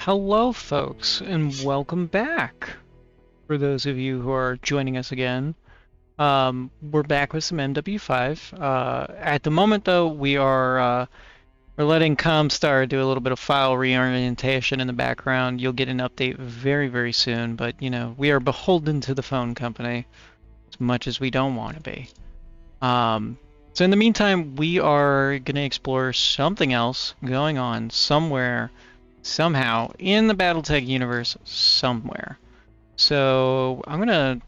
Hello, folks, and welcome back. For those of you who are joining us again, we're back with some MW5. At the moment, though, we're letting Comstar do a little bit of file reorientation in the background. You'll get an update very, very soon, but you know we are beholden to the phone company as much as we don't want to be. So in the meantime, we are going to explore something else going on somewhere, somehow, in the Battletech universe somewhere. So I'm going to,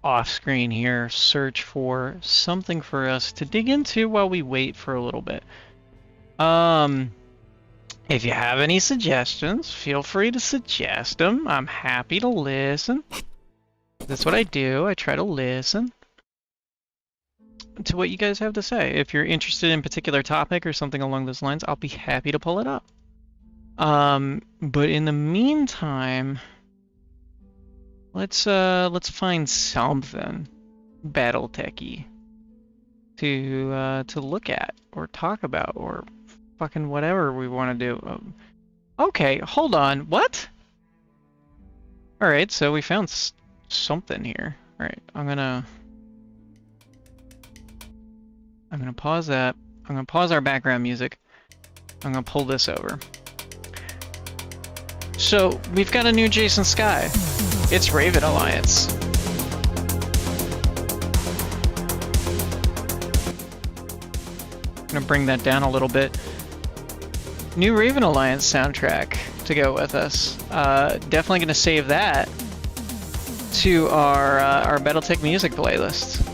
off-screen here, search for something for us to dig into while we wait for a little bit. If you have any suggestions, feel free to suggest them. I'm happy to listen. That's what I do. I try to listen to what you guys have to say. If you're interested in a particular topic or something along those lines, I'll be happy to pull it up. But in the meantime, let's find something Battletech-y to look at or talk about or fucking whatever we want to do. Okay, hold on. What? All right, so we found something here. All right, I'm gonna pause that. I'm gonna pause our background music. I'm gonna pull this over. So we've got a new Jason Sky. It's Raven Alliance. I'm gonna bring that down a little bit. New Raven Alliance soundtrack to go with us. Definitely gonna save that to our Battletech music playlist.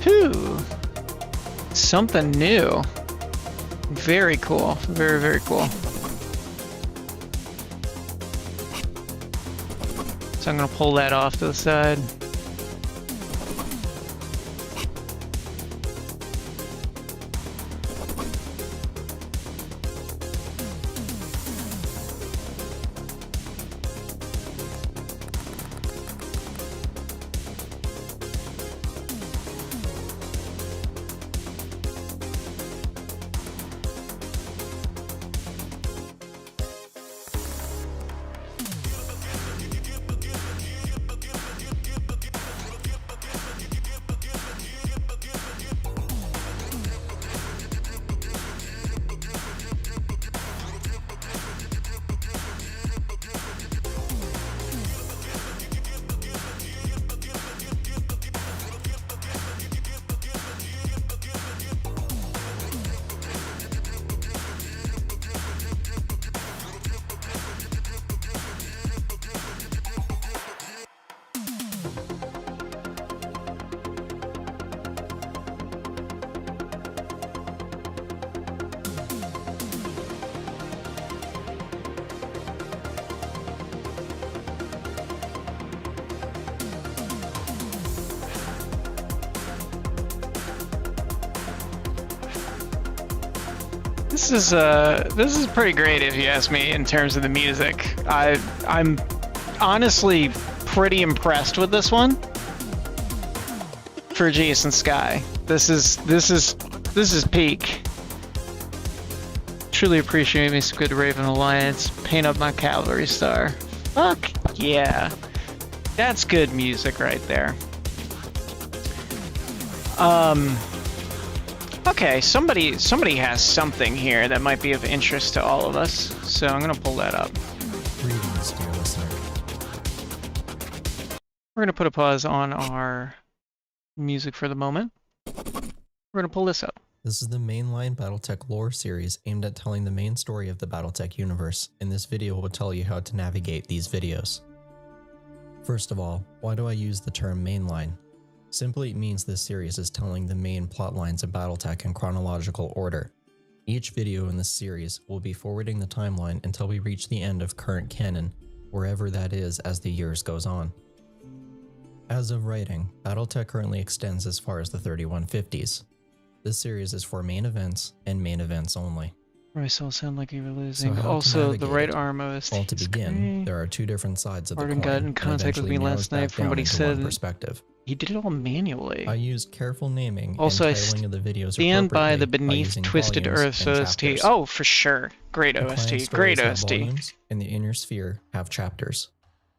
Whew. Something new. Very cool. Very, very cool. So I'm gonna pull that off to the side. This is pretty great if you ask me in terms of the music. I'm honestly pretty impressed with this one for Jason Sky. This is peak. Truly appreciate me some good Raven Alliance. Paint up my cavalry star. Fuck yeah. That's good music right there. Okay, somebody has something here that might be of interest to all of us, so I'm gonna pull that up. Greetings, dear listener. We're gonna put a pause on our music for the moment. We're gonna pull this up. This is the mainline Battletech lore series aimed at telling the main story of the Battletech universe, and this video will tell you how to navigate these videos. First of all, why do I use the term mainline? Simply, it means this series is telling the main plot lines of Battletech in chronological order. Each video in this series will be forwarding the timeline until we reach the end of current canon, wherever that is as the years goes on. As of writing, Battletech currently extends as far as the 3150s. This series is for main events and main events only. I still sound like you were So losing. how to Also, the navigate right it? arm OST Well, to is begin, great. there are two different sides of the Arden coin, got in and contact with eventually me narrows last night back from down what he into one said. perspective. He did it all manually. I used careful naming Also, I and titling of the videos stand by the appropriately by Beneath using Twisted volumes Earth's and OST. chapters. Oh, for sure. Great The clan OST. Great stories have OST. volumes, and the inner sphere have chapters.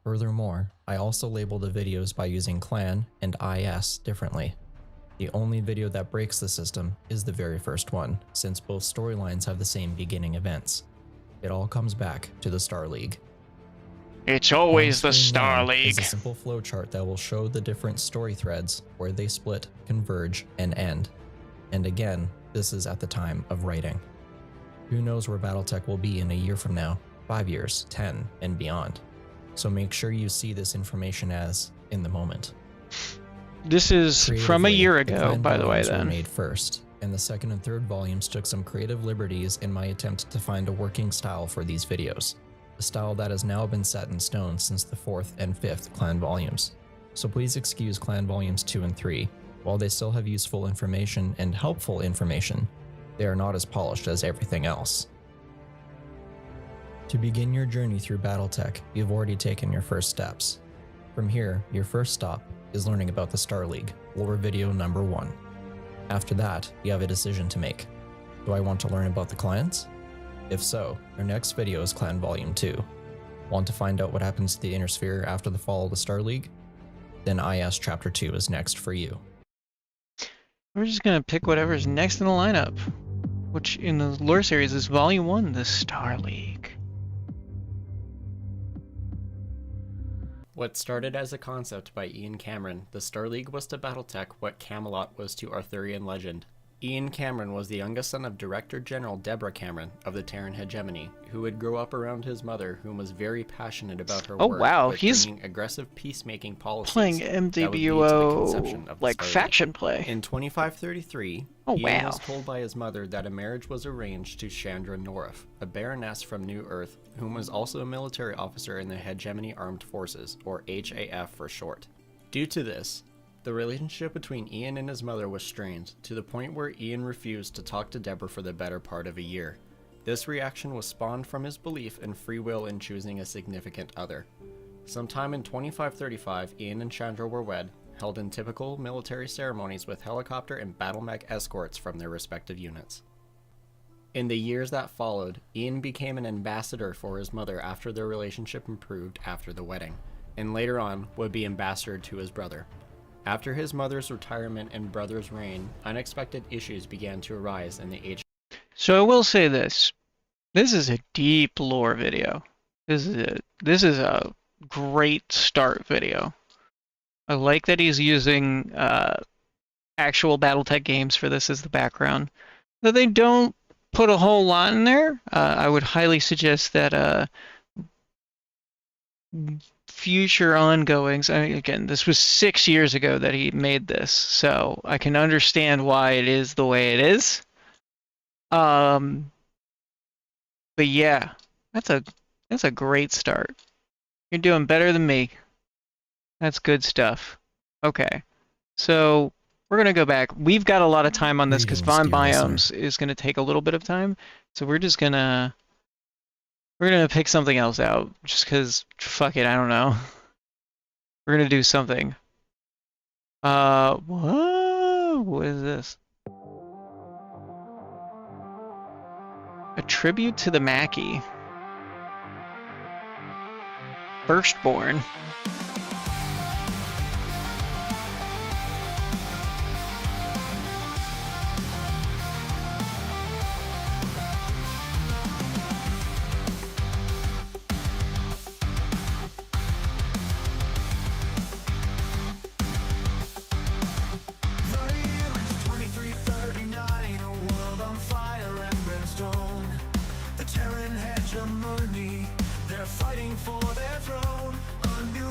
Furthermore, I also label the videos by using clan and IS differently. The only video that breaks the system is the very first one, since both storylines have the same beginning events. It all comes back to the Star League. It's always the On screen Star now League. is a simple flowchart that will show the different story threads, where they split, converge, and end. And again, this is at the time of writing. Who knows where Battletech will be in a year from now, 5 years, 10, and beyond. So make sure you see this information as in the moment. This is from a Creatively, year the ago, clan by the way, volumes were then. made first, and the second and third volumes took some creative liberties in my attempt to find a working style for these videos. A style that has now been set in stone since the 4th and 5th clan volumes. So please excuse clan volumes 2 and 3. While they still have useful information and helpful information, they are not as polished as everything else. To begin your journey through Battletech, you've already taken your first steps. From here, your first stop is learning about the Star League, lore video number 1. After that, you have a decision to make. Do I want to learn about the clans? If so, your next video is Clan Volume 2. Want to find out what happens to the Inner Sphere after the fall of the Star League? Then IS Chapter 2 is next for you. We're just gonna pick whatever's next in the lineup, which in the lore series is Volume 1, the Star League. What started as a concept by Ian Cameron, the Star League was to Battletech what Camelot was to Arthurian legend. Ian Cameron was the youngest son of Director General Deborah Cameron of the Terran hegemony, who would grow up around his mother, whom was very passionate about her work wow, with he's bringing aggressive peacemaking policies playing that would lead to the conception MWO of the like Star League. faction play. In 2533, Oh, Ian wow. was told by his mother that a marriage was arranged to Chandra Norif, a baroness from New Earth, whom was also a military officer in the Hegemony Armed Forces, or HAF for short. Due to this, the relationship between Ian and his mother was strained, to the point where Ian refused to talk to Deborah for the better part of a year. This reaction was spawned from his belief in free will in choosing a significant other. Sometime in 2535, Ian and Chandra were wed, held in typical military ceremonies with helicopter and battle mech escorts from their respective units. In the years that followed, Ian became an ambassador for his mother after their relationship improved after the wedding, and later on would be ambassador to his brother. After his mother's retirement and brother's reign, unexpected issues began to arise in the age. So I will say this. This is a deep lore video. This is a great start video. I like that he's using actual Battletech games for this as the background. Though they don't put a whole lot in there, I would highly suggest that future ongoings. I mean, again, this was 6 years ago that he made this, so I can understand why it is the way it is. But yeah, that's a great start. You're doing better than me. That's good stuff. Okay, so we're gonna go back. We've got a lot of time on this because Greetings, Von dear Biomes is gonna take a little bit of time. So we're gonna pick something else out just because fuck it, I don't know. We're gonna do something. What is this? A tribute to the Mackie. Firstborn. They're fighting for their throne. A new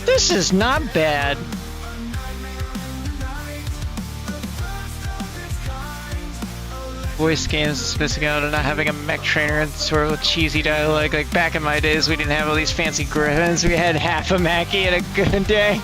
This is not bad. Voice games is missing out on not having a mech trainer and sort of cheesy dialogue. Like back in my days, we didn't have all these fancy griffins. We had half a Mackie in a good day.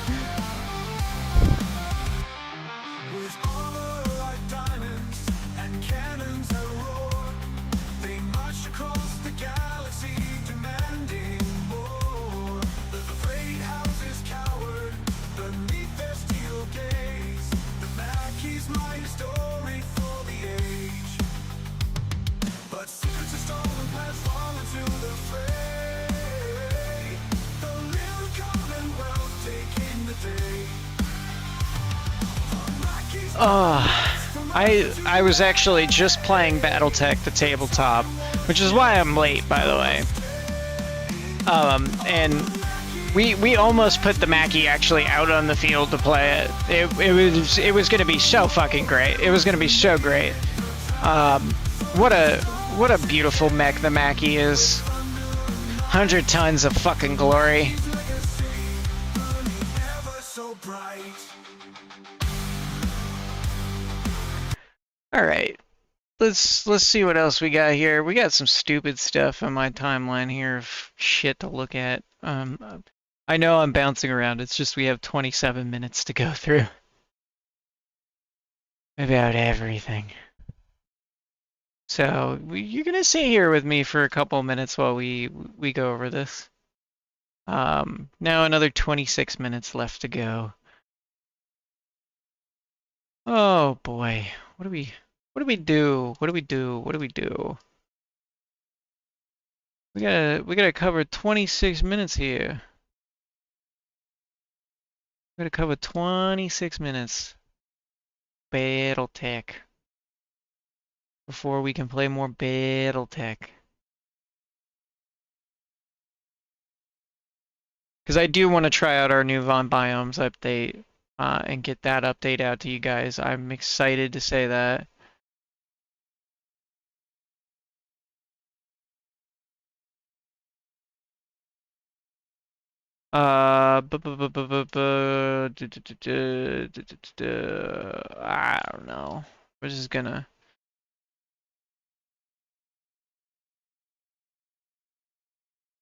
I was actually just playing Battletech, the tabletop, which is why I'm late, by the way. And we almost put the Mackie actually out on the field to play it. It was gonna be so fucking great. It was gonna be so great. What a beautiful mech the Mackie is. 100 tons of fucking glory. All right, let's see what else we got here. We got some stupid stuff on my timeline here of shit to look at. I know I'm bouncing around. It's just we have 27 minutes to go through about everything. So you're gonna sit here with me for a couple minutes while we go over this. Now another 26 minutes left to go. Oh boy, what do we do? What do we do? What do we do? We gotta cover 26 minutes here. We gotta cover 26 minutes. Battletech. Before we can play more Battletech. Because I do want to try out our new Von Biomes update and get that update out to you guys. I'm excited to say that. I don't know. We're just gonna.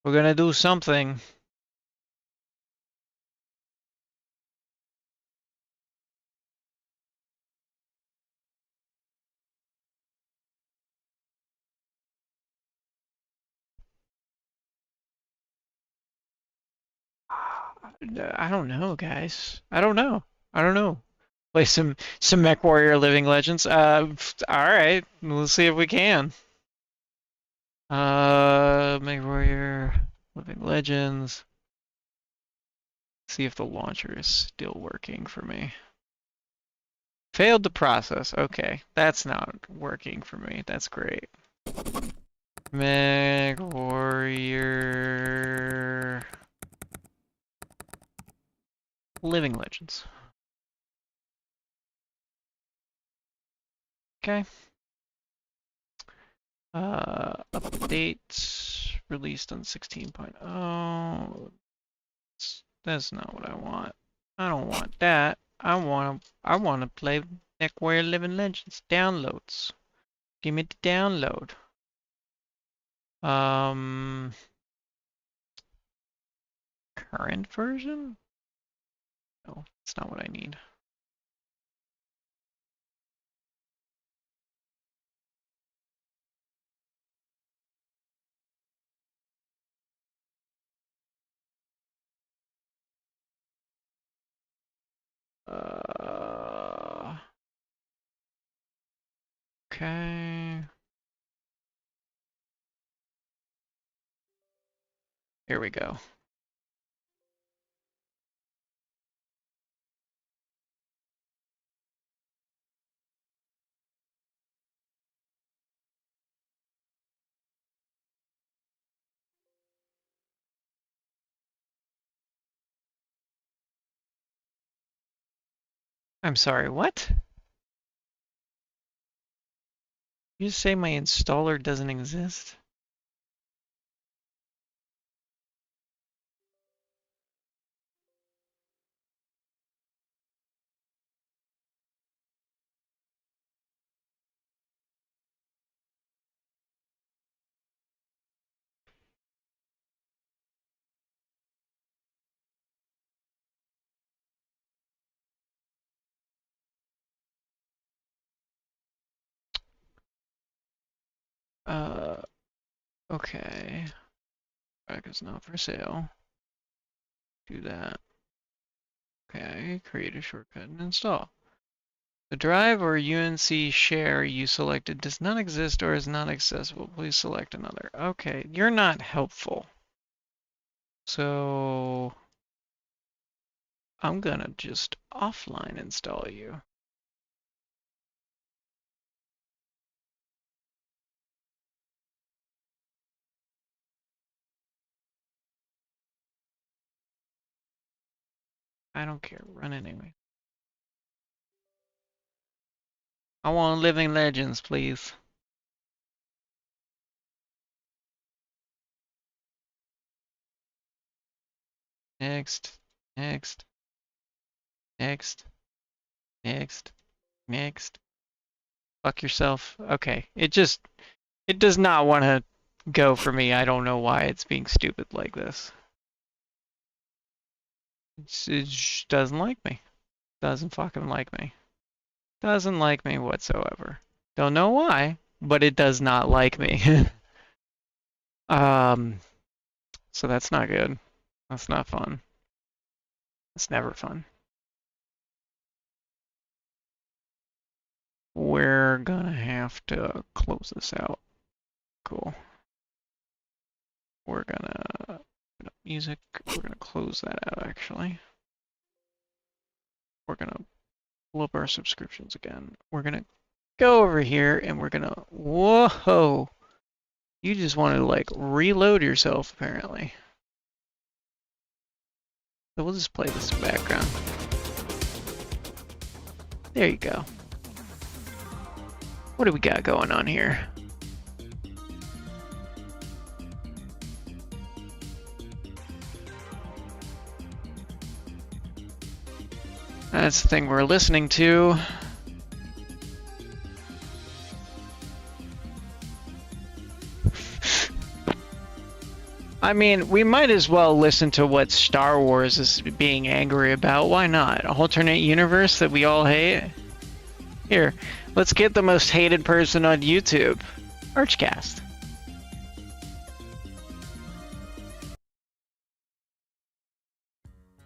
We're gonna do something. I don't know, guys. I don't know. I don't know. Play some Mechwarrior Living Legends. All right. Let's see if we can. Mechwarrior Living Legends. See if the launcher is still working for me. Failed to process. Okay, that's not working for me. That's great. Mechwarrior Living Legends. Okay. Update released on 16.0. That's not what I want. I don't want that. I want to play Mechwarrior Living Legends downloads. Give me the download. Current version? No, that's not what I need. Okay. Here we go. I'm sorry, what? You just say my installer doesn't exist? Okay. Track is not for sale. Do that. Okay, create a shortcut and install. The drive or UNC share you selected does not exist or is not accessible. Please select another. Okay, you're not helpful. So I'm gonna just offline install you. I don't care, run anyway. I want Living Legends, please. Next, next, next, next, next. Fuck yourself. Okay, it does not want to go for me. I don't know why it's being stupid like this. It just doesn't like me. Doesn't fucking like me. Doesn't like me whatsoever. Don't know why, but it does not like me. So that's not good. That's not fun. It's never fun. We're gonna have to close this out. Cool. We're gonna music. We're gonna close that out actually. We're gonna pull up our subscriptions again. We're gonna go over here and we're gonna, whoa! You just want to like reload yourself apparently. So we'll just play this in the background. There you go. What do we got going on here? That's the thing we're listening to. I mean, we might as well listen to what Star Wars is being angry about. Why not? An alternate universe that we all hate? Here, let's get the most hated person on YouTube. Archcast.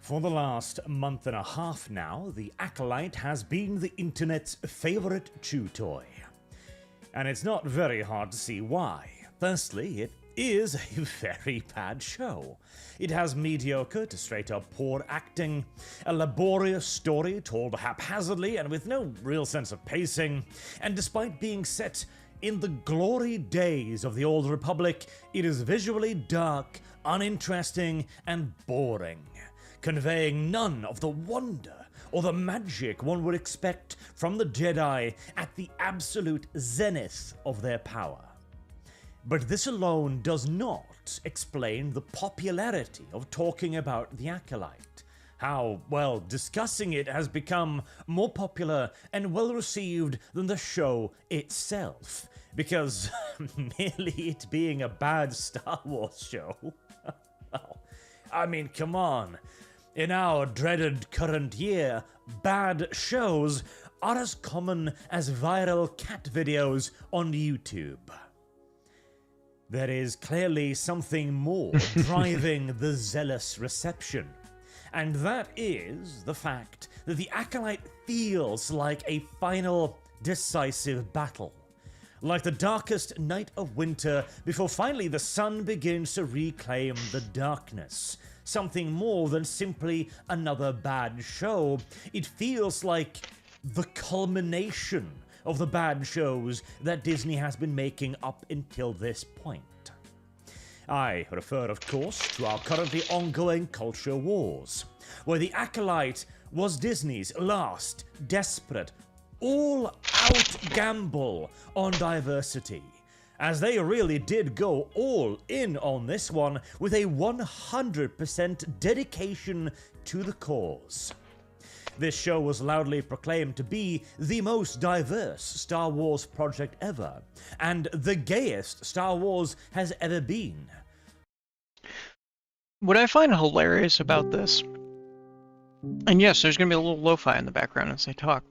For the last month and a half now, the Acolyte has been the internet's favorite chew toy. And it's not very hard to see why. Firstly, it is a very bad show. It has mediocre to straight up poor acting, a laborious story told haphazardly and with no real sense of pacing, and despite being set in the glory days of the Old Republic, it is visually dark, uninteresting, and boring, conveying none of the wonder or the magic one would expect from the Jedi at the absolute zenith of their power. But this alone does not explain the popularity of talking about the Acolyte. How, well, discussing it has become more popular and well received than the show itself. Because merely it being a bad Star Wars show? Well, I mean, come on. In our dreaded current year, bad shows are as common as viral cat videos on YouTube. There is clearly something more driving the zealous reception, and that is the fact that the Acolyte feels like a final, decisive battle. Like the darkest night of winter before finally the sun begins to reclaim the darkness. Something more than simply another bad show. It feels like the culmination of the bad shows that Disney has been making up until this point. I refer, of course, to our currently ongoing culture wars, where the Acolyte was Disney's last, desperate, all-out gamble on diversity, as they really did go all in on this one with a 100% dedication to the cause. This show was loudly proclaimed to be the most diverse Star Wars project ever, and the gayest Star Wars has ever been. What I find hilarious about this, and yes, there's going to be a little lo-fi in the background as I talk.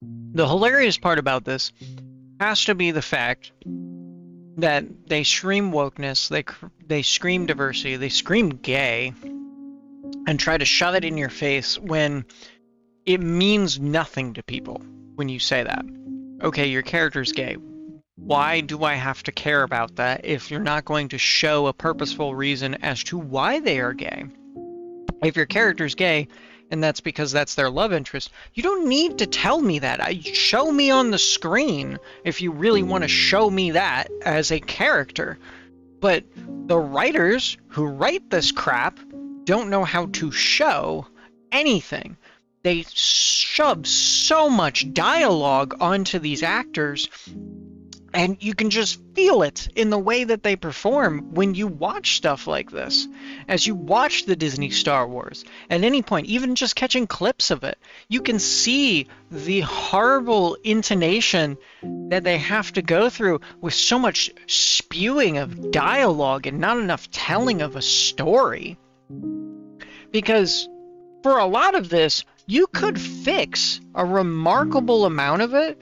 The hilarious part about this has to be the fact that they scream wokeness, they scream diversity, they scream gay, and try to shove it in your face when it means nothing to people when you say that. Okay, your character's gay. Why do I have to care about that if you're not going to show a purposeful reason as to why they are gay? If your character's gay, and that's because that's their love interest, you don't need to tell me that. Show me on the screen if you really want to show me that as a character. But the writers who write this crap don't know how to show anything. They shove so much dialogue onto these actors, and you can just feel it in the way that they perform when you watch stuff like this. As you watch the Disney Star Wars, at any point, even just catching clips of it, you can see the horrible intonation that they have to go through with so much spewing of dialogue and not enough telling of a story. Because for a lot of this, you could fix a remarkable amount of it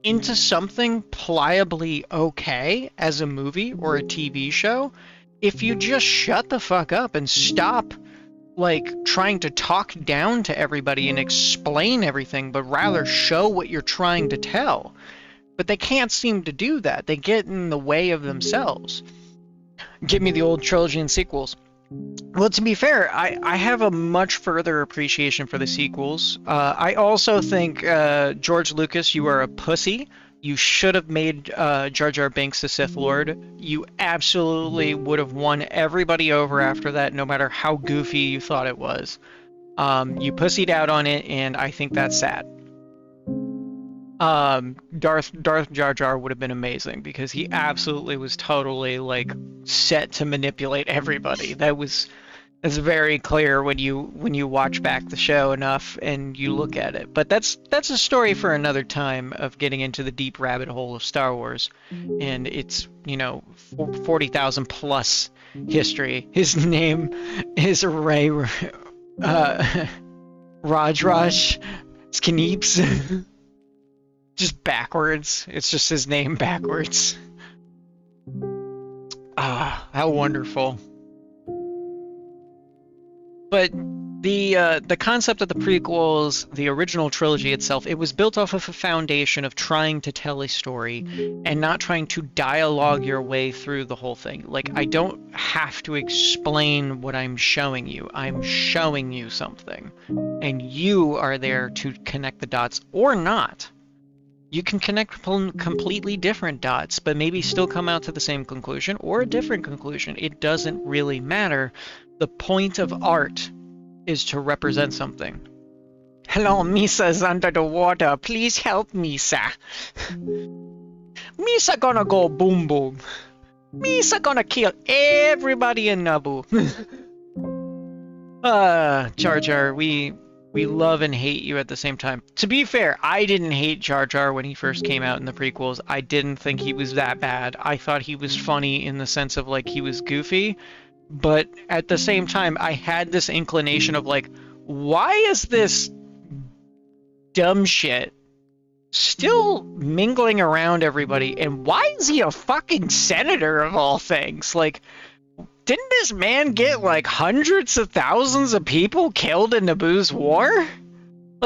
into something pliably okay as a movie or a TV show if you just shut the fuck up and stop trying to talk down to everybody and explain everything, but rather show what you're trying to tell. But they can't seem to do that. They get in the way of themselves. Give me the old trilogy and sequels. Well, to be fair, I have a much further appreciation for the sequels. I also think, George Lucas, you are a pussy. You should have made Jar Jar Binks the Sith Lord. You absolutely would have won everybody over after that, no matter how goofy you thought it was. You pussied out on it, and I think that's sad. Darth Jar Jar would have been amazing because he absolutely was totally set to manipulate everybody. That's very clear when you watch back the show enough and you look at it. But that's a story for another time of getting into the deep rabbit hole of Star Wars, and it's 40,000 plus history. His name is Ray Raj Skeneeps. Just backwards. It's just his name backwards. Ah, how wonderful. But the concept of the prequels, the original trilogy itself, it was built off of a foundation of trying to tell a story and not trying to dialogue your way through the whole thing. I don't have to explain what I'm showing you. I'm showing you something. And you are there to connect the dots or not. You can connect completely different dots, but maybe still come out to the same conclusion or a different conclusion. It doesn't really matter. The point of art is to represent something. Hello, Misa's under the water. Please help Misa. Misa gonna go boom boom. Misa gonna kill everybody in Naboo. Jar Jar, we love and hate you at the same time. To be fair, I didn't hate Jar Jar when he first came out in the prequels. I didn't think he was that bad. I thought he was funny in the sense of he was goofy. But at the same time, I had this inclination of why is this dumb shit still mingling around everybody? And why is he a fucking senator of all things? Didn't this man get hundreds of thousands of people killed in Naboo's war?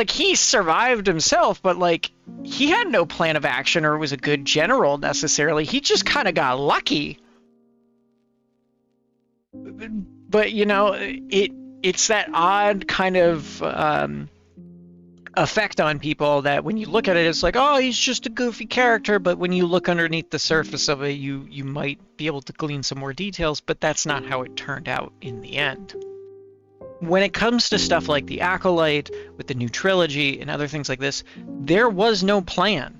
He survived himself, but he had no plan of action or was a good general necessarily. He just kind of got lucky. But it's that odd kind of effect on people that when you look at it, it's oh, he's just a goofy character. But when you look underneath the surface of it, you might be able to glean some more details. But that's not how it turned out in the end. When it comes to stuff like the Acolyte, with the new trilogy and other things like this, there was no plan.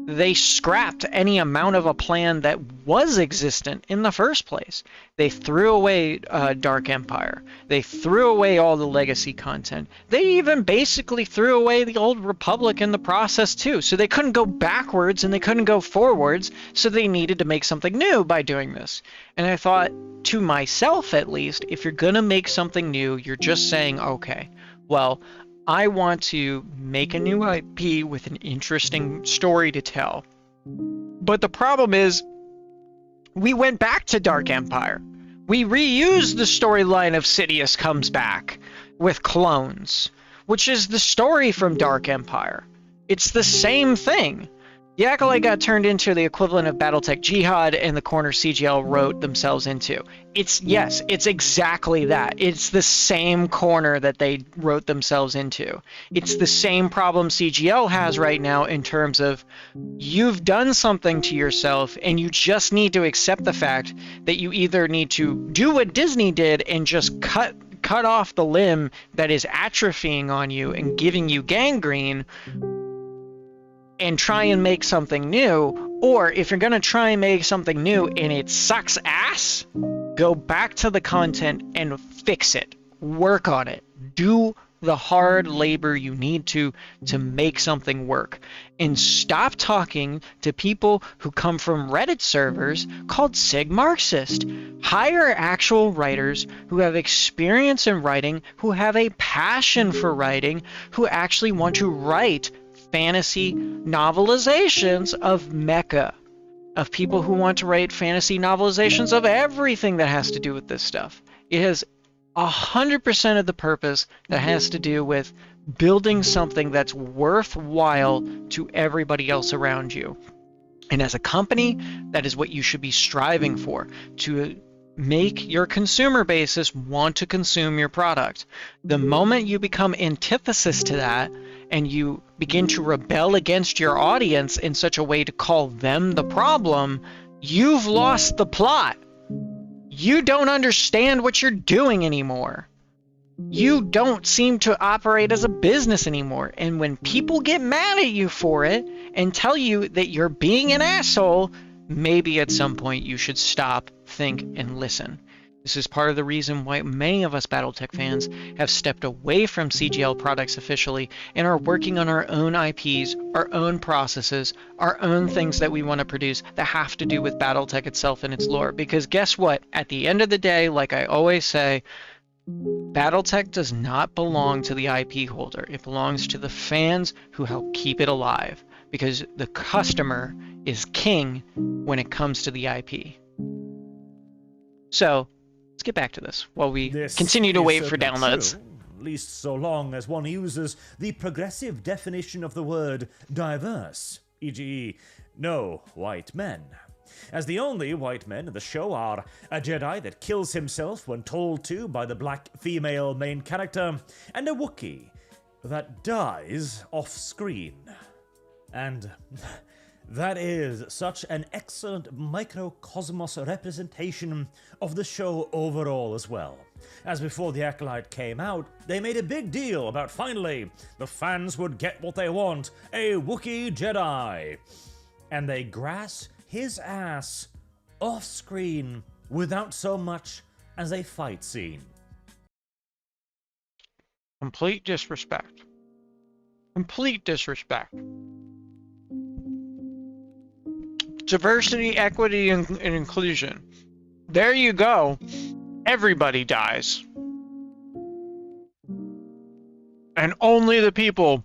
They scrapped any amount of a plan that was existent in the first place. They threw away Dark Empire. They threw away all the legacy content. They even basically threw away the Old Republic in the process too. So they couldn't go backwards and they couldn't go forwards. So they needed to make something new by doing this. And I thought, to myself at least, if you're going to make something new, you're just saying, okay, well, I want to make a new IP with an interesting story to tell. But the problem is, We went back to Dark Empire. We reused the storyline of Sidious comes back with clones, which is the story from Dark Empire. It's the same thing. The Acolyte got turned into the equivalent of Battletech Jihad and the corner CGL wrote themselves into. It's exactly that. It's the same corner that they wrote themselves into. It's the same problem CGL has right now in terms of you've done something to yourself and you just need to accept the fact that you either need to do what Disney did and just cut off the limb that is atrophying on you and giving you gangrene, and try and make something new, or if you're going to try and make something new and it sucks ass, go back to the content and fix it. Work on it. Do the hard labor you need to make something work. And stop talking to people who come from Reddit servers called Sig Marxist. Hire actual writers who have experience in writing, who have a passion for writing, who actually want to write fantasy novelizations of mecha, of people who want to write fantasy novelizations of everything that has to do with this stuff. It has 100% of the purpose that has to do with building something that's worthwhile to everybody else around you. And as a company, that is what you should be striving for, to make your consumer basis want to consume your product. The moment you become antithesis to that, and you begin to rebel against your audience in such a way to call them the problem, you've lost the plot. You don't understand what you're doing anymore. You don't seem to operate as a business anymore. And when people get mad at you for it and tell you that you're being an asshole, maybe at some point you should stop, think, and listen. This is part of the reason why many of us Battletech fans have stepped away from CGL products officially and are working on our own IPs, our own processes, our own things that we want to produce that have to do with Battletech itself and its lore. Because guess what? At the end of the day, like I always say, Battletech does not belong to the IP holder. It belongs to the fans who help keep it alive. Because the customer is king when it comes to the IP. So, let's get back to this while we continue to wait for downloads. True, at least so long as one uses the progressive definition of the word diverse, e.g., no white men. As the only white men in the show are a Jedi that kills himself when told to by the black female main character, and a Wookiee that dies off-screen. And that is such an excellent microcosmos representation of the show overall as well. As before the Acolyte came out, they made a big deal about finally the fans would get what they want, a Wookiee Jedi. And they grass his ass off screen without so much as a fight scene. Complete disrespect. Complete disrespect. Diversity, equity, and inclusion. There you go. Everybody dies. And only the people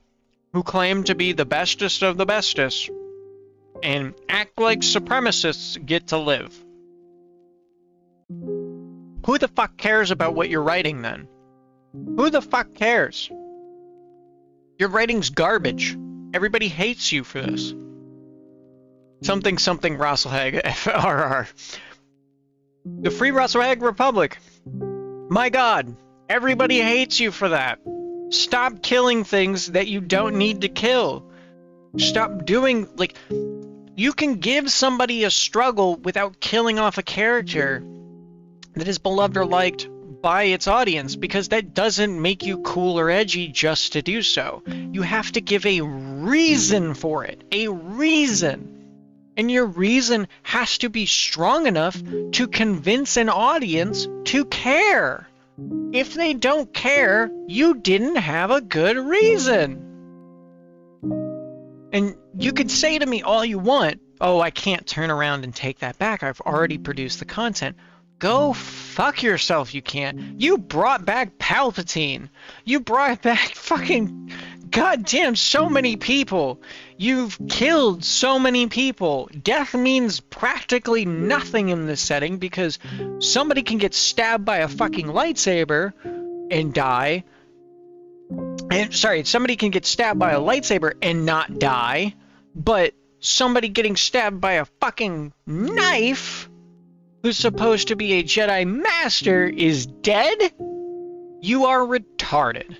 who claim to be the bestest of the bestest and act like supremacists get to live. Who the fuck cares about what you're writing then? Who the fuck cares? Your writing's garbage. Everybody hates you for this. Something Rosselhag FRR. The Free Rosselhag Republic. My God, everybody hates you for that. Stop killing things that you don't need to kill. Stop doing, like, you can give somebody a struggle without killing off a character that is beloved or liked by its audience, because that doesn't make you cool or edgy just to do so. You have to give a reason for it. A reason. And your reason has to be strong enough to convince an audience to care. If they don't care, you didn't have a good reason. And you could say to me all you want, oh, I can't turn around and take that back. I've already produced the content. Go fuck yourself, you can't. You brought back Palpatine. You brought back fucking goddamn so many people. You've killed so many people. Death means practically nothing in this setting because somebody can get stabbed by a fucking lightsaber and die. And sorry, somebody can get stabbed by a lightsaber and not die, but somebody getting stabbed by a fucking knife who's supposed to be a Jedi Master is dead? You are retarded.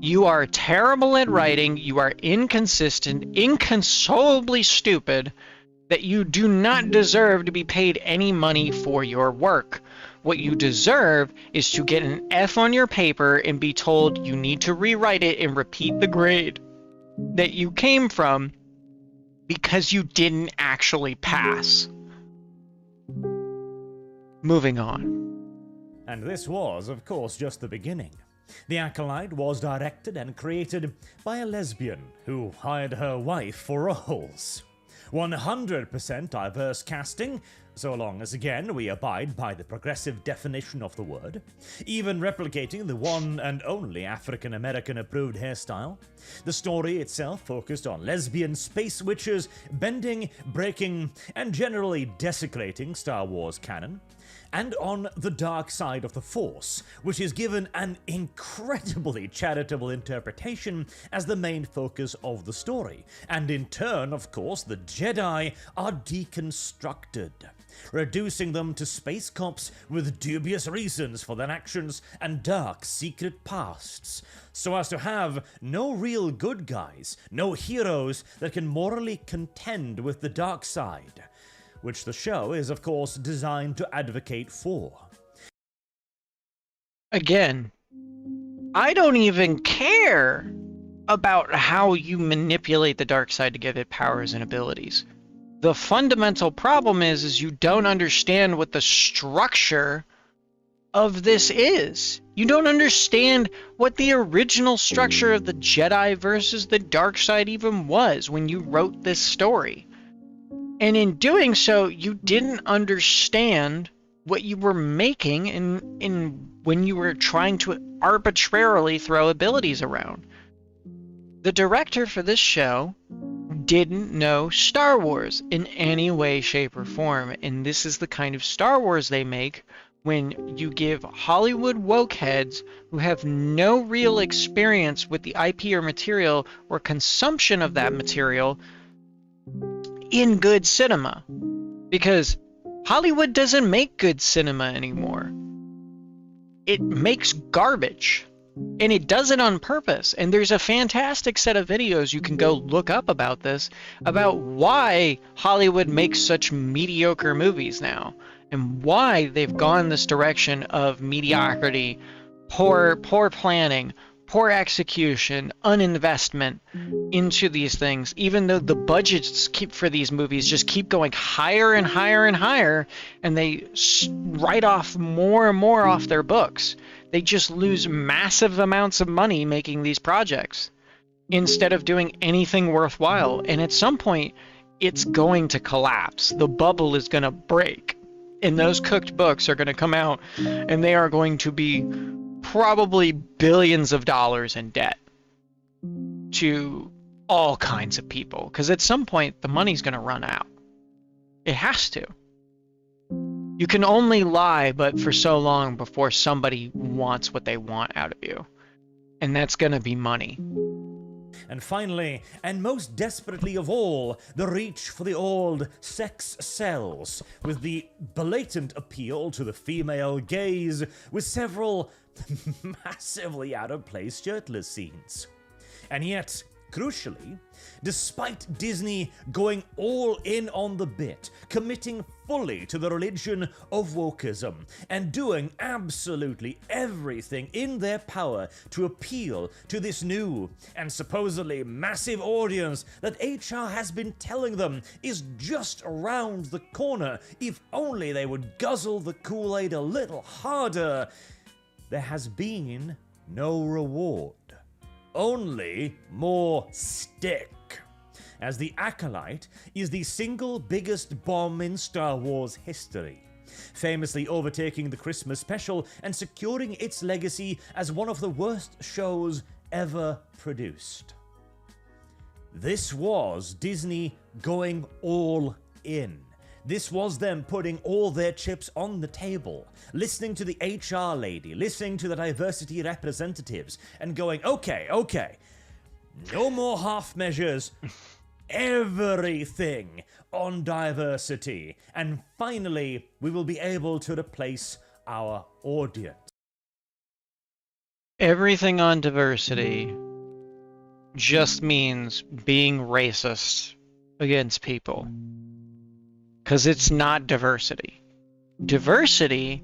You are terrible at writing, you are inconsistent, inconsolably stupid, that you do not deserve to be paid any money for your work. What you deserve is to get an F on your paper and be told you need to rewrite it and repeat the grade that you came from because you didn't actually pass. Moving on. And this was, of course, just the beginning. The Acolyte was directed and created by a lesbian who hired her wife for roles. 100% diverse casting, so long as again we abide by the progressive definition of the word, even replicating the one and only African American approved hairstyle. The story itself focused on lesbian space witches bending, breaking, and generally desecrating Star Wars canon, and on the dark side of the Force, which is given an incredibly charitable interpretation as the main focus of the story, and in turn, of course, the Jedi are deconstructed, reducing them to space cops with dubious reasons for their actions and dark secret pasts, so as to have no real good guys, no heroes that can morally contend with the dark side, which the show is, of course, designed to advocate for. Again, I don't even care about how you manipulate the dark side to get it powers and abilities. The fundamental problem is you don't understand what the structure of this is. You don't understand what the original structure of the Jedi versus the dark side even was when you wrote this story. And in doing so, you didn't understand what you were making in when you were trying to arbitrarily throw abilities around. The director for this show didn't know Star Wars in any way, shape, or form, and this is the kind of Star Wars they make when you give Hollywood woke heads who have no real experience with the IP or material or consumption of that material in good cinema, because Hollywood doesn't make good cinema anymore. It makes garbage, and it does it on purpose. And there's a fantastic set of videos you can go look up about this, about why Hollywood makes such mediocre movies now, and why they've gone this direction of mediocrity, poor planning, poor execution, uninvestment into these things, even though the budgets for these movies just keep going higher and higher and higher, and they write off more and more off their books. They just lose massive amounts of money making these projects instead of doing anything worthwhile. And at some point, it's going to collapse. The bubble is going to break, and those cooked books are going to come out, and they are going to be probably billions of dollars in debt to all kinds of people, because at some point the money's going to run out. It has to. You can only lie but for so long before somebody wants what they want out of you, and that's going to be money. And finally, and most desperately of all, the reach for the old sex sells, with the blatant appeal to the female gaze, with several massively out-of-place shirtless scenes. And yet, crucially, despite Disney going all in on the bit, committing fully to the religion of wokeism, and doing absolutely everything in their power to appeal to this new and supposedly massive audience that HR has been telling them is just around the corner if only they would guzzle the Kool-Aid a little harder, there has been no reward. Only more stick, as the Acolyte is the single biggest bomb in Star Wars history, famously overtaking the Christmas special and securing its legacy as one of the worst shows ever produced. This was Disney going all in. This was them putting all their chips on the table, listening to the HR lady, listening to the diversity representatives, and going, okay, no more half measures, everything on diversity. And finally, we will be able to replace our audience. Everything on diversity just means being racist against people. Because it's not diversity. Diversity,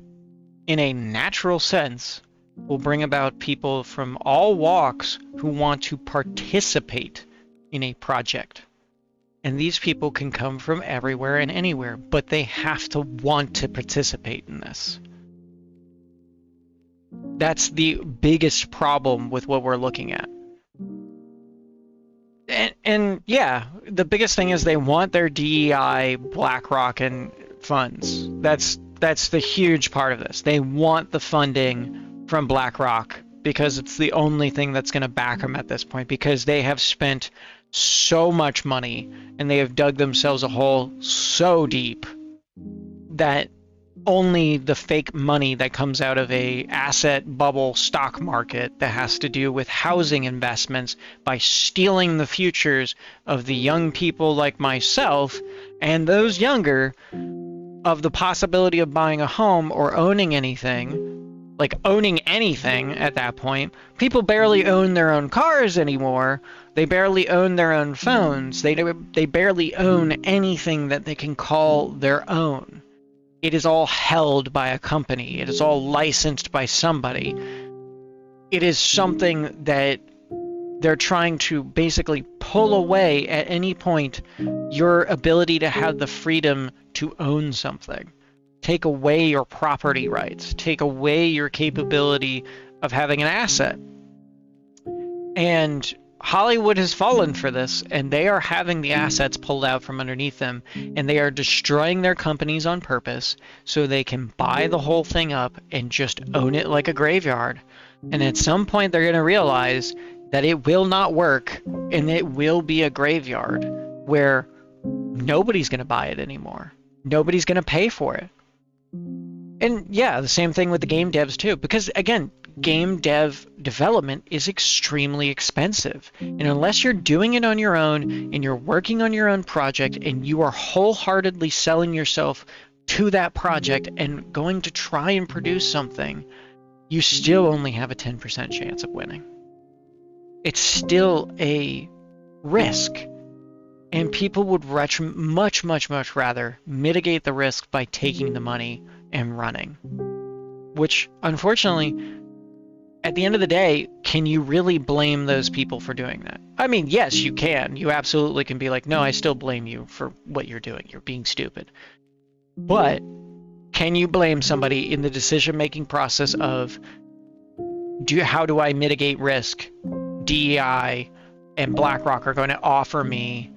in a natural sense, will bring about people from all walks who want to participate in a project. And these people can come from everywhere and anywhere, but they have to want to participate in this. That's the biggest problem with what we're looking at. And yeah, the biggest thing is they want their DEI, BlackRock, and funds. That's the huge part of this. They want the funding from BlackRock because it's the only thing that's going to back them at this point, because they have spent so much money and they have dug themselves a hole so deep that only the fake money that comes out of a asset bubble stock market that has to do with housing investments by stealing the futures of the young people like myself and those younger of the possibility of buying a home or owning anything, like owning anything at that point. People barely own their own cars anymore. They barely own their own phones. They barely own anything that they can call their own. It is all held by a company. It is all licensed by somebody. It is something that they're trying to basically pull away at any point your ability to have the freedom to own something. Take away your property rights. Take away your capability of having an asset. And Hollywood has fallen for this, and they are having the assets pulled out from underneath them, and they are destroying their companies on purpose so they can buy the whole thing up and just own it like a graveyard. And at some point they're going to realize that it will not work, and it will be a graveyard where nobody's going to buy it anymore. Nobody's going to pay for it. And yeah, the same thing with the game devs too, because again, game dev development is extremely expensive. And unless you're doing it on your own and you're working on your own project and you are wholeheartedly selling yourself to that project and going to try and produce something, you still only have a 10% chance of winning. It's still a risk. And people would much rather mitigate the risk by taking the money and running. Which, unfortunately, at the end of the day, can you really blame those people for doing that? I mean, yes, you can. You absolutely can be like, no, I still blame you for what you're doing. You're being stupid. But can you blame somebody in the decision-making process of, how do I mitigate risk? DEI and BlackRock are going to offer me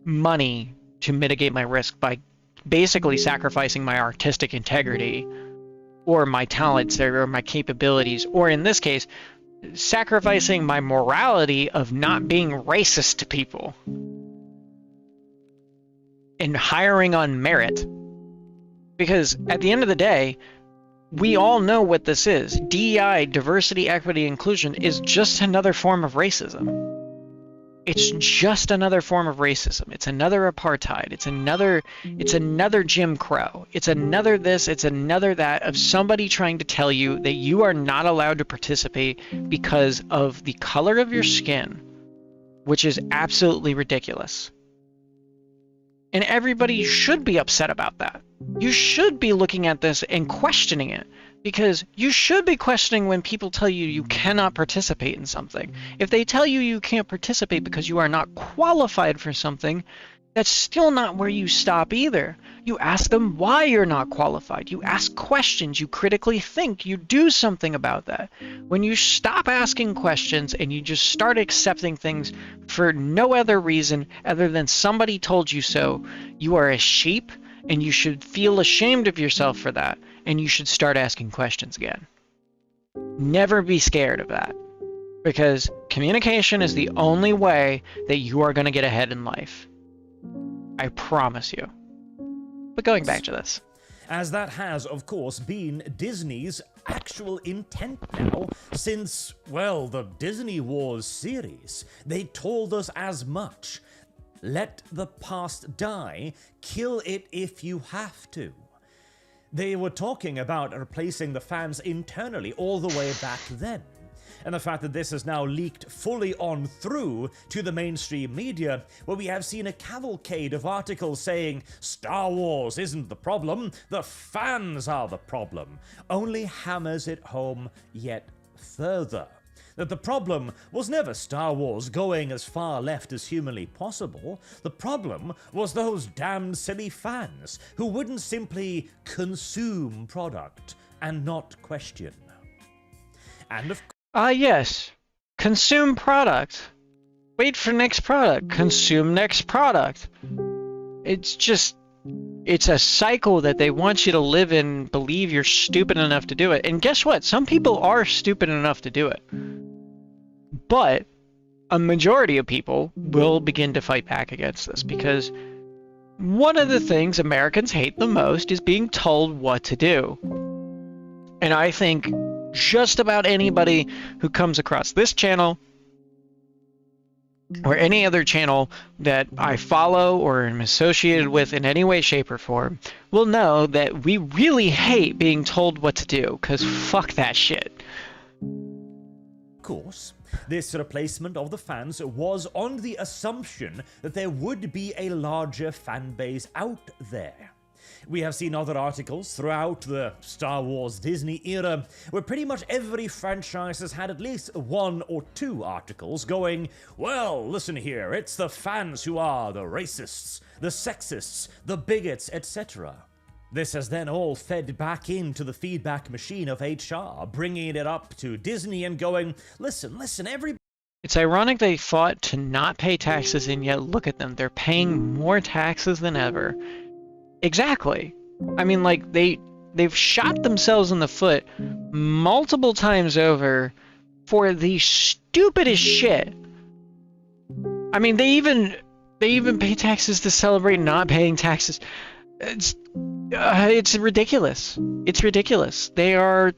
money to mitigate my risk by basically sacrificing my artistic integrity or my talents or my capabilities, or in this case, sacrificing my morality of not being racist to people and hiring on merit. Because at the end of the day, we all know what this is. DEI, diversity, equity, inclusion, is just another form of racism. It's just another form of racism. It's another apartheid. It's another Jim Crow. It's another this, it's another that of somebody trying to tell you that you are not allowed to participate because of the color of your skin, which is absolutely ridiculous. And everybody should be upset about that. You should be looking at this and questioning it, because you should be questioning when people tell you you cannot participate in something. If they tell you you can't participate because you are not qualified for something, that's still not where you stop either. You ask them why you're not qualified. You ask questions. You critically think. You do something about that. When you stop asking questions and you just start accepting things for no other reason other than somebody told you so, you are a sheep, and you should feel ashamed of yourself for that, and you should start asking questions again. Never be scared of that. Because communication is the only way that you are going to get ahead in life. I promise you. But going back to this. As that has, of course, been Disney's actual intent now since, well, the Disney Wars series. They told us as much. Let the past die, kill it if you have to. They were talking about replacing the fans internally all the way back then. And the fact that this has now leaked fully on through to the mainstream media, where we have seen a cavalcade of articles saying Star Wars isn't the problem, the fans are the problem, only hammers it home yet further. That the problem was never Star Wars going as far left as humanly possible. The problem was those damned silly fans who wouldn't simply consume product and not question. And of Yes. Consume product. Wait for next product. Consume next product. It's a cycle that they want you to live in and believe you're stupid enough to do it. And guess what? Some people are stupid enough to do it. But a majority of people will begin to fight back against this, because one of the things Americans hate the most is being told what to do. And I think just about anybody who comes across this channel or any other channel that I follow or am associated with in any way, shape, or form will know that we really hate being told what to do, because fuck that shit. course, this replacement of the fans was on the assumption that there would be a larger fan base out there. We have seen other articles throughout the Star Wars Disney era where pretty much every franchise has had at least one or two articles going, well, listen here, it's the fans who are the racists, the sexists, the bigots, etc. This has then all fed back into the feedback machine of HR, bringing it up to Disney and going, listen, everybody. It's ironic they fought to not pay taxes, and yet look at them, they're paying more taxes than ever. Exactly. I mean, like, they've shot themselves in the foot multiple times over for the stupidest shit. I mean, they even pay taxes to celebrate not paying taxes. It's ridiculous. It's ridiculous. They are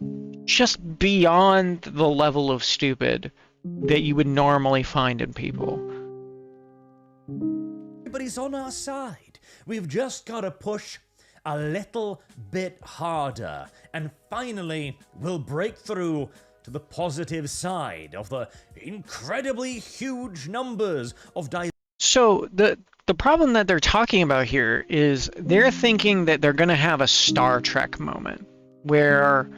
just beyond the level of stupid that you would normally find in people. Everybody's on our side. We've just got to push a little bit harder, and finally we'll break through to the positive side of the incredibly huge numbers of So the problem that they're talking about here is they're thinking that they're going to have a Star Trek moment where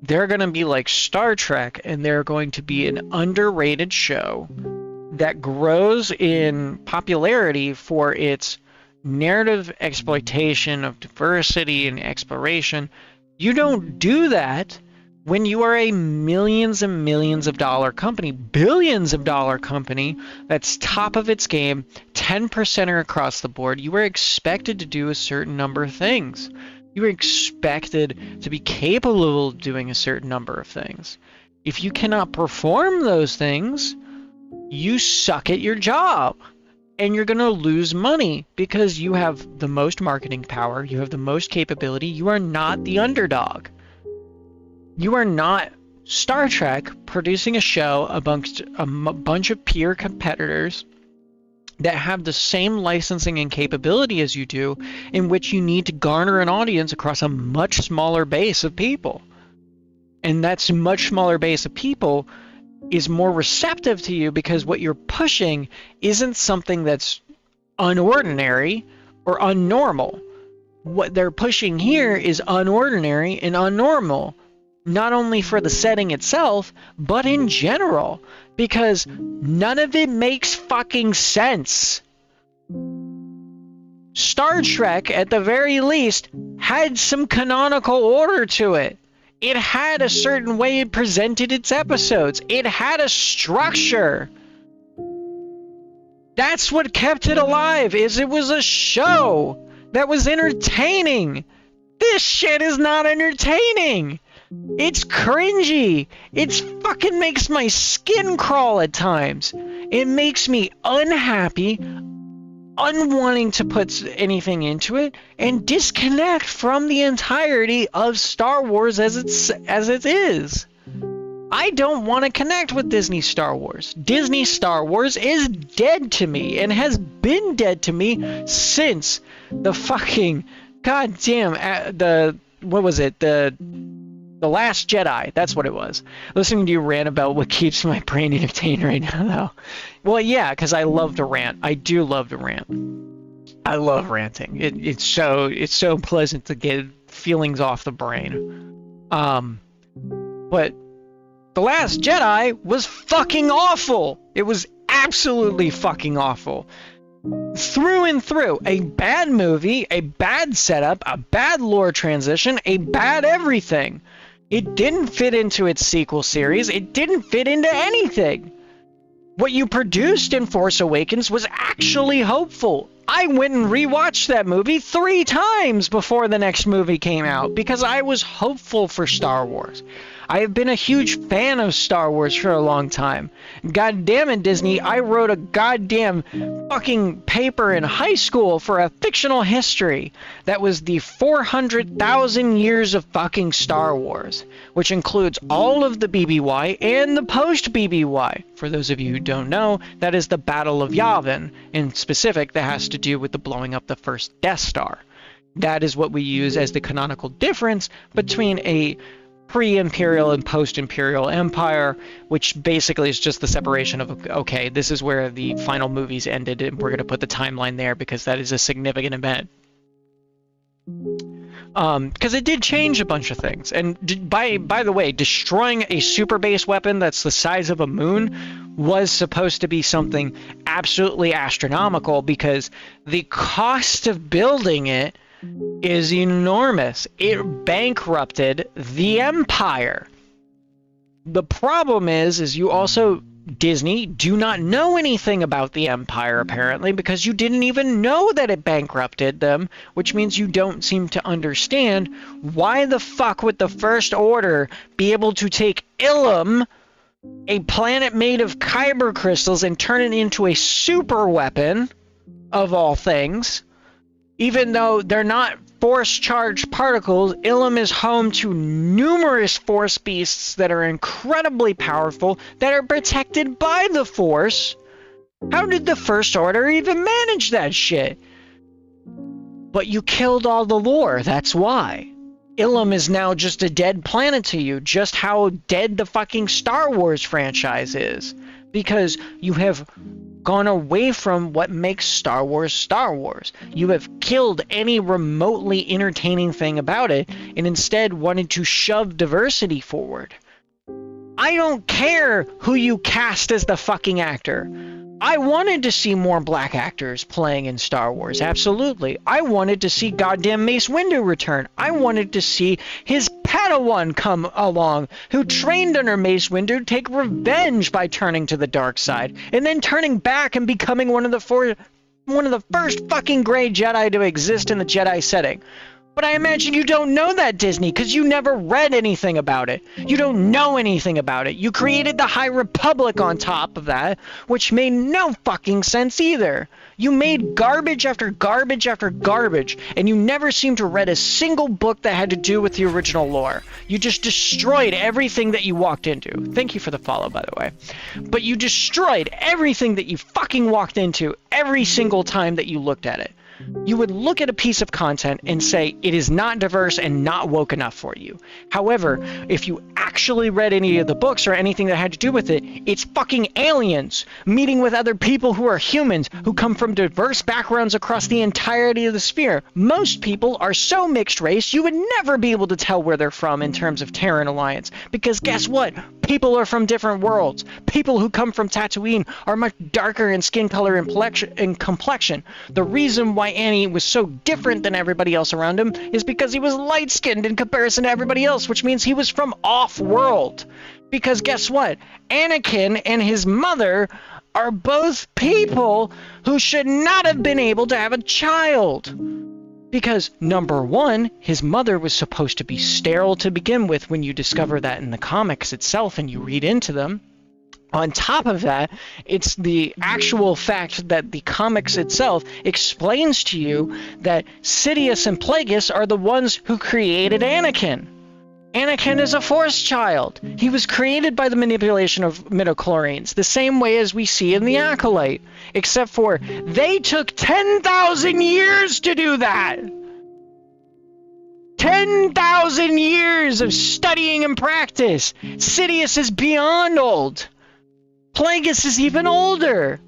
they're going to be like Star Trek, and they're going to be an underrated show that grows in popularity for its narrative exploitation of diversity and exploration. You don't do that when you are a millions and millions of dollar company, billions of dollar company that's top of its game, 10%er across the board. You are expected to do a certain number of things. You are expected to be capable of doing a certain number of things. If you cannot perform those things, you suck at your job. And you're going to lose money because you have the most marketing power, you have the most capability, you are not the underdog. You are not Star Trek producing a show amongst a bunch of peer competitors that have the same licensing and capability as you do, in which you need to garner an audience across a much smaller base of people. And that much smaller base of people is more receptive to you because what you're pushing isn't something that's unordinary or unnormal. What they're pushing here is unordinary and unnormal, not only for the setting itself, but in general, because none of it makes fucking sense. Star Trek, at the very least, had some canonical order to it. It had a certain way it presented its episodes. It had a structure. That's what kept it alive, is it was a show that was entertaining. This shit is not entertaining. It's cringy. It's fucking makes my skin crawl at times. It makes me unhappy, unwanting to put anything into it, and disconnect from the entirety of Star Wars as it is. I don't want to connect with Disney Star Wars. Disney Star Wars is dead to me and has been dead to me since the fucking goddamn what was it? The Last Jedi. That's what it was. Listening to you rant about what keeps my brain entertained right now, though. Well, yeah, because I love to rant. I do love to rant. I love ranting. It's so pleasant to get feelings off the brain. But The Last Jedi was fucking awful. It was absolutely fucking awful. Through and through. A bad movie, a bad setup, a bad lore transition, a bad everything. It didn't fit into its sequel series. It didn't fit into anything. What you produced in Force Awakens was actually hopeful. I went and rewatched that movie 3 times before the next movie came out because I was hopeful for Star Wars. I have been a huge fan of Star Wars for a long time. God damn it, Disney, I wrote a goddamn fucking paper in high school for a fictional history that was the 400,000 years of fucking Star Wars, which includes all of the BBY and the post-BBY. For those of you who don't know, that is the Battle of Yavin. In specific, that has to do with the blowing up the first Death Star. That is what we use as the canonical difference between a pre-imperial and post-imperial empire, which basically is just the separation of, okay, this is where the final movies ended and we're going to put the timeline there because that is a significant event. Because it did change a bunch of things. And by the way, destroying a super base weapon that's the size of a moon was supposed to be something absolutely astronomical because the cost of building it is enormous. It bankrupted the empire. The problem is you also, Disney, do not know anything about the empire apparently because you didn't even know that it bankrupted them, which means you don't seem to understand why the fuck would the First Order be able to take Ilum, a planet made of kyber crystals, and turn it into a super weapon, of all things. Even though they're not force-charged particles, Ilum is home to numerous force beasts that are incredibly powerful, that are protected by the Force. How did the First Order even manage that shit? But you killed all the lore, that's why. Ilum is now just a dead planet to you, just how dead the fucking Star Wars franchise is. Because you have gone away from what makes Star Wars Star Wars. You have killed any remotely entertaining thing about it and instead wanted to shove diversity forward. I don't care who you cast as the fucking actor. I wanted to see more black actors playing in Star Wars, absolutely. I wanted to see goddamn Mace Windu return. I wanted to see his Padawan come along, who trained under Mace Windu, take revenge by turning to the dark side, and then turning back and becoming one of the first fucking gray Jedi to exist in the Jedi setting. But I imagine you don't know that, Disney, because you never read anything about it. You don't know anything about it. You created the High Republic on top of that, which made no fucking sense either. You made garbage after garbage after garbage, and you never seemed to read a single book that had to do with the original lore. You just destroyed everything that you walked into. Thank you for the follow, by the way. But you destroyed everything that you fucking walked into every single time that you looked at it. You would look at a piece of content and say it is not diverse and not woke enough for you. However, if you actually read any of the books or anything that had to do with it, it's fucking aliens meeting with other people who are humans who come from diverse backgrounds across the entirety of the sphere. Most people are so mixed race you would never be able to tell where they're from in terms of Terran Alliance, because guess what? People are from different worlds. People who come from Tatooine are much darker in skin color and complexion. The reason why Annie was so different than everybody else around him is because he was light-skinned in comparison to everybody else, which means he was from off-world. Because guess what? Anakin and his mother are both people who should not have been able to have a child. Because, number one, his mother was supposed to be sterile to begin with when you discover that in the comics itself and you read into them. On top of that, it's the actual fact that the comics itself explains to you that Sidious and Plagueis are the ones who created Anakin. Anakin is a Force child. He was created by the manipulation of midichlorians, the same way as we see in the Acolyte, except for they took 10,000 years to do that. 10,000 years of studying and practice. Sidious is beyond old. Plagueis is even older.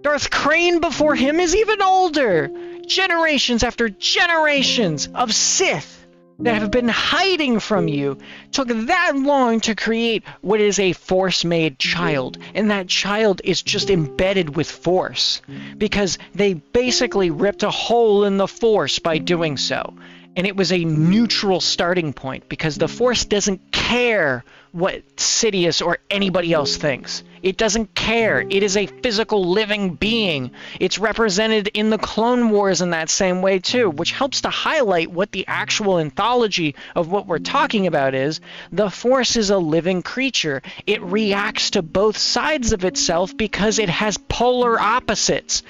Darth Crane before him is even older. Generations after generations of Sith that have been hiding from you took that long to create what is a Force-made child, and that child is just embedded with Force because they basically ripped a hole in the Force by doing so. And it was a neutral starting point because the Force doesn't care what Sidious or anybody else thinks. It doesn't care. It is a physical living being. It's represented in the Clone Wars in that same way too, which helps to highlight what the actual anthology of what we're talking about is. The Force is a living creature. It reacts to both sides of itself because it has polar opposites.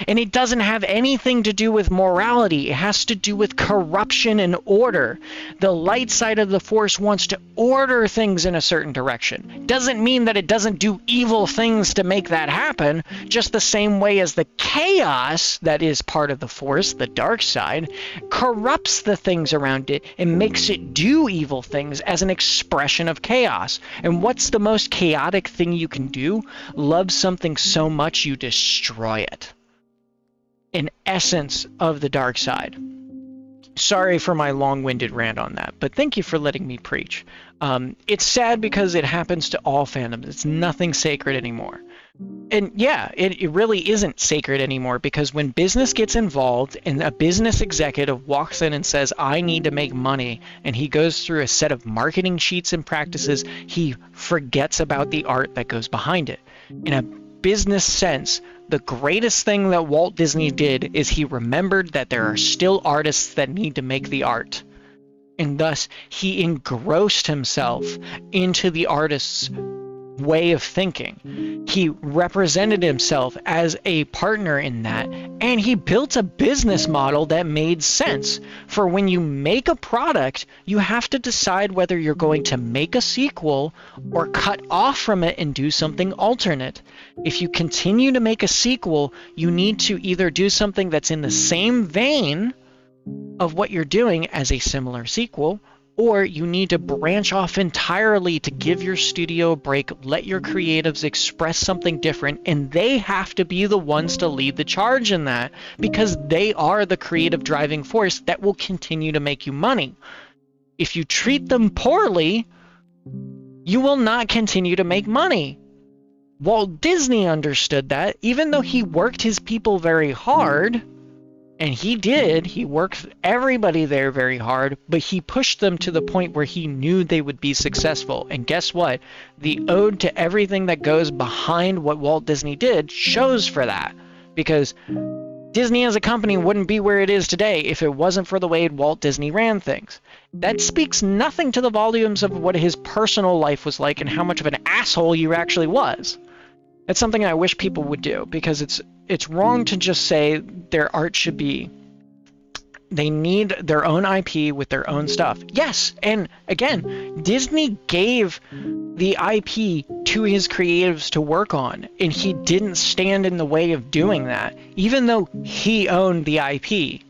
And it doesn't have anything to do with morality. It has to do with corruption and order. The light side of the Force wants to order things in a certain direction. Doesn't mean that it doesn't do evil things to make that happen, just the same way as the chaos that is part of the Force, the dark side, corrupts the things around it and makes it do evil things as an expression of chaos. And what's the most chaotic thing you can do? Love something so much you destroy it. An essence of the dark side. Sorry for my long-winded rant on that, but thank you for letting me preach. It's sad because it happens to all fandoms. It's nothing sacred anymore. And yeah, it really isn't sacred anymore because when business gets involved and a business executive walks in and says, I need to make money, and he goes through a set of marketing sheets and practices, he forgets about the art that goes behind it. In a business sense, the greatest thing that Walt Disney did is he remembered that there are still artists that need to make the art. And thus, he engrossed himself into the artist's way of thinking. He represented himself as a partner in that, and he built a business model that made sense. For when you make a product, you have to decide whether you're going to make a sequel or cut off from it and do something alternate. If you continue to make a sequel, you need to either do something that's in the same vein of what you're doing as a similar sequel, or you need to branch off entirely to give your studio a break, let your creatives express something different, and they have to be the ones to lead the charge in that because they are the creative driving force that will continue to make you money. If you treat them poorly, you will not continue to make money. Walt Disney understood that, even though he worked his people very hard. And he worked everybody there very hard, but he pushed them to the point where he knew they would be successful. And guess what? The ode to everything that goes behind what Walt Disney did shows for that. Because Disney as a company wouldn't be where it is today if it wasn't for the way Walt Disney ran things. That speaks nothing to the volumes of what his personal life was like and how much of an asshole he actually was. That's something I wish people would do, because it's wrong to just say their art should be, they need their own IP with their own stuff. Yes, and again, Disney gave the IP to his creatives to work on, and he didn't stand in the way of doing that. Even though he owned the IP,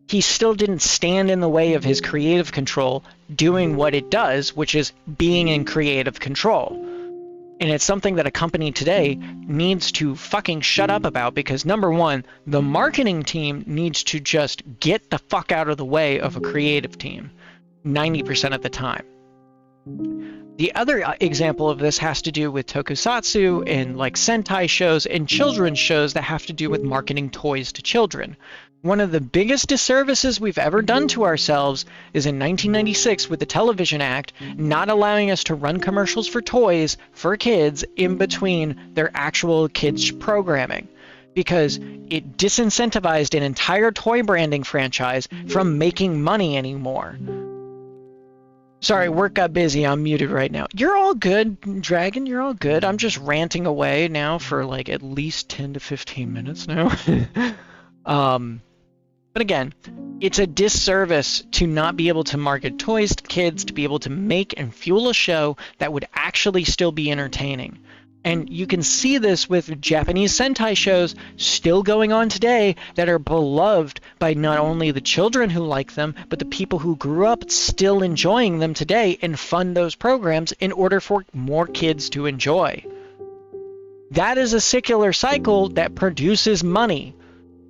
he still didn't stand in the way of his creative control doing what it does, which is being in creative control. And it's something that a company today needs to fucking shut up about because, number one, the marketing team needs to just get the fuck out of the way of a creative team 90% of the time. The other example of this has to do with tokusatsu and like Sentai shows and children's shows that have to do with marketing toys to children. One of the biggest disservices we've ever done to ourselves is in 1996 with the Television Act not allowing us to run commercials for toys for kids in between their actual kids programming. because it disincentivized an entire toy branding franchise from making money anymore. Sorry, work got busy. I'm muted right now. You're all good, Dragon. You're all good. I'm just ranting away now for like at least 10 to 15 minutes now. But again, it's a disservice to not be able to market toys to kids, to be able to make and fuel a show that would actually still be entertaining. And you can see this with Japanese Sentai shows still going on today that are beloved by not only the children who like them, but the people who grew up still enjoying them today and fund those programs in order for more kids to enjoy. That is a circular cycle that produces money,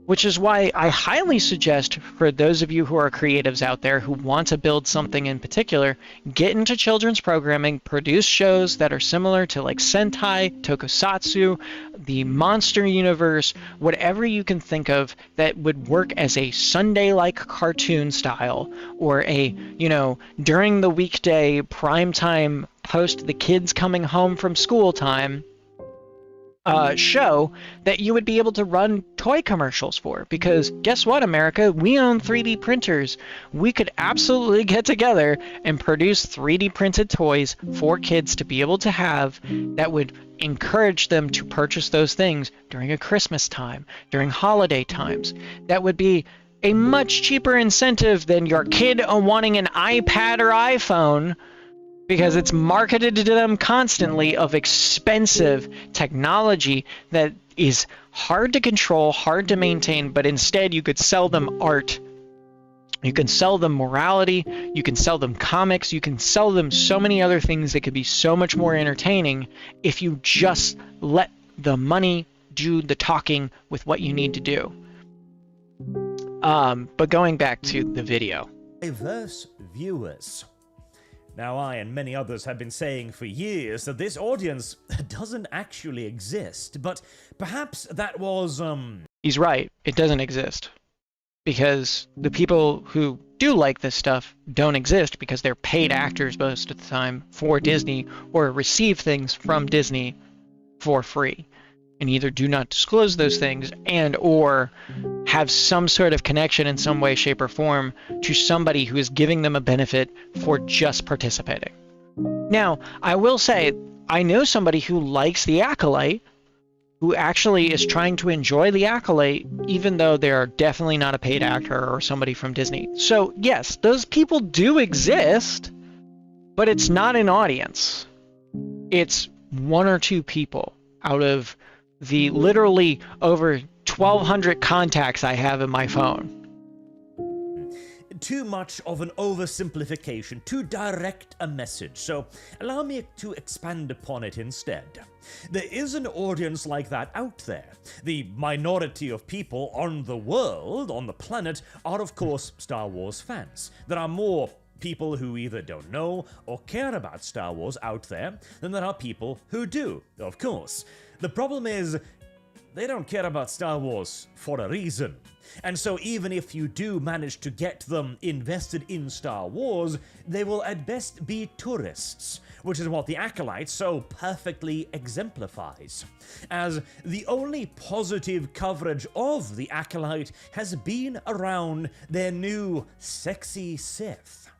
which is why I highly suggest for those of you who are creatives out there who want to build something in particular, get into children's programming, produce shows that are similar to like Sentai, Tokusatsu, the Monster Universe, whatever you can think of that would work as a Sunday-like cartoon style, or a, during the weekday primetime post the kids coming home from school time show that you would be able to run toy commercials for. Because guess what, America? We own 3D printers. We could absolutely get together and produce 3D printed toys for kids to be able to have that would encourage them to purchase those things during a Christmas time, during holiday times. That would be a much cheaper incentive than your kid wanting an iPad or iPhone, because it's marketed to them constantly of expensive technology that is hard to control, hard to maintain, but instead you could sell them art. You can sell them morality, you can sell them comics, you can sell them so many other things that could be so much more entertaining if you just let the money do the talking with what you need to do. But going back to the video. Diverse viewers. Now, I and many others have been saying for years that this audience doesn't actually exist, but perhaps that was, He's right, it doesn't exist. Because the people who do like this stuff don't exist because they're paid actors most of the time for Disney, or receive things from Disney for free, and either do not disclose those things and or have some sort of connection in some way, shape, or form to somebody who is giving them a benefit for just participating. Now, I will say, I know somebody who likes The Acolyte, who actually is trying to enjoy The Acolyte, even though they are definitely not a paid actor or somebody from Disney. So yes, those people do exist, but it's not an audience. It's one or two people out of the literally over 1,200 contacts I have in my phone. Too much of an oversimplification, too direct a message, so allow me to expand upon it instead. There is an audience like that out there. The minority of people on the world, on the planet, are of course Star Wars fans. There are more people who either don't know or care about Star Wars out there than there are people who do, of course. The problem is, they don't care about Star Wars for a reason. And so even if you do manage to get them invested in Star Wars, they will at best be tourists, which is what The Acolyte so perfectly exemplifies. As the only positive coverage of The Acolyte has been around their new sexy Sith.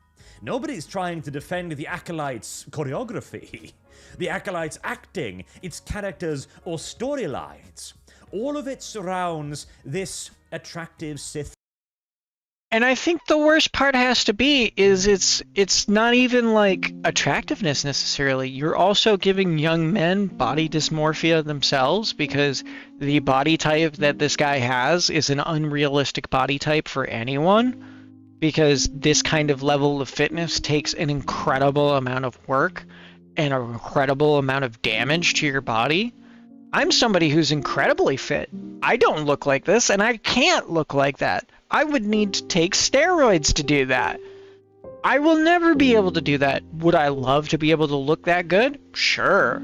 Nobody's trying to defend The Acolyte's choreography, The Acolyte's acting, its characters or storylines. All of it surrounds this attractive Sith. And I think the worst part has to be is it's not even like attractiveness necessarily. You're also giving young men body dysmorphia themselves, because the body type that this guy has is an unrealistic body type for anyone, because this kind of level of fitness takes an incredible amount of work and an incredible amount of damage to your body. I'm somebody who's incredibly fit. I don't look like this, and I can't look like that. I would need to take steroids to do that. I will never be able to do that. Would I love to be able to look that good? Sure.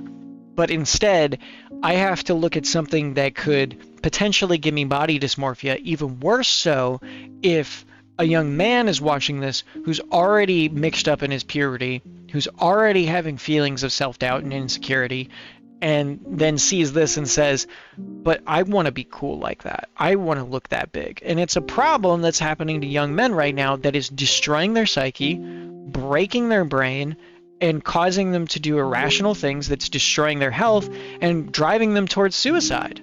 But instead, I have to look at something that could potentially give me body dysmorphia, even worse so if a young man is watching this who's already mixed up in his puberty, who's already having feelings of self-doubt and insecurity, and then sees this and says, but I want to be cool like that. I want to look that big. And it's a problem that's happening to young men right now that is destroying their psyche, breaking their brain, and causing them to do irrational things that's destroying their health and driving them towards suicide.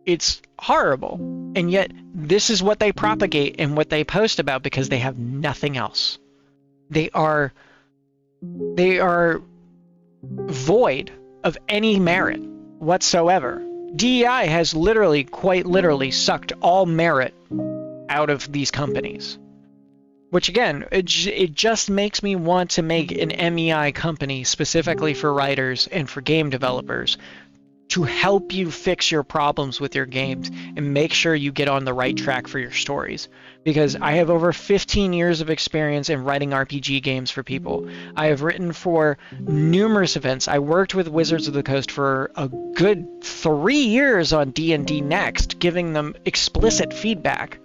It's horrible. And yet, this is what they propagate and what they post about because they have nothing else. They are void of any merit whatsoever. DEI has quite literally sucked all merit out of these companies. Which again, it just makes me want to make an MEI company specifically for writers and for game developers to help you fix your problems with your games and make sure you get on the right track for your stories. Because I have over 15 years of experience in writing RPG games for people. I have written for numerous events. I worked with Wizards of the Coast for a good 3 years on D&D Next, giving them explicit feedback.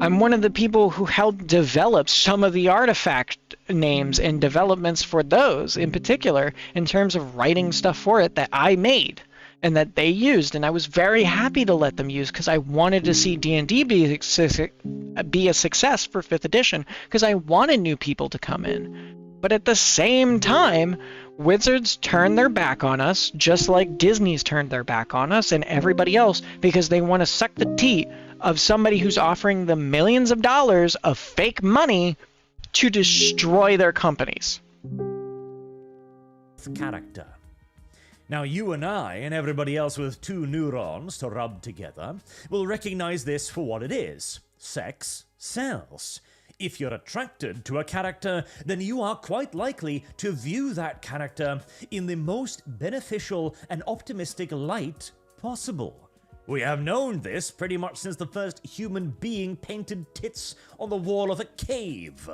I'm one of the people who helped develop some of the artifact names and developments for those in particular in terms of writing stuff for it that I made and that they used, and I was very happy to let them use because I wanted to see D&D be a success for 5th edition because I wanted new people to come in. But at the same time, Wizards turned their back on us just like Disney's turned their back on us and everybody else because they want to suck the teat of somebody who's offering them millions of dollars of fake money to destroy their companies. Character. Now, you and I, and everybody else with 2 neurons to rub together, will recognize this for what it is. Sex sells. If you're attracted to a character, then you are quite likely to view that character in the most beneficial and optimistic light possible. We have known this pretty much since the first human being painted tits on the wall of a cave.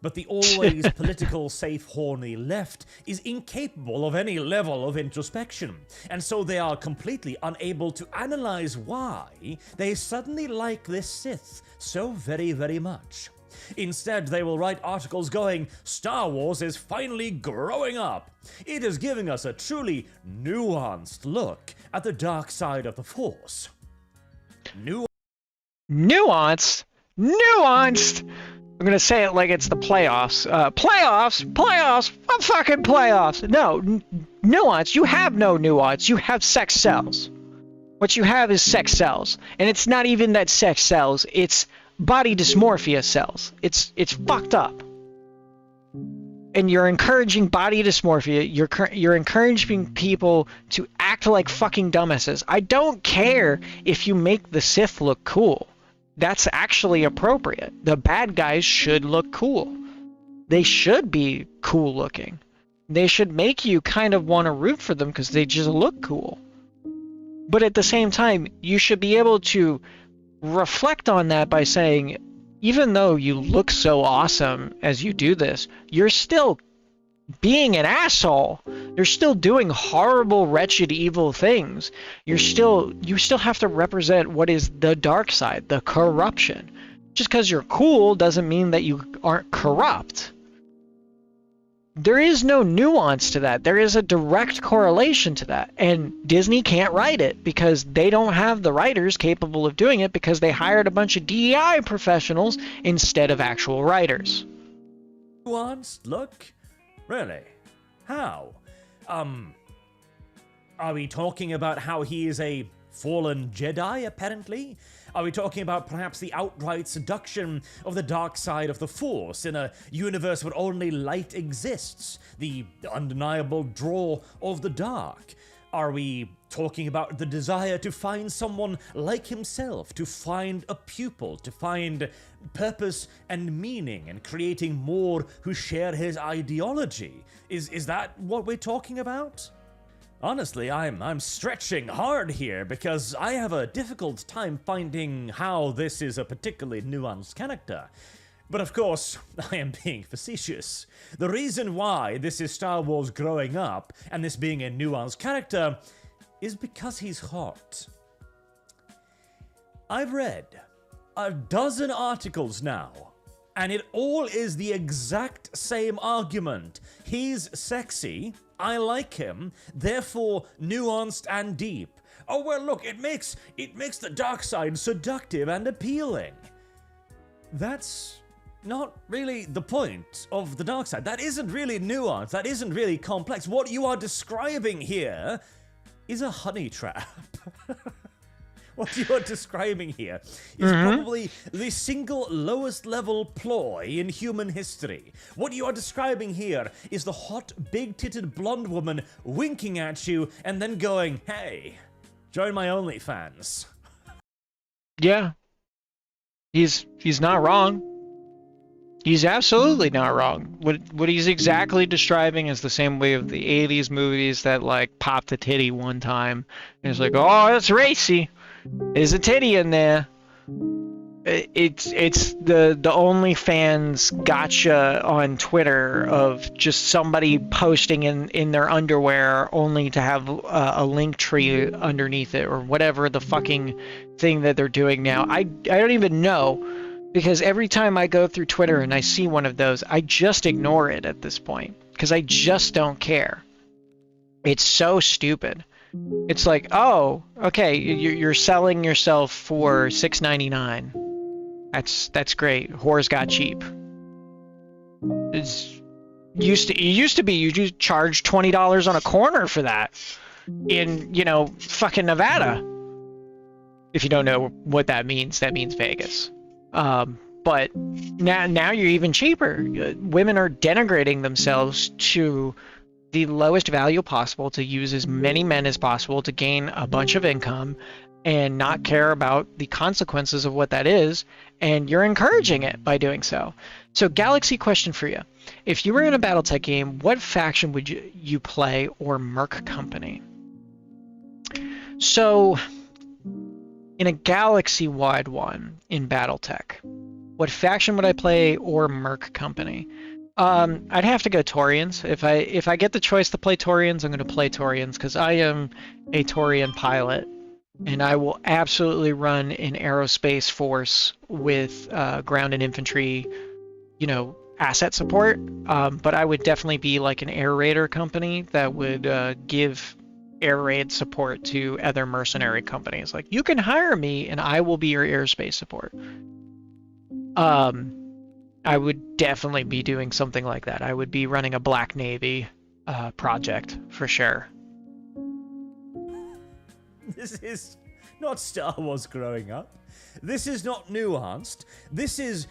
But the always political, safe, horny left is incapable of any level of introspection, and so they are completely unable to analyze why they suddenly like this Sith so very, very much. Instead, they will write articles going, Star Wars is finally growing up. It is giving us a truly nuanced look at the dark side of the Force. Nuanced? Nuanced? I'm going to say it like it's the playoffs. Playoffs? What fucking playoffs? No, nuance. You have no nuance. You have sex cells. What you have is sex cells. And it's not even that sex cells. It's body dysmorphia cells. It's fucked up. And you're encouraging body dysmorphia. You're encouraging people to act like fucking dumbasses. I don't care if you make the Sith look cool. That's actually appropriate. The bad guys should look cool. They should be cool looking. They should make you kind of want to root for them because they just look cool. But at the same time, you should be able to reflect on that by saying, even though you look so awesome as you do this, you're still being an asshole. You're still doing horrible, wretched, evil things. You still have to represent what is the dark side, the corruption. Just because you're cool doesn't mean that you aren't corrupt. There is no nuance to that. There is a direct correlation to that. And Disney can't write it because they don't have the writers capable of doing it because they hired a bunch of DEI professionals instead of actual writers. Nuanced look? Really? How? Are we talking about how he is a fallen Jedi, apparently? Are we talking about perhaps the outright seduction of the dark side of the Force in a universe where only light exists? The undeniable draw of the dark? Are we talking about the desire to find someone like himself, to find a pupil, to find purpose and meaning, and creating more who share his ideology? Is that what we're talking about? Honestly, I'm stretching hard here because I have a difficult time finding how this is a particularly nuanced character. But of course, I am being facetious. The reason why this is Star Wars growing up and this being a nuanced character is because he's hot. I've read a dozen articles now, and it all is the exact same argument. He's sexy, I like him, therefore nuanced and deep. Oh, well, look, it makes the dark side seductive and appealing. That's not really the point of the dark side. That isn't really nuanced. That isn't really complex. What you are describing here is a honey trap. What you are describing here is probably the single lowest level ploy in human history. What you are describing here is the hot, big-titted blonde woman winking at you and then going, hey, join my OnlyFans. Yeah. He's not wrong. He's absolutely not wrong. What he's exactly describing is the same way of the 80s movies that, like, popped a titty one time. And it's like, oh, that's racy. There's a titty in there. It's the OnlyFans gotcha on Twitter of just somebody posting in their underwear only to have a link tree underneath it or whatever the fucking thing that they're doing now. I don't even know, because every time I go through Twitter and I see one of those, I just ignore it at this point because I just don't care. It's so stupid. It's like, oh, okay, you're selling yourself for $6.99. That's great. Whores got cheap. It used to be you just charge $20 on a corner for that in, fucking Nevada. If you don't know what that means Vegas. But now you're even cheaper. Women are denigrating themselves to the lowest value possible to use as many men as possible to gain a bunch of income and not care about the consequences of what that is, and you're encouraging it by doing so. So, Galaxy, question for you. If you were in a Battletech game, what faction would you play, or Merc company? So, in a Galaxy-wide one in Battletech, what faction would I play, or Merc company? I'd have to go Taurians. If I get the choice to play Taurians, I'm going to play Taurians because I am a Taurian pilot, and I will absolutely run an aerospace force with ground and infantry, asset support. But I would definitely be like an air raider company that would give air raid support to other mercenary companies. Like, you can hire me, and I will be your airspace support. I would definitely be doing something like that. I would be running a Black Navy project for sure. This is not Star Wars growing up. This is not nuanced. This is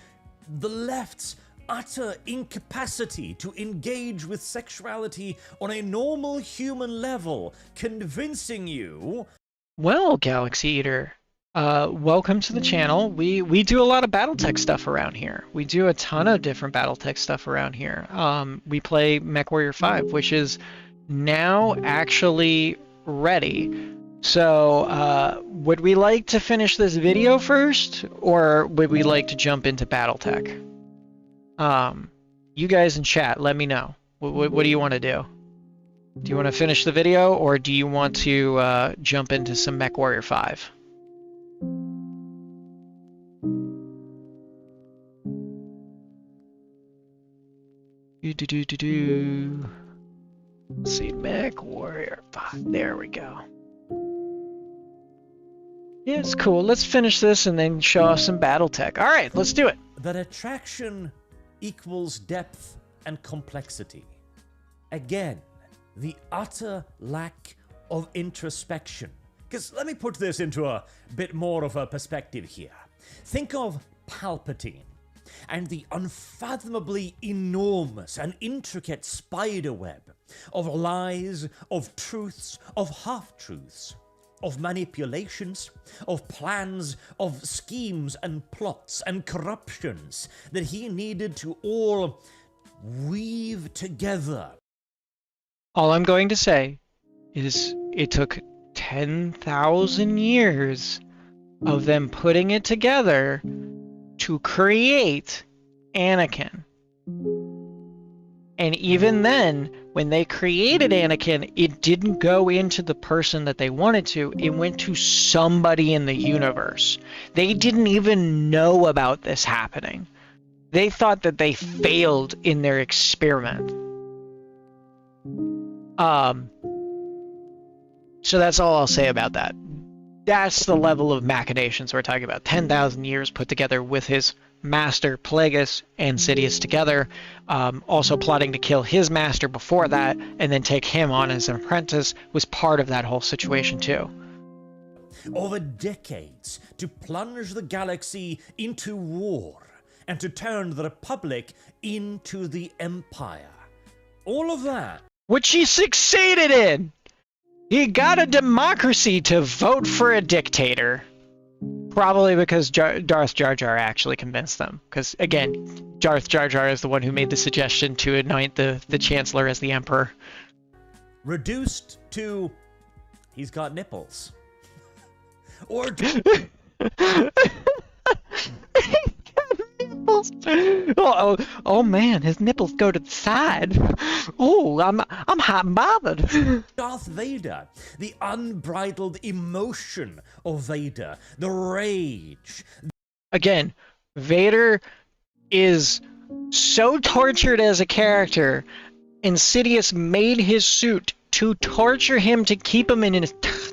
the left's utter incapacity to engage with sexuality on a normal human level, convincing you... Well, Galaxy Eater, welcome to the channel. We do a lot of Battletech stuff around here. We do a ton of different Battletech stuff around here. We play Mechwarrior 5, which is now actually ready. So, would we like to finish this video first, or would we like to jump into Battletech? You guys in chat, let me know. What do you want to do? Do you want to finish the video, or do you want to jump into some Mechwarrior 5? Let's see, Mechwarrior 5. There we go. Yeah, it's cool. Let's finish this and then show off some Battletech. All right, let's do it. That attraction equals depth and complexity. Again, the utter lack of introspection. Because let me put this into a bit more of a perspective here. Think of Palpatine and the unfathomably enormous and intricate spiderweb of lies, of truths, of half-truths, of manipulations, of plans, of schemes and plots and corruptions that he needed to all weave together. All I'm going to say is it took 10,000 years of them putting it together to create Anakin. And even then, when they created Anakin, it didn't go into the person that they wanted to. It went to somebody in the universe. They didn't even know about this happening. They thought that they failed in their experiment. Um, so that's all I'll say about that. That's the level of machinations we're talking about. 10,000 years put together with his master Plagueis and Sidious together, also plotting to kill his master before that and then take him on as an apprentice was part of that whole situation too. Over decades to plunge the galaxy into war and to turn the Republic into the Empire. All of that. Which he succeeded in! He got a democracy to vote for a dictator. Probably because Darth Jar Jar actually convinced them. Because, again, Darth Jar Jar is the one who made the suggestion to anoint the Chancellor as the Emperor. Reduced to... he's got nipples. Or... oh man, his nipples go to the side. Oh, I'm hot and bothered. Darth Vader, the unbridled emotion of Vader, the rage. Again, Vader is so tortured as a character. Insidious made his suit to torture him, to keep him in a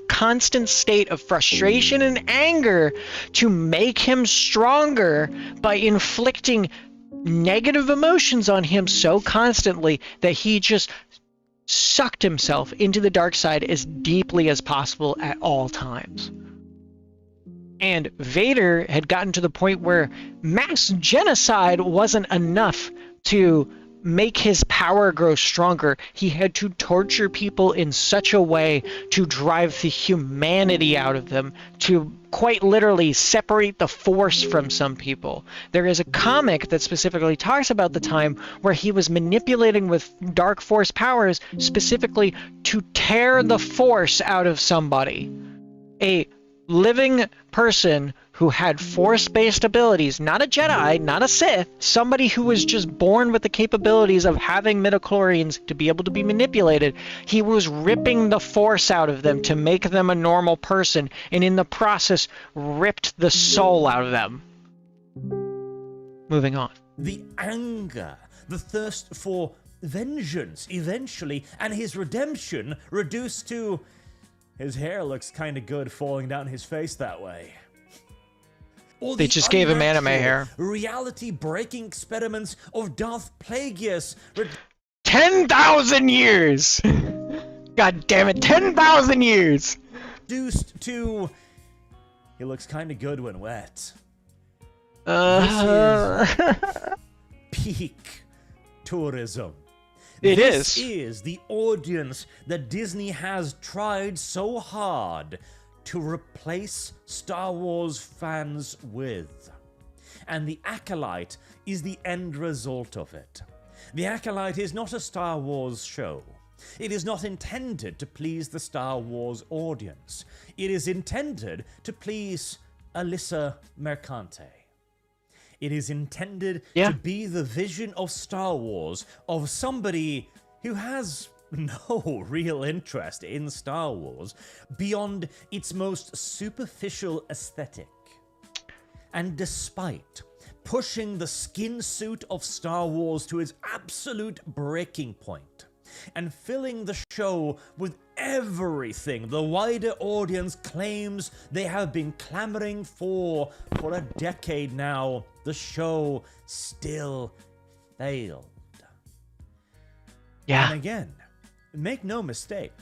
constant state of frustration and anger, to make him stronger by inflicting negative emotions on him so constantly that he just sucked himself into the dark side as deeply as possible at all times. And Vader had gotten to the point where mass genocide wasn't enough to make his power grow stronger. He had to torture people in such a way to drive the humanity out of them, to quite literally separate the Force from some people. There is a comic that specifically talks about the time where he was manipulating with dark Force powers specifically to tear the Force out of somebody. A living person who had Force-based abilities, not a Jedi, not a Sith, somebody who was just born with the capabilities of having midichlorians to be able to be manipulated. He was ripping the Force out of them to make them a normal person, and in the process ripped the soul out of them. Moving on. The anger, the thirst for vengeance eventually, and his redemption reduced to... his hair looks kind of good falling down his face that way. Or they just gave him anime hair. Reality-breaking experiments of Darth Plagueis. 10,000 years! God damn it, 10,000 years! Reduced to... he looks kind of good when wet. Uh... This is peak tourism. This is the audience that Disney has tried so hard to replace Star Wars fans with. And The Acolyte is the end result of it. The Acolyte is not a Star Wars show. It is not intended to please the Star Wars audience. It is intended to please Alyssa Mercante. It is intended to be the vision of Star Wars of somebody who has no real interest in Star Wars beyond its most superficial aesthetic. And despite pushing the skin suit of Star Wars to its absolute breaking point and filling the show with everything the wider audience claims they have been clamoring for a decade now, the show still failed. Yeah. And again, make no mistake.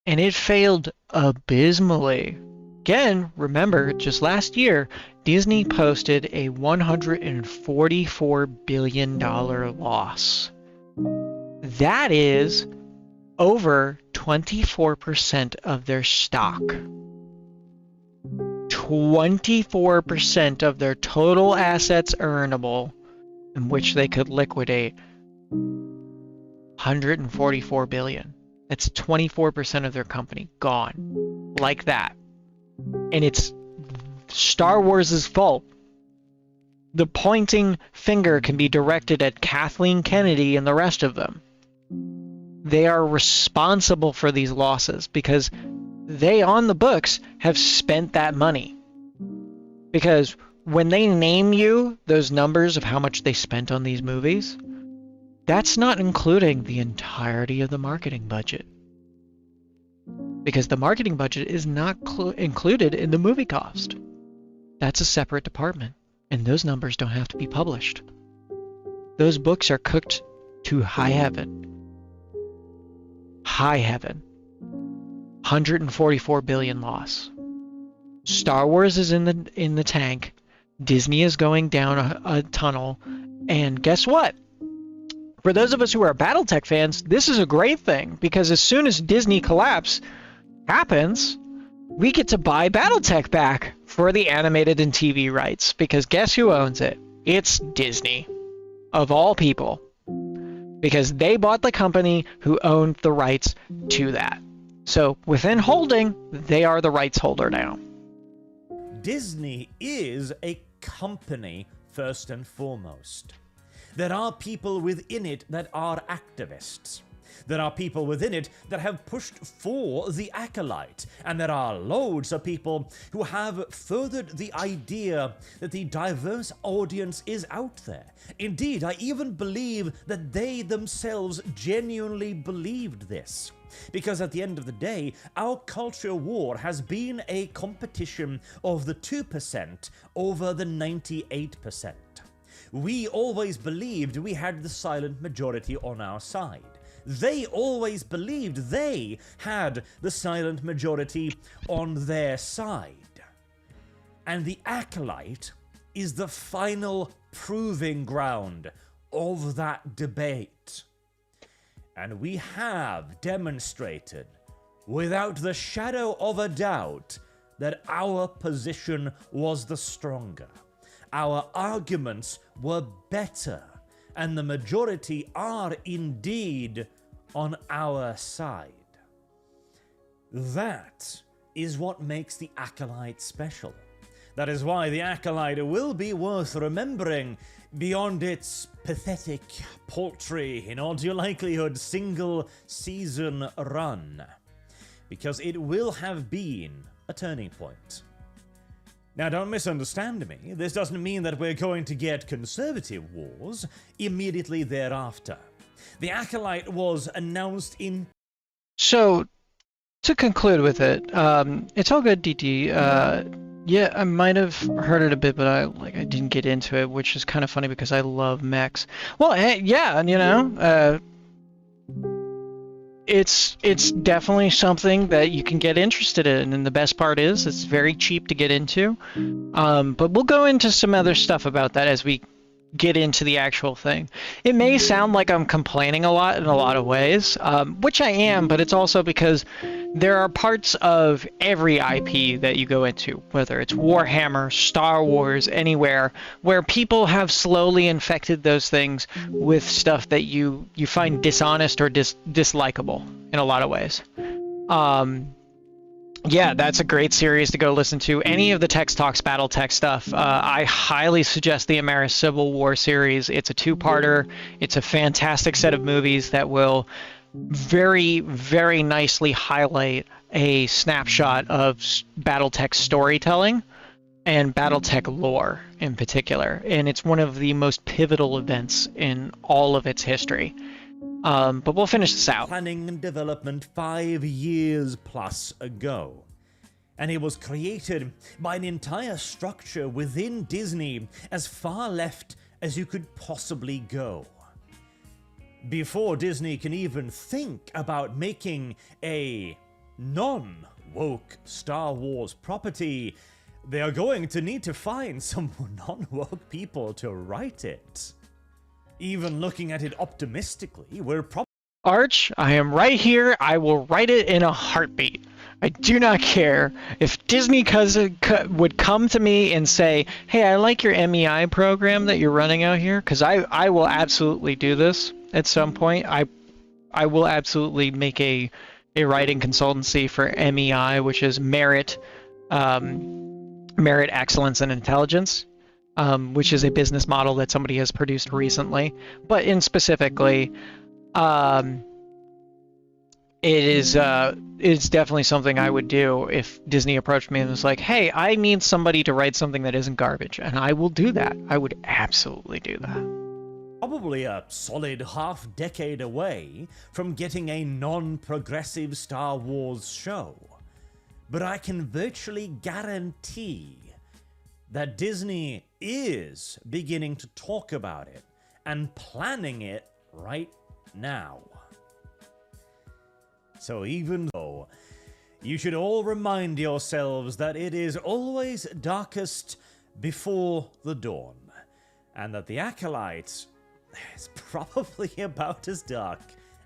And it failed abysmally. Again, remember, just last year, Disney posted a $144 billion loss. That is over 24% of their stock. 24% of their total assets earnable, in which they could liquidate 144 billion. That's 24% of their company gone. Like that. And it's Star Wars' fault. The pointing finger can be directed at Kathleen Kennedy and the rest of them. They are responsible for these losses because they, on the books, have spent that money. Because when they name you those numbers of how much they spent on these movies, that's not including the entirety of the marketing budget. because the marketing budget is not included in the movie cost. That's a separate department, and those numbers don't have to be published. Those books are cooked to high heaven. High heaven. 144 billion loss. Star Wars is in the tank. Disney is going down a tunnel, and guess what? For those of us who are Battletech fans, this is a great thing, because as soon as Disney collapse happens, we get to buy Battletech back for the animated and TV rights, because guess who owns it? It's Disney, of all people, because they bought the company who owned the rights to that. So within holding, they are the rights holder now. Disney is a company first and foremost. There are people within it that are activists. There are people within it that have pushed for the Acolyte, and there are loads of people who have furthered the idea that the diverse audience is out there. Indeed, I even believe that they themselves genuinely believed this. Because at the end of the day, our culture war has been a competition of the 2% over the 98%. We always believed we had the silent majority on our side. They always believed they had the silent majority on their side. And the Acolyte is the final proving ground of that debate. And we have demonstrated, without the shadow of a doubt, that our position was the stronger. Our arguments were better, and the majority are indeed on our side. That is what makes the Acolyte special. That is why the Acolyte will be worth remembering beyond its pathetic, paltry, in all due likelihood, single-season run. Because it will have been a turning point. Now, don't misunderstand me. This doesn't mean that we're going to get conservative wars immediately thereafter. The Acolyte was announced in... So, to conclude with it, it's all good, DD. Yeah, I might have heard it a bit, but I didn't get into it, which is kind of funny because I love mechs. Well, hey, yeah, and you know, it's definitely something that you can get interested in, and the best part is it's very cheap to get into. But we'll go into some other stuff about that as we get into the actual thing. It may sound like I'm complaining a lot in a lot of ways, which I am, but it's also because there are parts of every IP that you go into, whether it's Warhammer, Star Wars, anywhere, where people have slowly infected those things with stuff that you find dishonest or dislikable in a lot of ways. Yeah, that's a great series to go listen to. Any of the Tex Talks Battletech stuff, I highly suggest the Ameris Civil War series. It's a two-parter. It's a fantastic set of movies that will very, very nicely highlight a snapshot of Battletech storytelling and Battletech lore in particular. And it's one of the most pivotal events in all of its history. But we'll finish this out. Planning and development 5 years plus ago. And it was created by an entire structure within Disney as far left as you could possibly go. Before Disney can even think about making a non-woke Star Wars property, they are going to need to find some non-woke people to write it. Even looking at it optimistically, we're probably... Arch, I am right here. I will write it in a heartbeat. I do not care if Disney would come to me and say, hey, I like your MEI program that you're running out here, because I will absolutely do this at some point. I will absolutely make a writing consultancy for MEI, which is Merit Excellence and Intelligence. Which is a business model that somebody has produced recently. But in specifically, it's definitely something I would do if Disney approached me and was like, hey, I need somebody to write something that isn't garbage. And I will do that. I would absolutely do that. probably a solid half-decade away from getting a non-progressive Star Wars show. But I can virtually guarantee that Disney is beginning to talk about it and planning it right now. So even though you should all remind yourselves that it is always darkest before the dawn, and that the Acolyte is probably about as dark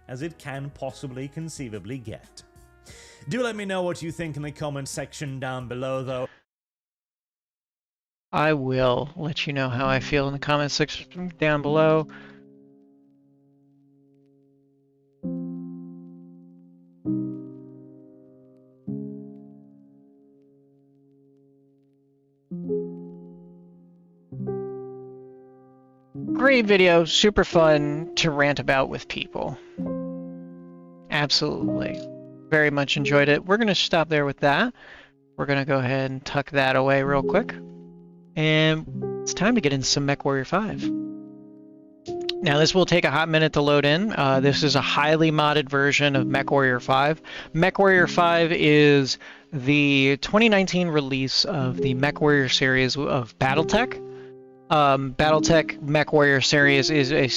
as it can possibly conceivably get. Do let me know what you think in the comment section down below, though. I will let you know how I feel in the comment section down below. Great video, super fun to rant about with people. Absolutely. Very much enjoyed it. We're going to stop there with that. We're going to go ahead and tuck that away real quick. And it's time to get into some Mechwarrior 5. Now this will take a hot minute to load in. This is a highly modded version of Mechwarrior 5. Mechwarrior 5 is the 2019 release of the Mechwarrior series of Battletech. Battletech Mechwarrior series is a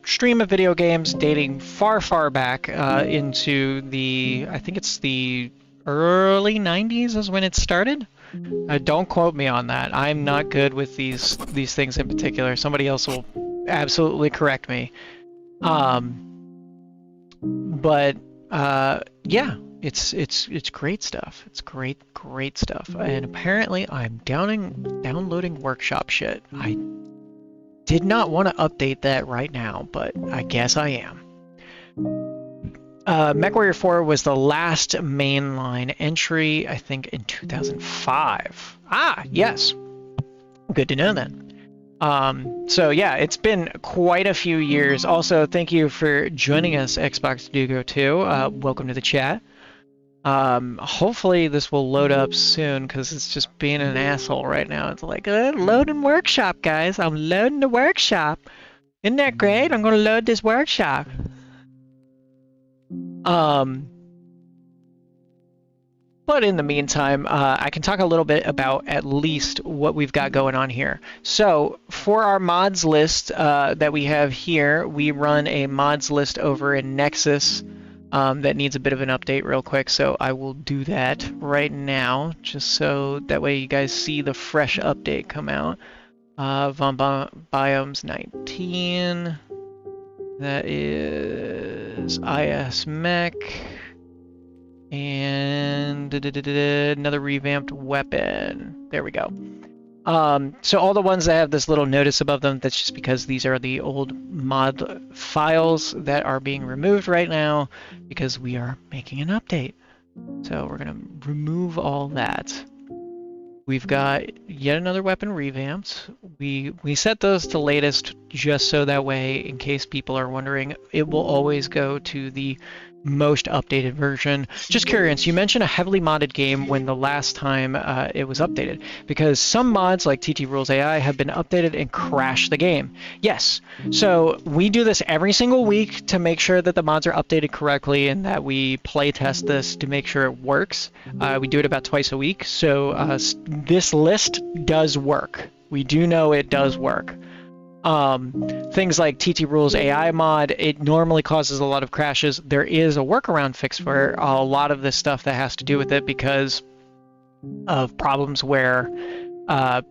stream of video games dating far, far back into the, I think it's the early 90s is when it started. Don't quote me on that. I'm not good with these things in particular. Somebody else will absolutely correct me. But yeah, it's great stuff. It's great stuff. And apparently I'm downloading workshop shit. I did not want to update that right now, but I guess I am. Mechwarrior 4 was the last mainline entry, I think, in 2005. Ah, yes. Good to know then. So yeah, it's been quite a few years. Also, thank you for joining us, Xbox Dugo 2. Welcome to the chat. Hopefully this will load up soon, because it's just being an asshole right now. It's like, loading workshop, guys. I'm loading the workshop. Isn't that great? I'm going to load this workshop. But in the meantime, I can talk a little bit about at least what we've got going on here. So for our mods list that we have here, we run a mods list over in Nexus that needs a bit of an update real quick. So I will do that right now, just so that way you guys see the fresh update come out. Biomes 19. That is IS Mech. And another revamped weapon. There we go. So all the ones that have this little notice above them, that's just because these are the old mod files that are being removed right now because we are making an update. So we're going to remove all that. We've got yet another weapon revamped. We set those to latest just so that way, in case people are wondering, it will always go to the most updated version. Just curious, you mentioned a heavily modded game when the last time it was updated, because some mods like TT Rules AI have been updated and crashed the game. Yes, so we do this every single week to make sure that the mods are updated correctly and that we play test this to make sure it works. We do it about twice a week, so this list does work. We do know it does work. Things like TT Rules AI mod, it normally causes a lot of crashes. There is a workaround fix for a lot of this stuff that has to do with it because of problems where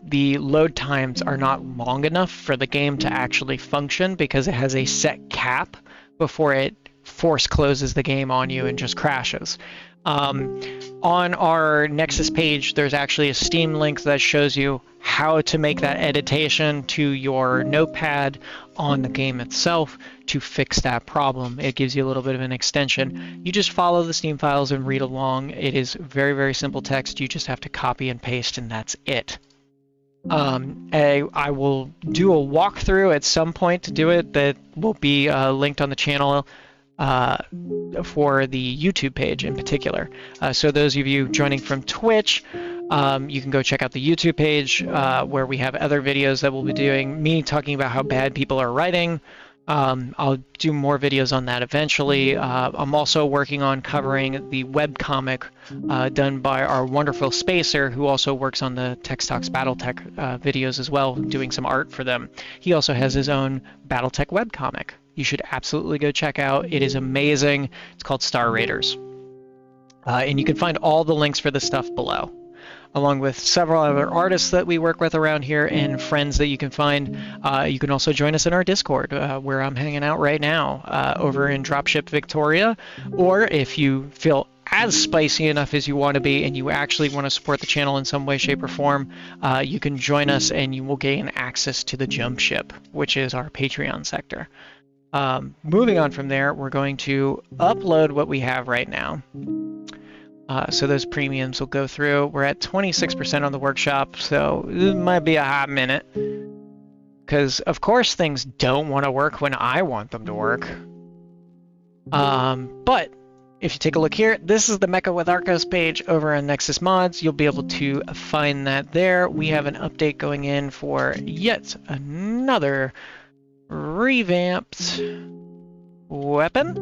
the load times are not long enough for the game to actually function because it has a set cap before it force closes the game on you and just crashes. On our Nexus page, there's actually a Steam link that shows you how to make that editation to your notepad on the game itself to fix that problem. It gives you a little bit of an extension. You just follow the Steam files and read along. It is very, very simple text. You just have to copy and paste, and that's it. I will do a walkthrough at some point to do it that will be linked on the channel for the YouTube page in particular. So those of you joining from Twitch, You can go check out the YouTube page where we have other videos that we'll be doing, me talking about how bad people are writing. I'll do more videos on that eventually. I'm also working on covering the webcomic done by our wonderful Spacer, who also works on the Tex Talks Battletech videos as well, doing some art for them. He also has his own Battletech webcomic. You should absolutely go check out. It is amazing. It's called Star Raiders. And you can find all the links for the stuff below, along with several other artists that we work with around here and friends that you can find. You can also join us in our Discord, where I'm hanging out right now over in Dropship Victoria. Or if you feel as spicy enough as you want to be and you actually want to support the channel in some way, shape, or form, you can join us and you will gain access to the Jump Ship, which is our Patreon sector. Moving on from there, we're going to upload what we have right now. So those premiums will go through. We're at 26% on the workshop, so it might be a hot minute. Because, of course, things don't want to work when I want them to work. But if you take a look here, this is the Mecha with Arcos page over on Nexus Mods. You'll be able to find that there. We have an update going in for yet another revamped weapon.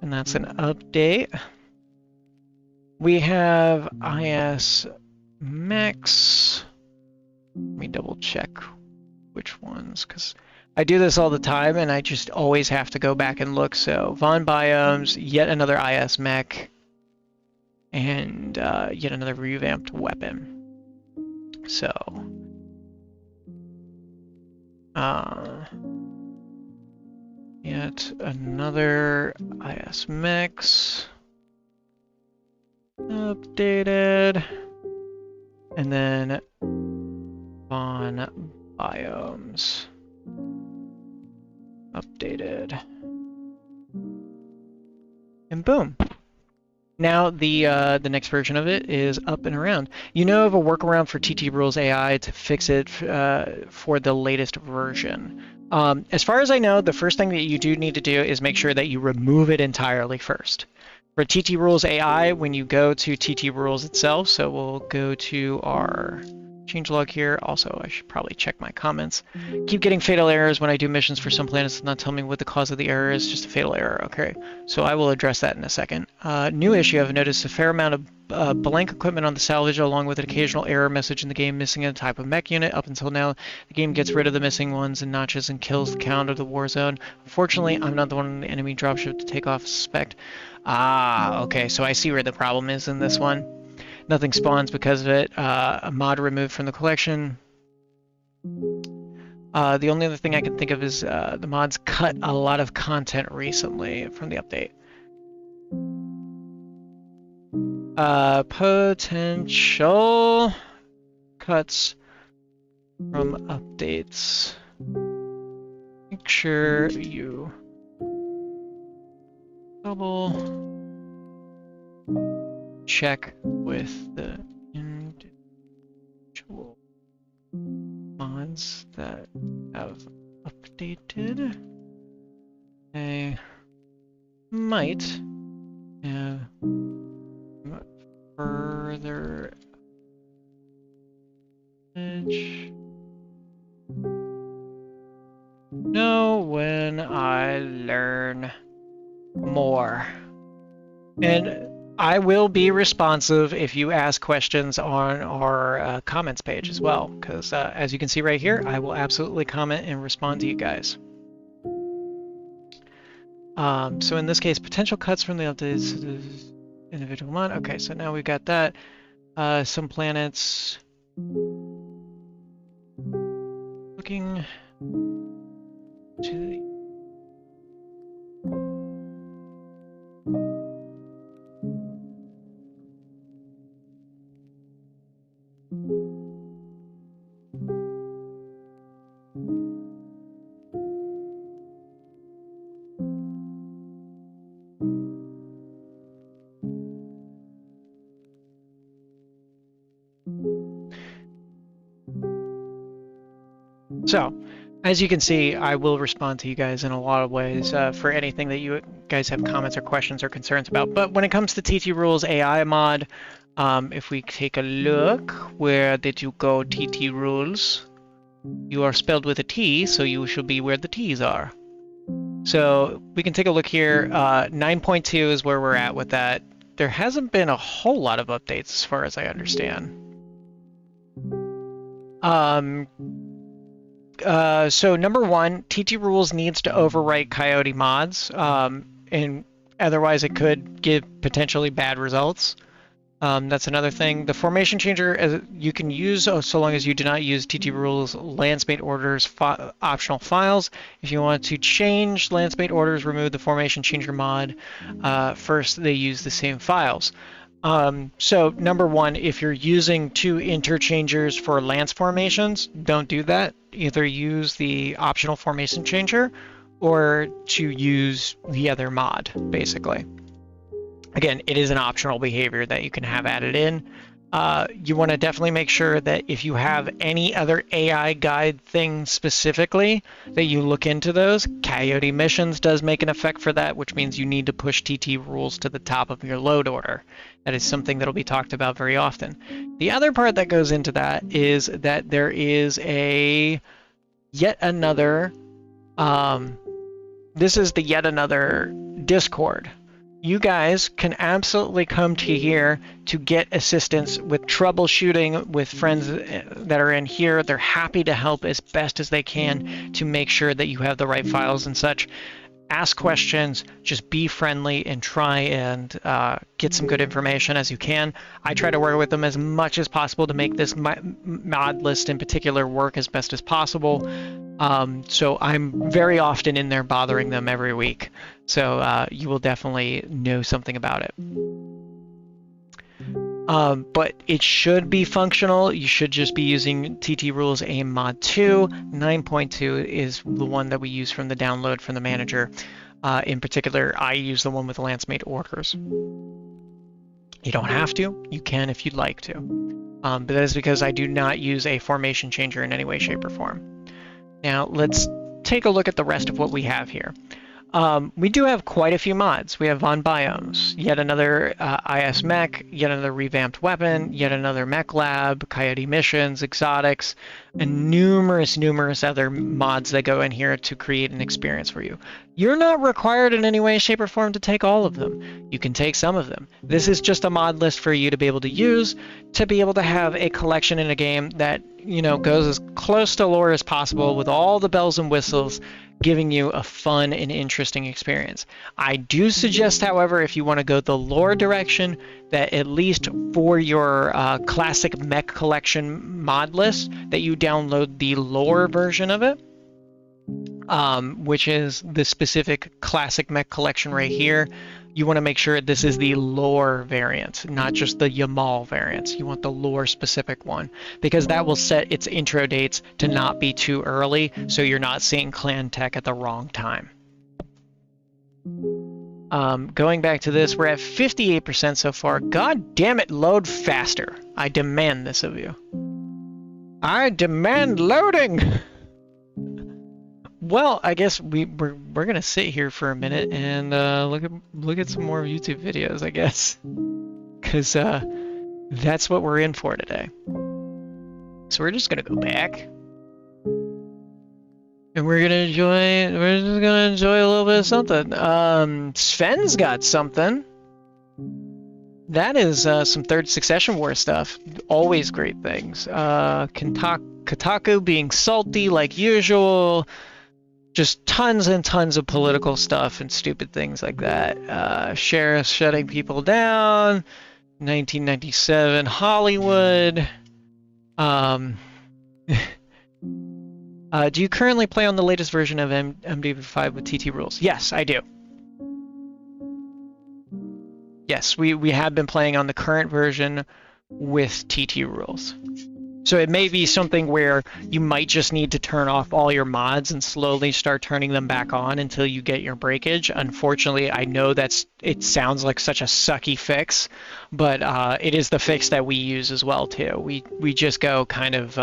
And that's an update. We have IS Mechs. Let me double check which ones, because I do this all the time and I just always have to go back and look. So Von Biomes, yet another IS Mech, and yet another revamped weapon. So yet another IS Mechs. Updated, and then Von Biomes updated, and boom. Now the next version of it is up and around. You know of a workaround for TT Rules AI to fix it for the latest version. As far as I know, the first thing that you do need to do is make sure that you remove it entirely first. For TT Rules AI, when you go to TT Rules itself, so we'll go to our changelog here. Also, I should probably check my comments. Keep getting fatal errors when I do missions for some planets. Not tell me what the cause of the error is, just a fatal error. Okay, so I will address that in a second. New issue, I've noticed a fair amount of blank equipment on the salvage, along with an occasional error message in the game missing a type of mech unit. Up until now, the game gets rid of the missing ones and notches and kills the count of the war zone. Unfortunately, I'm not the one in the enemy dropship to take off suspect. Ah, okay, so I see where the problem is in this one. Nothing spawns because of it. A mod removed from the collection. The only other thing I can think of is the mods cut a lot of content recently from the update. Potential cuts from updates. Make sure you double check with the individual mods that have updated. They might have further knowledge. Know when I learn more. And I will be responsive if you ask questions on our comments page as well, because as you can see right here, I will absolutely comment and respond to you guys. So in this case, potential cuts from the updates, individual mod. Okay, so now we've got that. Some planets. Looking to the So, as you can see, I will respond to you guys in a lot of ways for anything that you guys have comments or questions or concerns about. But when it comes to TT Rules AI mod, If we take a look, where did you go, TT rules? You are spelled with a T, so you should be where the T's are. So we can take a look here. 9.2 is where we're at with that. There hasn't been a whole lot of updates as far as I understand. So number one, TT rules needs to overwrite Coyote mods, and otherwise it could give potentially bad results. That's another thing. The formation changer you can use so long as you do not use TT rules landsmate orders optional files. If you want to change landsmate orders, remove the formation changer mod. First, they use the same files. So number one, if you're using two interchangers for lance formations, don't do that. Either use the optional formation changer or to use the other mod, basically. Again, it is an optional behavior that you can have added in. You want to definitely make sure that if you have any other AI guide things specifically, that you look into those. Coyote missions does make an effect for that, which means you need to push TT rules to the top of your load order. That is something that will be talked about very often. The other part that goes into that is that there is yet another Discord. You guys can absolutely come to here to get assistance with troubleshooting with friends that are in here. They're happy to help as best as they can to make sure that you have the right files and such. Ask questions, just be friendly, and try and get some good information as you can. I try to work with them as much as possible to make this mod list in particular work as best as possible. So I'm very often in there bothering them every week. So you will definitely know something about it. But it should be functional. You should just be using TT Rules AIM Mod 2. 9.2 is the one that we use from the download from the manager. In particular, I use the one with landsmate orders. You don't have to. You can if you'd like to. But that is because I do not use a formation changer in any way, shape, or form. Now, let's take a look at the rest of what we have here. We do have quite a few mods. We have Von Biomes, yet another IS Mech, yet another revamped weapon, yet another Mech Lab, Coyote missions, exotics, and numerous other mods that go in here to create an experience for you. You're not required in any way, shape, or form to take all of them. You can take some of them. This is just a mod list for you to be able to use, to be able to have a collection in a game that, you know, goes as close to lore as possible with all the bells and whistles, giving you a fun and interesting experience. I do suggest, however, if you want to go the lore direction, that at least for your classic mech collection mod list, that you download the lore version of it, which is the specific classic mech collection right here. You want to make sure this is the lore variant, not just the Yamal variant. You want the lore specific one, because that will set its intro dates to not be too early, so you're not seeing clan tech at the wrong time. Going back to this, we're at 58% so far. God damn it, load faster. I demand this of you. I demand loading! Well, I guess we're gonna sit here for a minute and look at some more YouTube videos, I guess, because that's what we're in for today. So we're just gonna go back, and we're just gonna enjoy a little bit of something. Sven's got something. That is some Third Succession War stuff. Always great things. Kotaku being salty like usual. Just tons and tons of political stuff and stupid things like that. Sheriffs shutting people down. 1997 Hollywood. Do you currently play on the latest version of MW5 with TT rules? Yes, I do. Yes, we have been playing on the current version with TT rules. So it may be something where you might just need to turn off all your mods and slowly start turning them back on until you get your breakage. Unfortunately, I know it sounds like such a sucky fix, but it is the fix that we use as well too. We just go kind of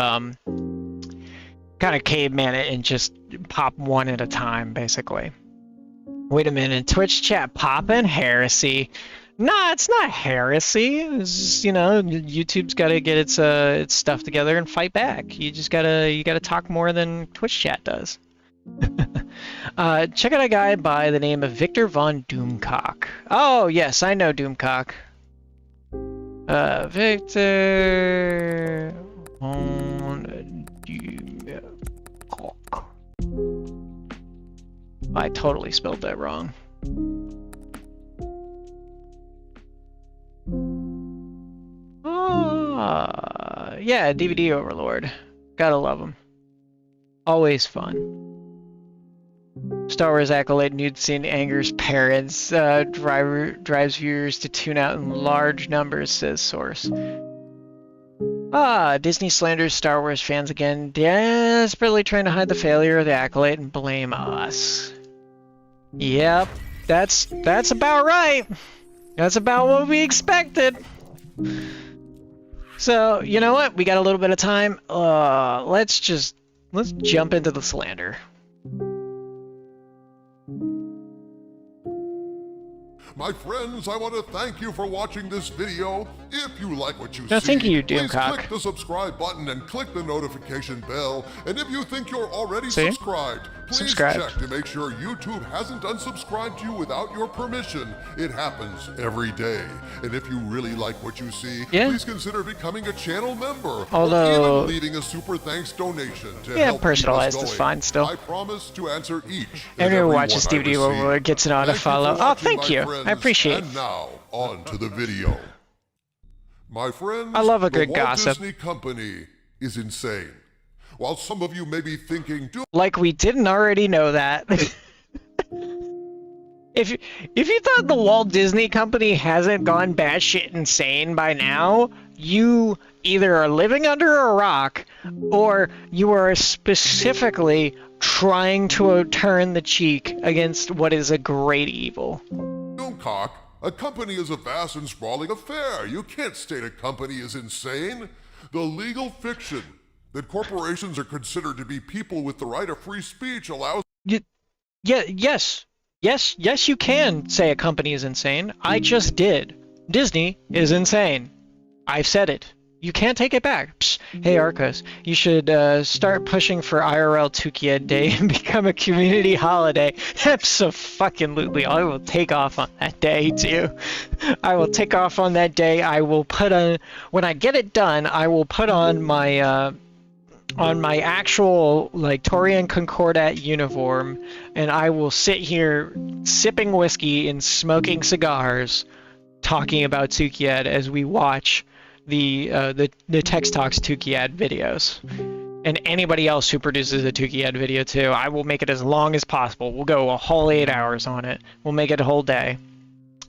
caveman it and just pop one at a time, basically. Wait a minute, Twitch chat poppin'? Heresy. Nah, it's not heresy. It's just, you know, YouTube's got to get its stuff together and fight back. You gotta talk more than Twitch chat does. Check out a guy by the name of Victor Von Doomcock. Oh yes, I know Doomcock. Victor Von Doomcock. I totally spelled that wrong. Yeah, DVD Overlord. Gotta love him. Always fun. Star Wars Acolyte nude scene angers parents. Drives viewers to tune out in large numbers, says source. Disney slanders Star Wars fans again, desperately trying to hide the failure of the Acolyte and blame us. Yep, that's about right. That's about what we expected. So, you know what? We got a little bit of time. Let's jump into the slander. My friends, I want to thank you for watching this video. If you like what you see, thank you, please Doomcock. click the subscribe button and click the notification bell. And if you think you're already See? subscribed, please check to make sure YouTube hasn't unsubscribed you without your permission. It happens every day. And if you really like what you see, please consider becoming a channel member. Although, or even leaving a super thanks donation to help personalized keep us is going. fine still. I promise to answer each. Everyone who watches DVD Overlord gets an auto follow. Oh, thank you. I appreciate it. And now, on to the video. My friends, I love a good the gossip. Walt Disney Company is insane. While some of you may be thinking, like we didn't already know that. If you thought the Walt Disney Company hasn't gone batshit insane by now, you either are living under a rock or you are specifically trying to turn the cheek against what is a great evil. Doomcock, a company is a vast and sprawling affair. You can't state a company is insane. The legal fiction that corporations are considered to be people with the right of free speech allows... Yes, you can say a company is insane. I just did. Disney is insane. I've said it. You can't take it back. Psst. Hey Arcos, you should start pushing for IRL Tukied Day and become a community holiday. Absolutely. I will take off on that day too. I will take off on that day. I will put on, when I get it done, I will put on my actual like Torian Concordat uniform, and I will sit here sipping whiskey and smoking cigars, talking about Tukied as we watch the Text Talks Tukied videos. And anybody else who produces a Tukied video too, I will make it as long as possible. We'll go a whole 8 hours on it. We'll make it a whole day.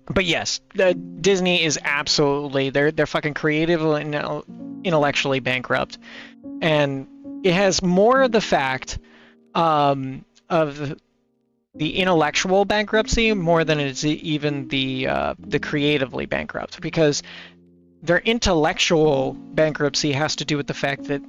But yes, Disney is absolutely, they're fucking creative and intellectually bankrupt. And it has more of the fact of the intellectual bankruptcy more than it's even the creatively bankrupt, because their intellectual bankruptcy has to do with the fact that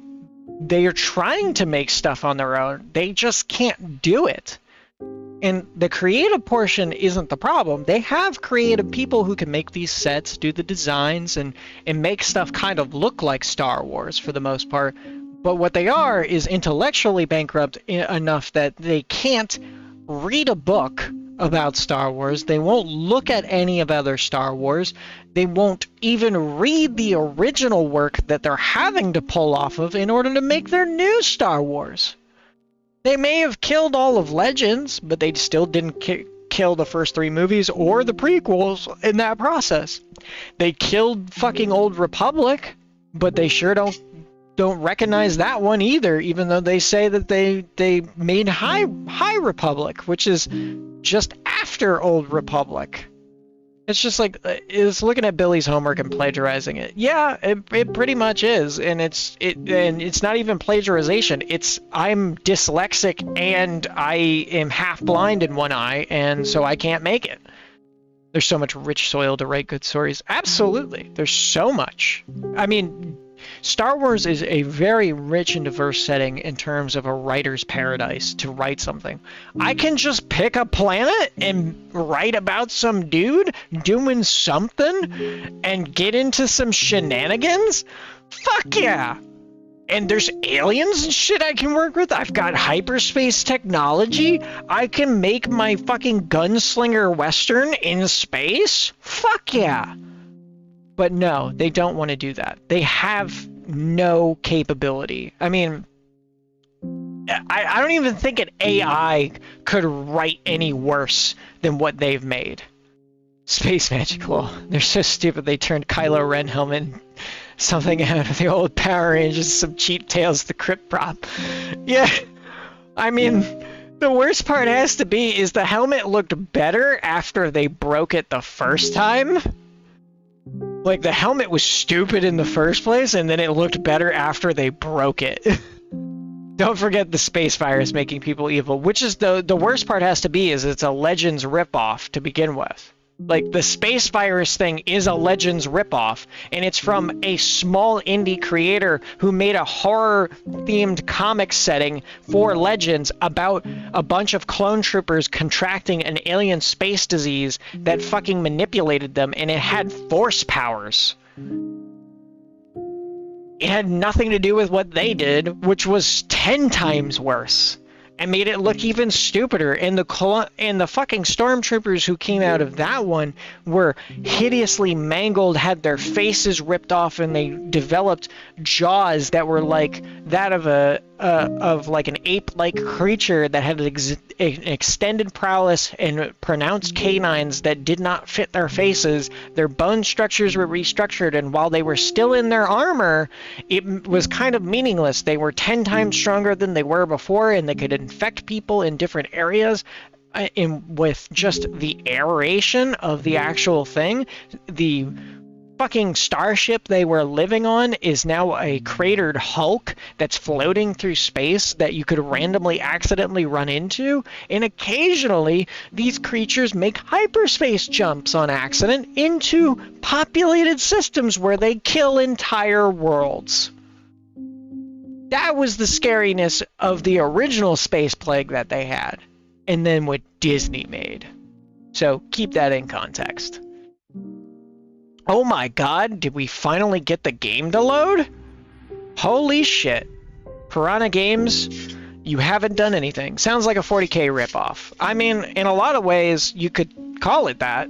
they are trying to make stuff on their own. They just can't do it. And the creative portion isn't the problem. They have creative people who can make these sets, do the designs, and make stuff kind of look like Star Wars for the most part. But what they are is intellectually bankrupt enough that they can't read a book about Star Wars. They won't look at any of other Star Wars. They won't even read the original work that they're having to pull off of in order to make their new Star Wars. They may have killed all of Legends, but they still didn't kill the first 3 movies or the prequels in that process. They killed fucking Old Republic, but they sure don't recognize that one either, even though they say that they made High Republic, which is just after Old Republic. It's just like, it's looking at Billy's homework and plagiarizing it. Yeah, it pretty much is, and it's not even plagiarization. It's, I'm dyslexic and I am half blind in one eye, and so I can't make it. There's so much rich soil to write good stories. Absolutely, there's so much. I mean, Star Wars is a very rich and diverse setting in terms of a writer's paradise to write something. I can just pick a planet and write about some dude doing something and get into some shenanigans? Fuck yeah! And there's aliens and shit I can work with. I've got hyperspace technology. I can make my fucking gunslinger western in space. Fuck yeah! But no, they don't want to do that. They have no capability. I mean, I don't even think an AI could write any worse than what they've made. Space Magic Law. They're so stupid they turned Kylo Ren helmet something out of the old Power Rangers, some cheap Tales of the Crypt prop. Yeah, I mean, the worst part has to be is the helmet looked better after they broke it the first time. Like, the helmet was stupid in the first place, and then it looked better after they broke it. Don't forget the space virus making people evil, which is the worst part has to be is it's a Legends ripoff to begin with. Like, the space virus thing is a Legends ripoff, and it's from a small indie creator who made a horror-themed comic setting for Legends about a bunch of clone troopers contracting an alien space disease that fucking manipulated them, and it had force powers. It had nothing to do with what they did, which was 10 times worse. And made it look even stupider. And the fucking stormtroopers who came out of that one were hideously mangled, had their faces ripped off, and they developed jaws that were like that of an ape-like creature that had an extended prowess and pronounced canines that did not fit their faces. Their bone structures were restructured, and while they were still in their armor, it was kind of meaningless. They were 10 times stronger than they were before, and they could infect people in different areas. With just the aeration of the actual thing, the fucking starship they were living on is now a cratered hulk that's floating through space that you could randomly accidentally run into, and occasionally these creatures make hyperspace jumps on accident into populated systems where they kill entire worlds. That was the scariness of the original Space Plague that they had, and then what Disney made. So keep that in context. Oh my god, did we finally get the game to load? Holy shit. Piranha Games, you haven't done anything. Sounds like a 40k ripoff. I mean, in a lot of ways, you could call it that,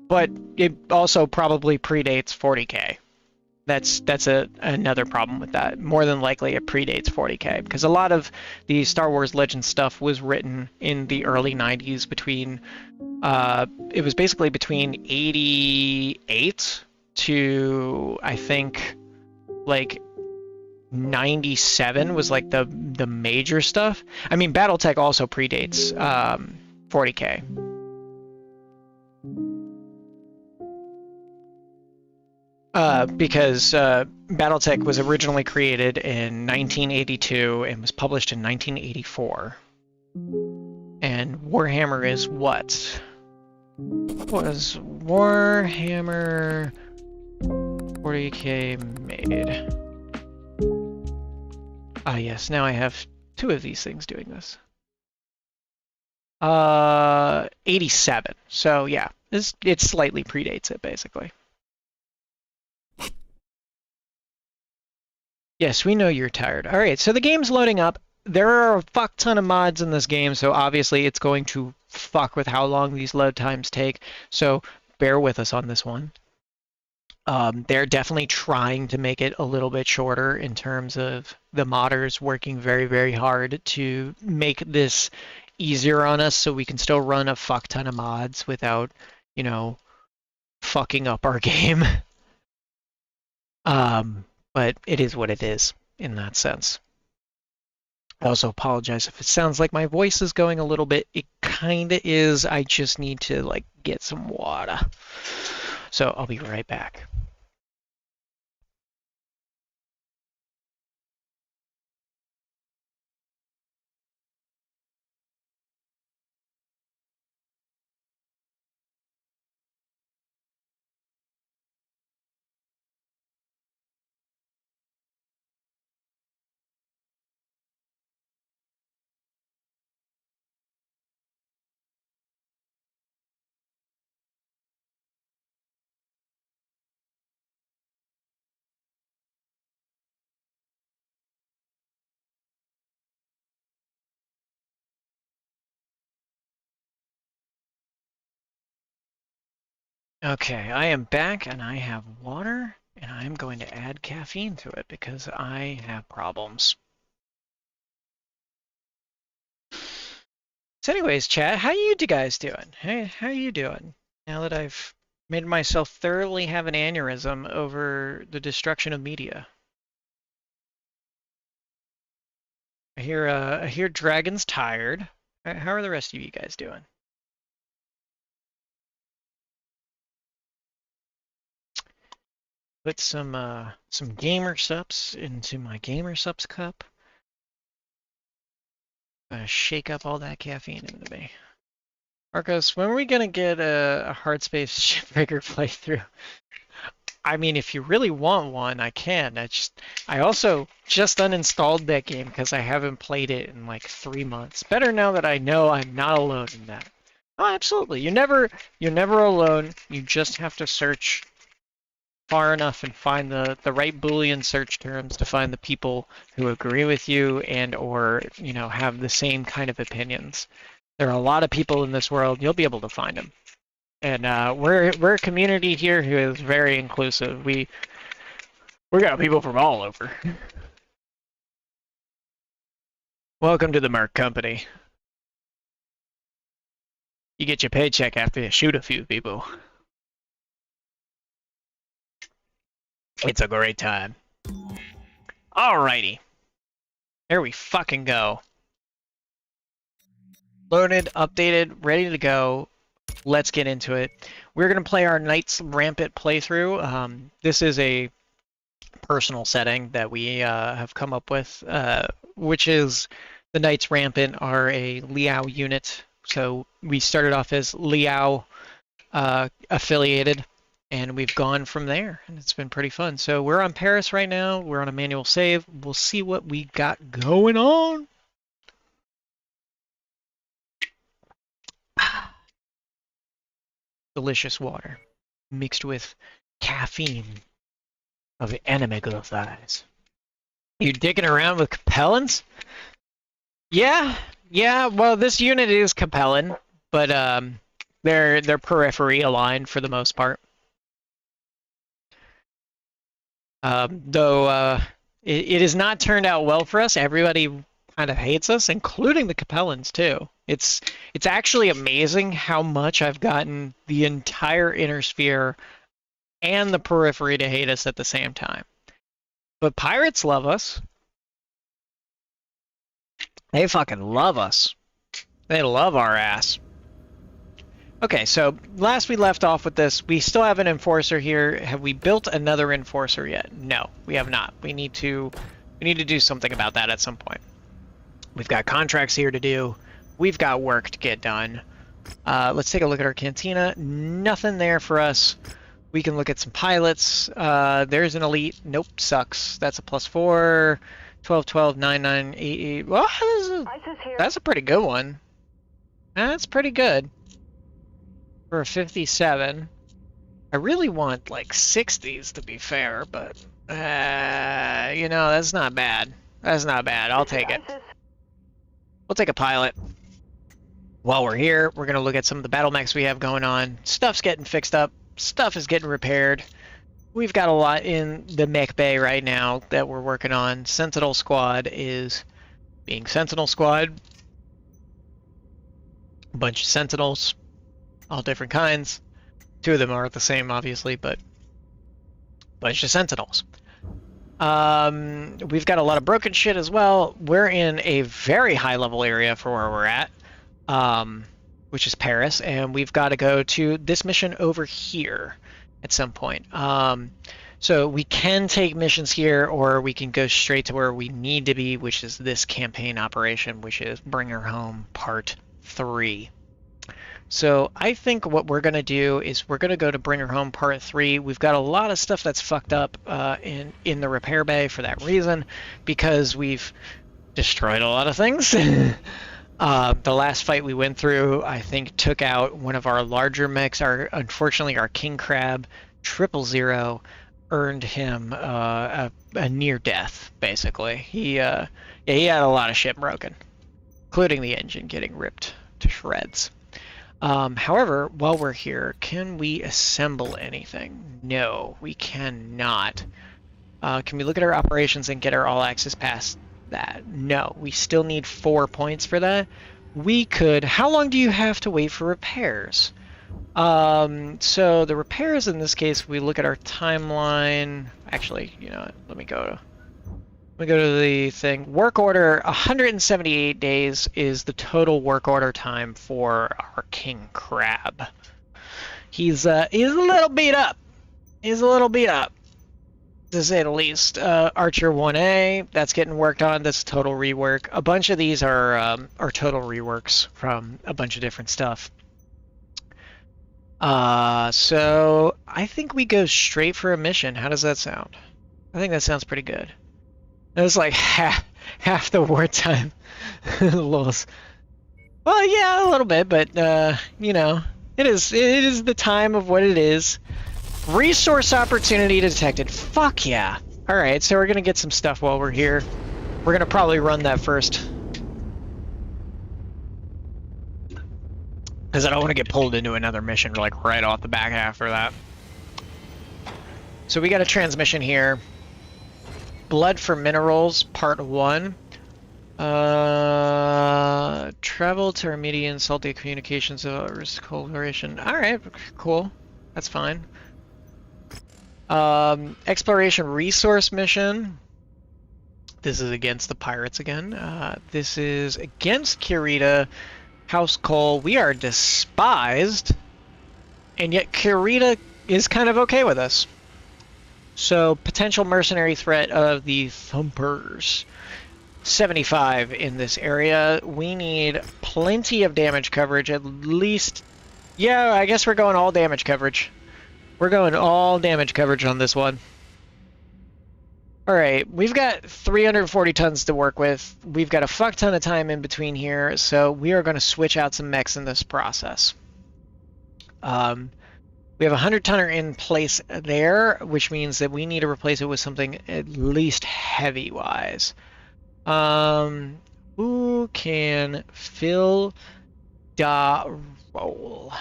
but it also probably predates 40k. That's another problem with that. More than likely, it predates 40k, because a lot of the Star Wars Legends stuff was written in the early 90s between... it was basically between 88 to, I think, like 97 was like the major stuff. I mean, Battletech also predates 40k. Because Battletech was originally created in 1982 and was published in 1984. And Warhammer is what? Was Warhammer 40k made? Ah, yes, now I have two of these things doing this. 87. So yeah, it slightly predates it, basically. Yes, we know you're tired. All right, so the game's loading up. There are a fuck ton of mods in this game, so obviously it's going to fuck with how long these load times take. So bear with us on this one. They're definitely trying to make it a little bit shorter in terms of the modders working very, very hard to make this easier on us so we can still run a fuck ton of mods without, you know, fucking up our game. But it is what it is in that sense. I also apologize if it sounds like my voice is going a little bit. It kind of is. I just need to, like, get some water. So I'll be right back. Okay, I am back and I have water, and I'm going to add caffeine to it because I have problems. So anyways, chat, how you guys doing? Hey, how you doing? Now that I've made myself thoroughly have an aneurysm over the destruction of media. I hear Dragon's tired. How are the rest of you guys doing? Put some gamer subs into my gamer subs cup. Shake up all that caffeine into me. Marcos, when are we gonna get a hard space Shipbreaker playthrough? I mean, if you really want one, I can. I also just uninstalled that game because I haven't played it in like 3 months. Better now that I know I'm not alone in that. Oh, absolutely. You're never alone. You just have to search far enough and find the right Boolean search terms to find the people who agree with you and or, you know, have the same kind of opinions. There are a lot of people in this world. You'll be able to find them. And we're a community here who is very inclusive. We got people from all over. Welcome to the Merc Company. You get your paycheck after you shoot a few people. It's a great time. Alrighty. There we fucking go. Loaded, updated, ready to go. Let's get into it. We're going to play our Knights Rampant playthrough. This is a personal setting that we have come up with, which is the Knights Rampant are a Liao unit. So we started off as Liao affiliated, and we've gone from there, and it's been pretty fun. So we're on Paris right now. We're on a manual save. We'll see what we got going on. Delicious water mixed with caffeine of anime girl size. You digging around with Capellans? Yeah. Well, this unit is Capellan, but they're periphery aligned for the most part. Though it has not turned out well for us. Everybody kind of hates us, including the Capellans too. It's actually amazing how much I've gotten the entire inner sphere and the periphery to hate us at the same time. But pirates love us. They fucking love us. They love our ass. Okay, so last we left off with this, we still have an enforcer here. Have we built another enforcer yet? No, we have not. We need to do something about that at some point. We've got contracts here to do. We've got work to get done. Let's take a look at our cantina. Nothing there for us. We can look at some pilots. There's an elite. Nope, sucks. That's a +4. 12, 12, 9, 9, 8, 8. Well, that's a pretty good one. That's pretty good. For a 57. I really want like 60s to be fair, but you know, that's not bad. That's not bad. I'll take it. We'll take a pilot. While we're here, we're going to look at some of the battle mechs we have going on. Stuff's getting fixed up. Stuff is getting repaired. We've got a lot in the mech bay right now that we're working on. Sentinel Squad is being Sentinel Squad. A bunch of Sentinels, all different kinds. 2 of them are the same, obviously, but a bunch of Sentinels. We've got a lot of broken shit as well. We're in a very high level area for where we're at, which is Paris, and we've got to go to this mission over here at some point. So we can take missions here, or we can go straight to where we need to be, which is this campaign operation, which is Bring Her Home Part 3. So I think what we're going to do is we're going to go to Bring Her Home Part 3. We've got a lot of stuff that's fucked up in the repair bay for that reason, because we've destroyed a lot of things. The last fight we went through, I think, took out one of our larger mechs. Unfortunately, our King Crab 000 earned him a near death, basically. He had a lot of shit broken, including the engine getting ripped to shreds. However, while we're here, can we assemble anything? No, we cannot. Can we look at our operations and get our all access past that? No, we still need 4 points for that. We could. How long do you have to wait for repairs? So the repairs in this case, we look at our timeline. Actually, you know what? Let me go to the thing. Work order, 178 days is the total work order time for our King Crab. He's a little beat up. He's a little beat up, to say the least. Archer 1A, that's getting worked on. That's total rework. A bunch of these are total reworks from a bunch of different stuff. So I think we go straight for a mission. How does that sound? I think that sounds pretty good. It was like half the wartime loss. Well, yeah, a little bit, but you know, it is the time of what it is. Resource opportunity detected. Fuck yeah. All right, so we're gonna get some stuff while we're here. We're gonna probably run that first, because I don't want to get pulled into another mission like right off the back after that. So we got a transmission here. Blood for Minerals, Part 1. Travel to Armenian Salty Communications Risk Coloration. Alright, cool. That's fine. Exploration Resource Mission. This is against the pirates again. This is against Kurita. House Cole. We are despised. And yet Kurita is kind of okay with us. So, potential mercenary threat of the Thumpers. 75 in this area. We need plenty of damage coverage, at least. Yeah, I guess we're going all damage coverage. We're going all damage coverage on this one. Alright, we've got 340 tons to work with. We've got a fuck ton of time in between here, so we are going to switch out some mechs in this process. We have a 100-tonner in place there, which means that we need to replace it with something at least heavy-wise. Who can fill the role?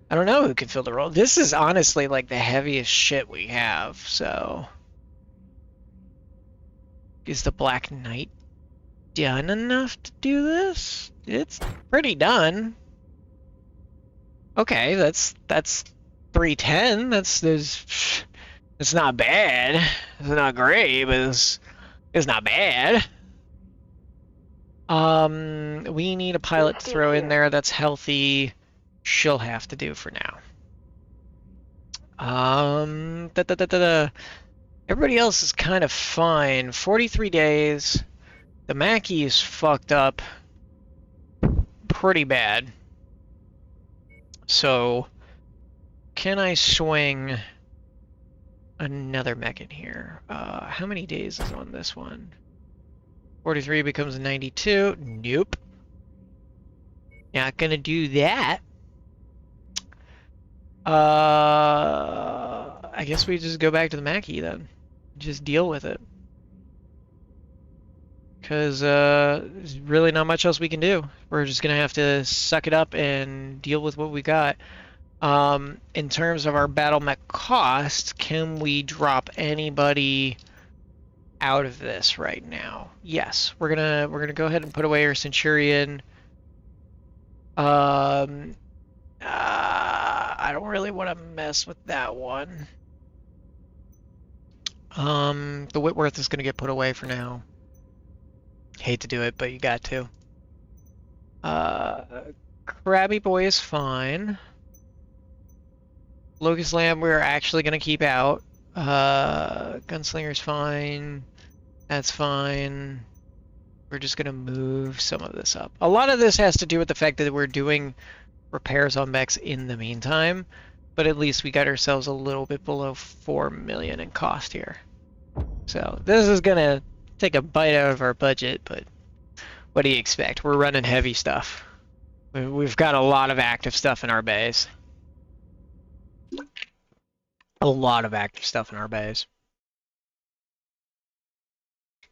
I don't know who can fill the role. This is honestly like the heaviest shit we have, so... Is the Black Knight done enough to do this? It's pretty done. Okay, that's 310. It's not bad. It's not great, but it's not bad. We need a pilot to throw in there that's healthy. She'll have to do for now. Everybody else is kind of fine. 43 days. The Mackie is fucked up pretty bad. So, can I swing another mech in here? How many days is on this one? 43 becomes 92. Nope. Not gonna do that. I guess we just go back to the Mackie then. Just deal with it. Because there's really not much else we can do. We're just going to have to suck it up and deal with what we got. In terms of our battle mech cost, can we drop anybody out of this right now? Yes, we're gonna go ahead and put away our Centurion. I don't really want to mess with that one. The Whitworth is gonna get put away for now. Hate to do it, but you got to. Krabby Boy is fine. Locust Lamb we're actually gonna keep out. Gunslinger's fine. That's fine. We're just gonna move some of this up. A lot of this has to do with the fact that we're doing repairs on mechs in the meantime, but at least we got ourselves a little bit below 4 million in cost here. So this is gonna take a bite out of our budget, but what do you expect? We're running heavy stuff. We've got a lot of active stuff in our base. A lot of active stuff in our base.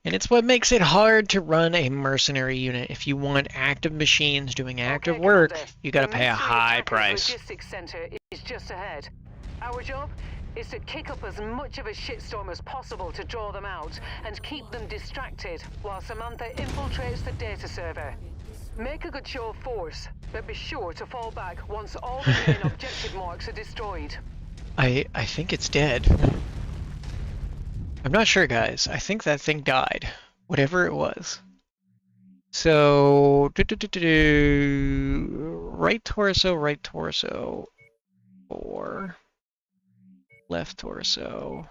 And it's what makes it hard to run a mercenary unit. If you want active machines doing active work, you gotta pay a high price. The logistics center is just ahead. Our job is to kick up as much of a shitstorm as possible to draw them out and keep them distracted while Samantha infiltrates the data server. Make a good show of force, but be sure to fall back once all the main objective marks are destroyed. I think it's dead. I'm not sure, guys. I think that thing died. Whatever it was. So... right torso. Or... left torso.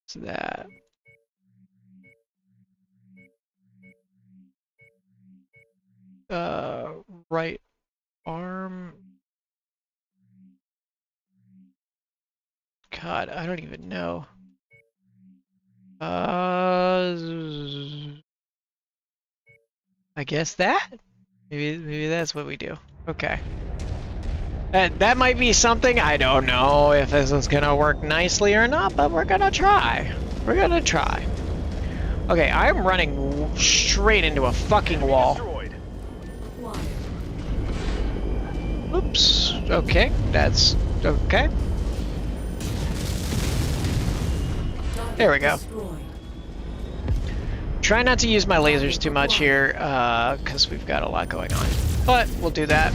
What's that? Right arm. God, I don't even know. I guess that? Maybe that's what we do. Okay. That might be something. I don't know if this is gonna work nicely or not, but we're gonna try. We're gonna try. Okay, I'm running straight into a fucking wall. Oops. Okay, that's okay. There we go. Try not to use my lasers too much here, because we've got a lot going on. But we'll do that.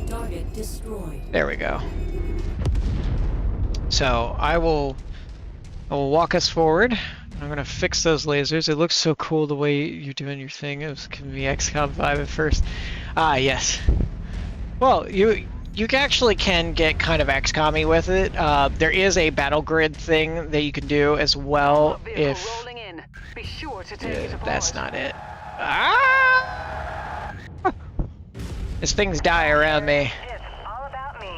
Target destroyed. There we go. So I will walk us forward. I'm gonna fix those lasers. It looks so cool the way you're doing your thing. It was giving me XCOM 5 at first. Ah, yes. Well, you actually can get kind of XCOM-y with it. There is a battle grid thing that you can do as well if... Be sure to take it apart. That's not it. Ah! As things die around me. It's all about me.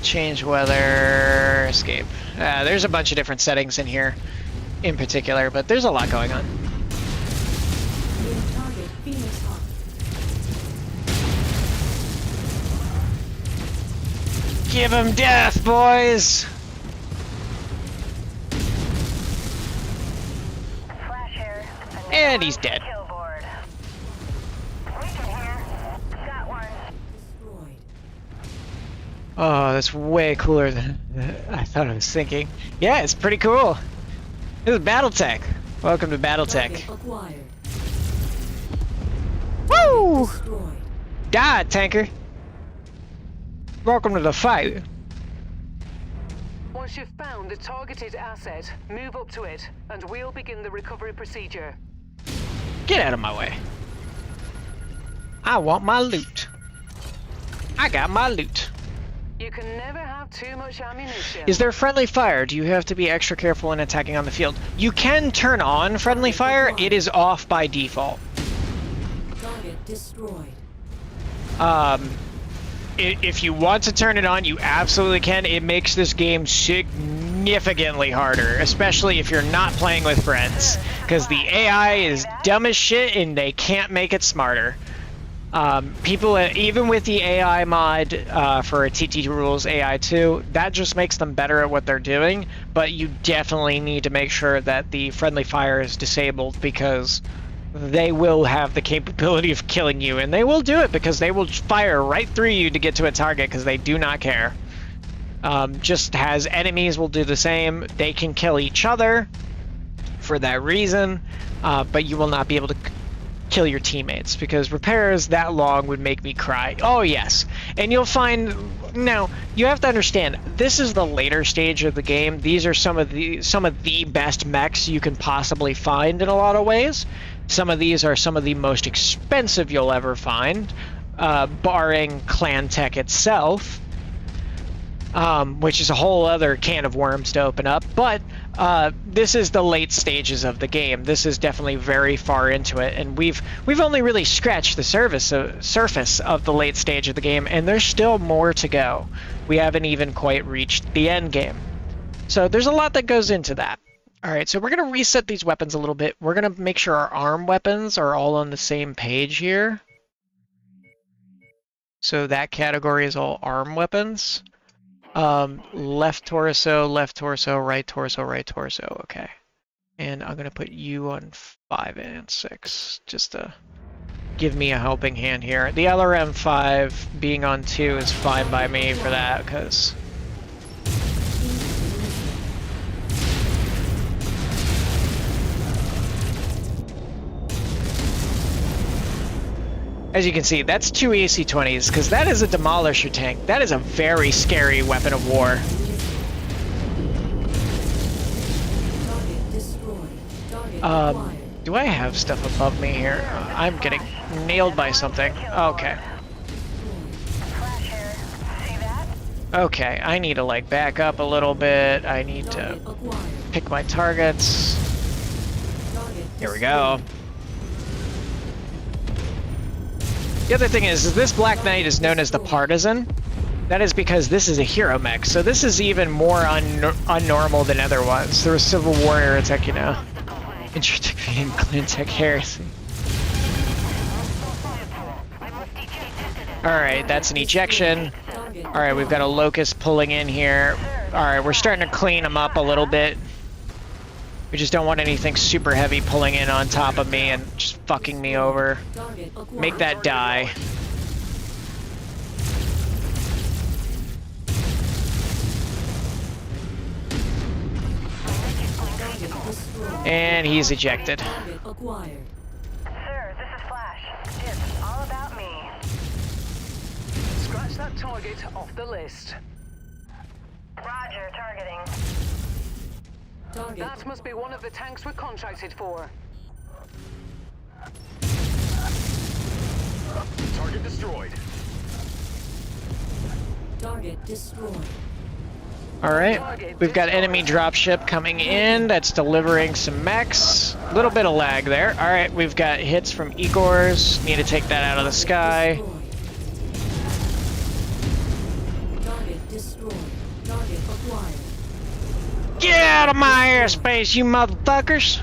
Change weather, escape. There's a bunch of different settings in here in particular, but there's a lot going on. Give him death, boys! And he's dead. Oh, that's way cooler than I thought I was thinking. Yeah, it's pretty cool. This is Battletech. Welcome to Battletech. Woo! Die, tanker. Welcome to the fight. Once you've found the targeted asset, move up to it, and we'll begin the recovery procedure. Get out of my way. I want my loot. I got my loot. You can never have too much ammunition. Is there friendly fire? Do you have to be extra careful when attacking on the field? You can turn on friendly fire. It is off by default. Target destroyed. If you want to turn it on, you absolutely can. It makes this game significantly harder, especially if you're not playing with friends, because the AI is dumb as shit and they can't make it smarter. People, even with the AI mod for TT Rules AI 2, that just makes them better at what they're doing, but you definitely need to make sure that the friendly fire is disabled, because they will have the capability of killing you, and they will do it because they will fire right through you to get to a target because they do not care. Just as enemies will do the same, they can kill each other for that reason, but you will not be able to kill your teammates, because repairs that long would make me cry. Oh yes, and you'll find, now you have to understand, this is the later stage of the game. These are some of the best mechs you can possibly find in a lot of ways. Some of these are some of the most expensive you'll ever find, barring Clan Tech itself, which is a whole other can of worms to open up. But this is the late stages of the game. This is definitely very far into it, and we've only really scratched the surface of the late stage of the game, and there's still more to go. We haven't even quite reached the end game. So there's a lot that goes into that. All right, so we're going to reset these weapons a little bit. We're going to make sure our arm weapons are all on the same page here. So that category is all arm weapons. Left torso, right torso, right torso. Okay. And I'm going to put you on 5 and 6 just to give me a helping hand here. The LRM-5 being on 2 is fine by me for that because... As you can see, that's 2 AC-20s, because that is a demolisher tank. That is a very scary weapon of war. Do I have stuff above me here? I'm getting nailed by something. Okay. Okay, I need to like back up a little bit. I need to pick my targets. Here we go. The other thing is this Black Knight is known as the Partisan. That is because this is a hero mech, so this is even more unnormal than other ones. There was Civil Warrior attack, you know. Interdefeating Cleantech heresy. Alright, that's an ejection. Alright, we've got a Locust pulling in here. Alright, we're starting to clean them up a little bit. We just don't want anything super heavy pulling in on top of me and just fucking me over. Make that die. And he's ejected. Sir, this is Flash. It's all about me. Scratch that target off the list. Roger, targeting. That must be one of the tanks we're contracted for. Target destroyed. Target destroyed. Alright, we've got enemy dropship coming in that's delivering some mechs. A little bit of lag there. Alright, we've got hits from Igors. Need to take that out of the sky. Target destroyed. Target acquired. Get out of my airspace, you motherfuckers!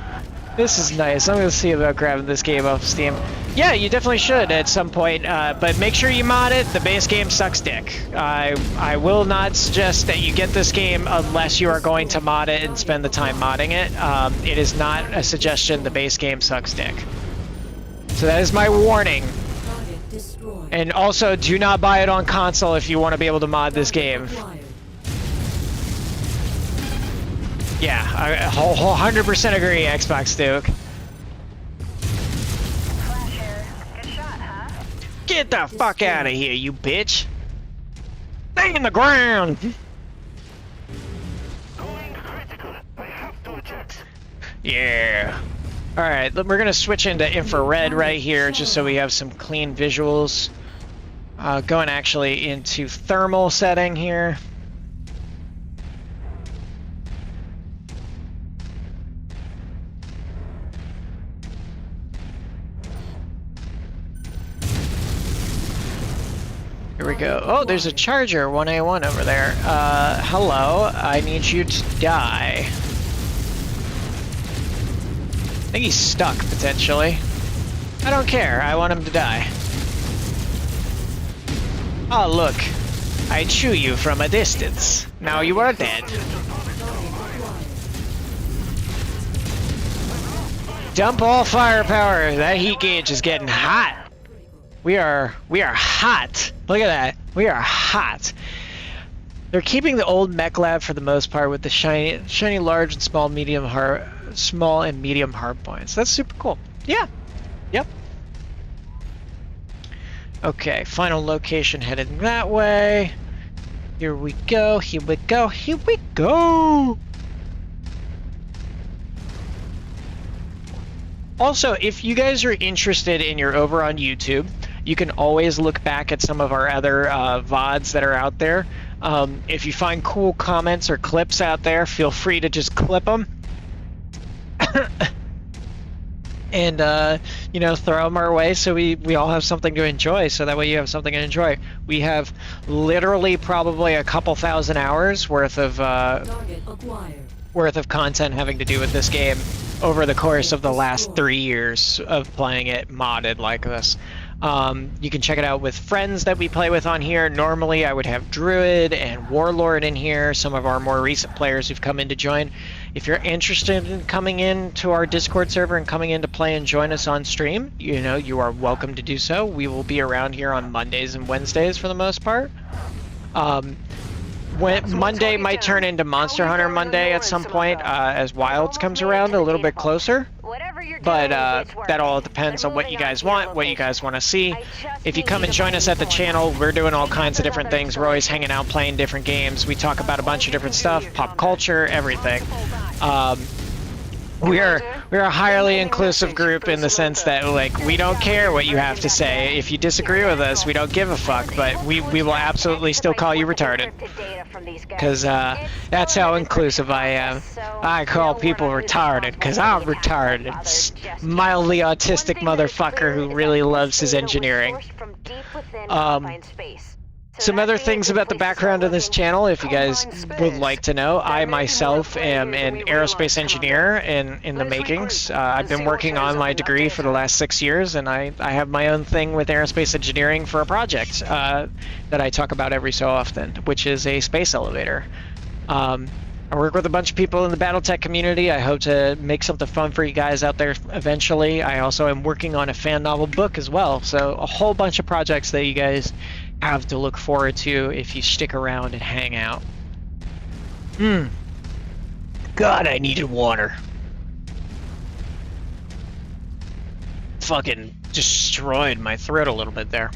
This is nice. I'm gonna see about grabbing this game off Steam. Yeah, you definitely should at some point, but make sure you mod it. The base game sucks dick. I will not suggest that you get this game unless you are going to mod it and spend the time modding it. It is not a suggestion. The base game sucks dick. So that is my warning. Target destroyed. And also, do not buy it on console if you want to be able to mod this game. Acquired. Yeah, I 100% agree, Xbox Duke. Flash here. Good shot, huh? Get the fuck out of here, you bitch! Stay in the ground! Going critical. I have to eject. Yeah. Alright, we're gonna switch into infrared right here just so we have some clean visuals. Going actually into thermal setting here. Here we go. Oh, there's a charger 1A1 over there. Hello. I need you to die. I think he's stuck, potentially. I don't care. I want him to die. Oh, look. I chew you from a distance. Now you are dead. Dump all firepower. That heat gauge is getting hot. We are hot. Look at that. We are hot. They're keeping the old mech lab for the most part with the shiny large and small and medium hard points. That's super cool. Yeah. Yep. Okay, final location headed that way. Here we go. Here we go. Here we go. Also, if you guys are interested and you're over on YouTube, you can always look back at some of our other VODs that are out there. If you find cool comments or clips out there, feel free to just clip them. and you know, throw them our way so we all have something to enjoy, so that way you have something to enjoy. We have literally probably a couple thousand hours worth of Target acquired. content having to do with this game over the course of the last 3 years of playing it modded like this. You can check it out with friends that we play with on here. Normally I would have Druid and Warlord in here, some of our more recent players who've come in to join. If you're interested in coming in to our Discord server and coming in to play and join us on stream, you know, you are welcome to do so. We will be around here on Mondays and Wednesdays for the most part. Monday might turn into Monster Hunter Monday at some point as Wilds comes around a little bit closer. But that all depends on what you guys want, what you guys want to see. If you come and join us at the channel, we're doing all kinds of different things. We're always hanging out, playing different games. We talk about a bunch of different stuff, pop culture, everything. We're a highly inclusive group in the sense that, like, we don't care what you have to say. If you disagree with us, we don't give a fuck, but we will absolutely still call you retarded. Because that's how inclusive I am. I call people retarded because I'm retarded. Mildly autistic motherfucker who really loves his engineering. Some other things about the background of this channel, if you guys would like to know, I myself am an aerospace engineer in the makings. I've been working on my degree for the last 6 years, and I have my own thing with aerospace engineering for a project that I talk about every so often, which is a space elevator. I work with a bunch of people in the Battletech community. I hope to make something fun for you guys out there eventually. I also am working on a fan novel book as well, so a whole bunch of projects that you guys have to look forward to if you stick around and hang out. God, I needed water. Fucking destroyed my throat a little bit there.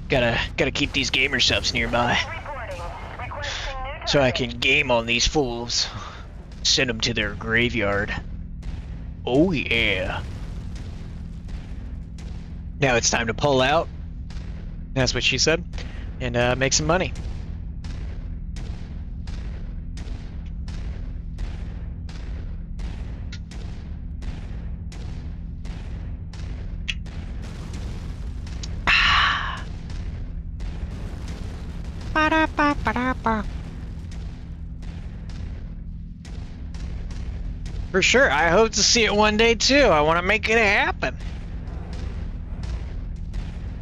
Gotta keep these gamer subs nearby, so I can game on these fools. Send them to their graveyard. Oh yeah. Now it's time to pull out. That's what she said. And make some money. For sure, I hope to see it one day too. I want to make it happen.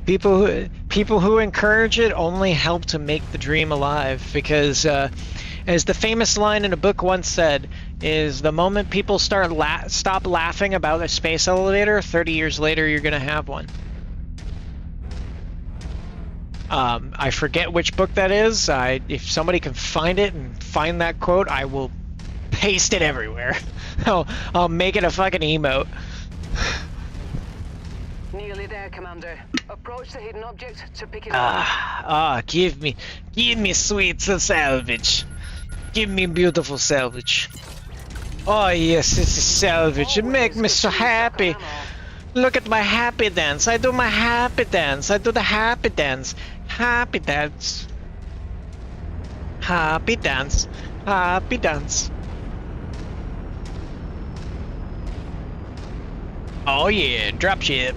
People who encourage it only help to make the dream alive, because as the famous line in a book once said, is the moment people stop laughing about a space elevator, 30 years later you're gonna have one. I forget which book that is. If somebody can find it and find that quote, I will paste it everywhere. I'll make it a fucking emote. Nearly there, Commander. Approach the hidden object to pick it up. Give me sweet salvage. Give me beautiful salvage. Oh yes, this is salvage. It makes me so happy. Look at my happy dance. I do my happy dance. I do the happy dance. Happy dance. Happy dance. Happy dance. Oh yeah, dropship.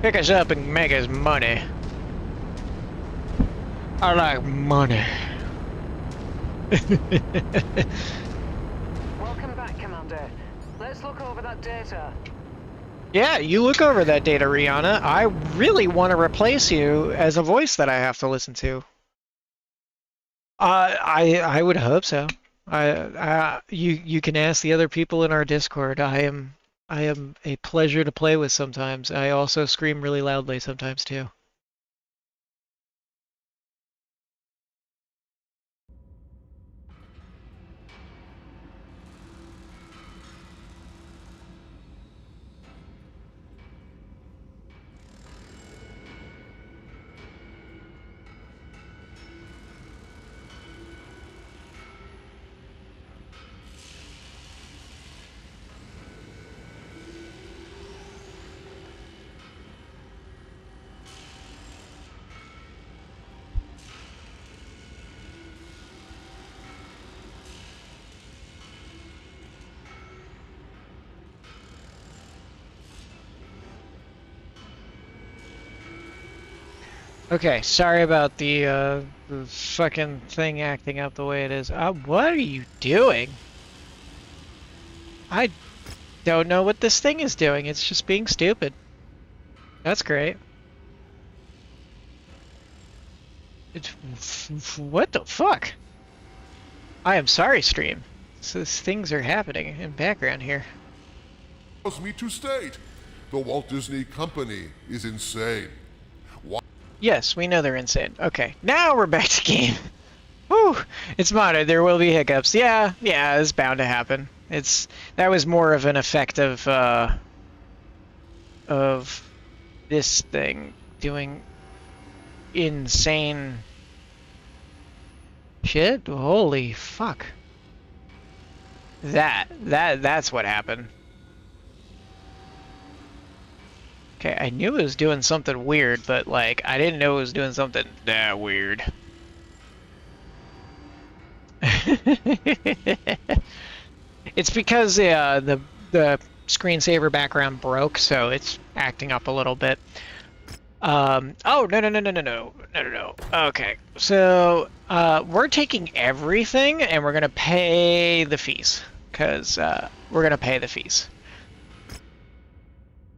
Pick us up and make us money. I like money. Welcome back, Commander. Let's look over that data. Yeah, you look over that data, Rihanna. I really want to replace you as a voice that I have to listen to. I would hope so. You can ask the other people in our Discord. I am a pleasure to play with sometimes. I also scream really loudly sometimes too. Okay, sorry about the fucking thing acting up the way it is. What are you doing? I don't know what this thing is doing. It's just being stupid. That's great. What the fuck? I am sorry, stream. So things are happening in background here. Allows me to state, the Walt Disney Company is insane. Yes, we know they're insane. Okay, now we're back to game. Whew, it's modded. There will be hiccups. Yeah, it's bound to happen. That was more of an effect of this thing doing insane shit. Holy fuck. That's what happened. Okay, I knew it was doing something weird, but like I didn't know it was doing something that weird. It's because the screensaver background broke, so it's acting up a little bit. Oh no. Okay, so we're taking everything and we're gonna pay the fees, because we're gonna pay the fees.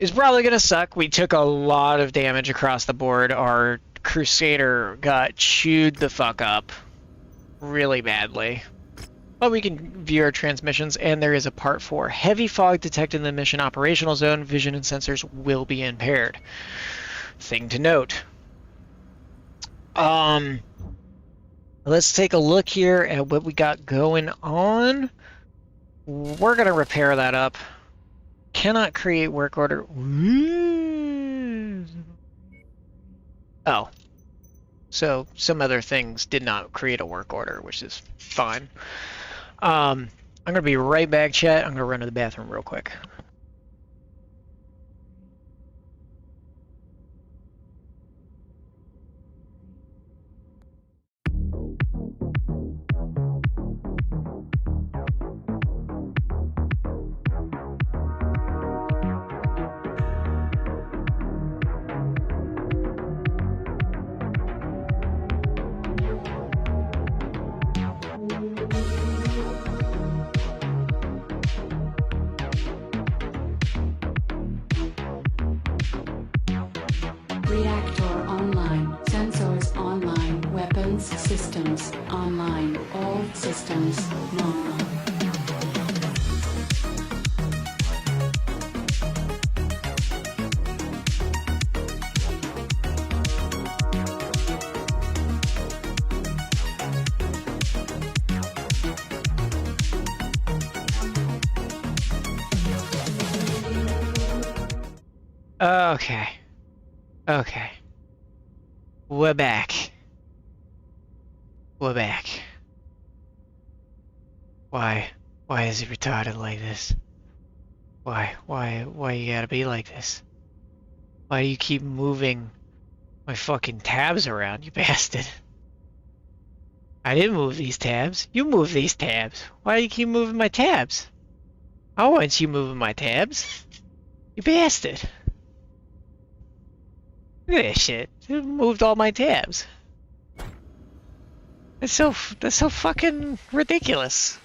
It's probably gonna suck. We took a lot of damage across the board. Our Crusader got chewed the fuck up really badly. But we can view our transmissions, and there is a part 4. Heavy fog detected in the mission operational zone. Vision and sensors will be impaired. Thing to note. Let's take a look here at what we got going on. We're gonna repair that up. Cannot create work order. Oh. So some other things did not create a work order, which is fine. I'm gonna be right back, chat. I'm gonna run to the bathroom real quick. Reactor online. Sensors online. Weapons systems online. All systems normal. Okay. We're back. Why is he retarded like this? Why you gotta be like this? Why do you keep moving my fucking tabs around, you bastard? I didn't move these tabs. You moved these tabs. Why do you keep moving my tabs? I want you moving my tabs. You bastard. Look at that shit. It moved all my tabs. That's so fucking ridiculous.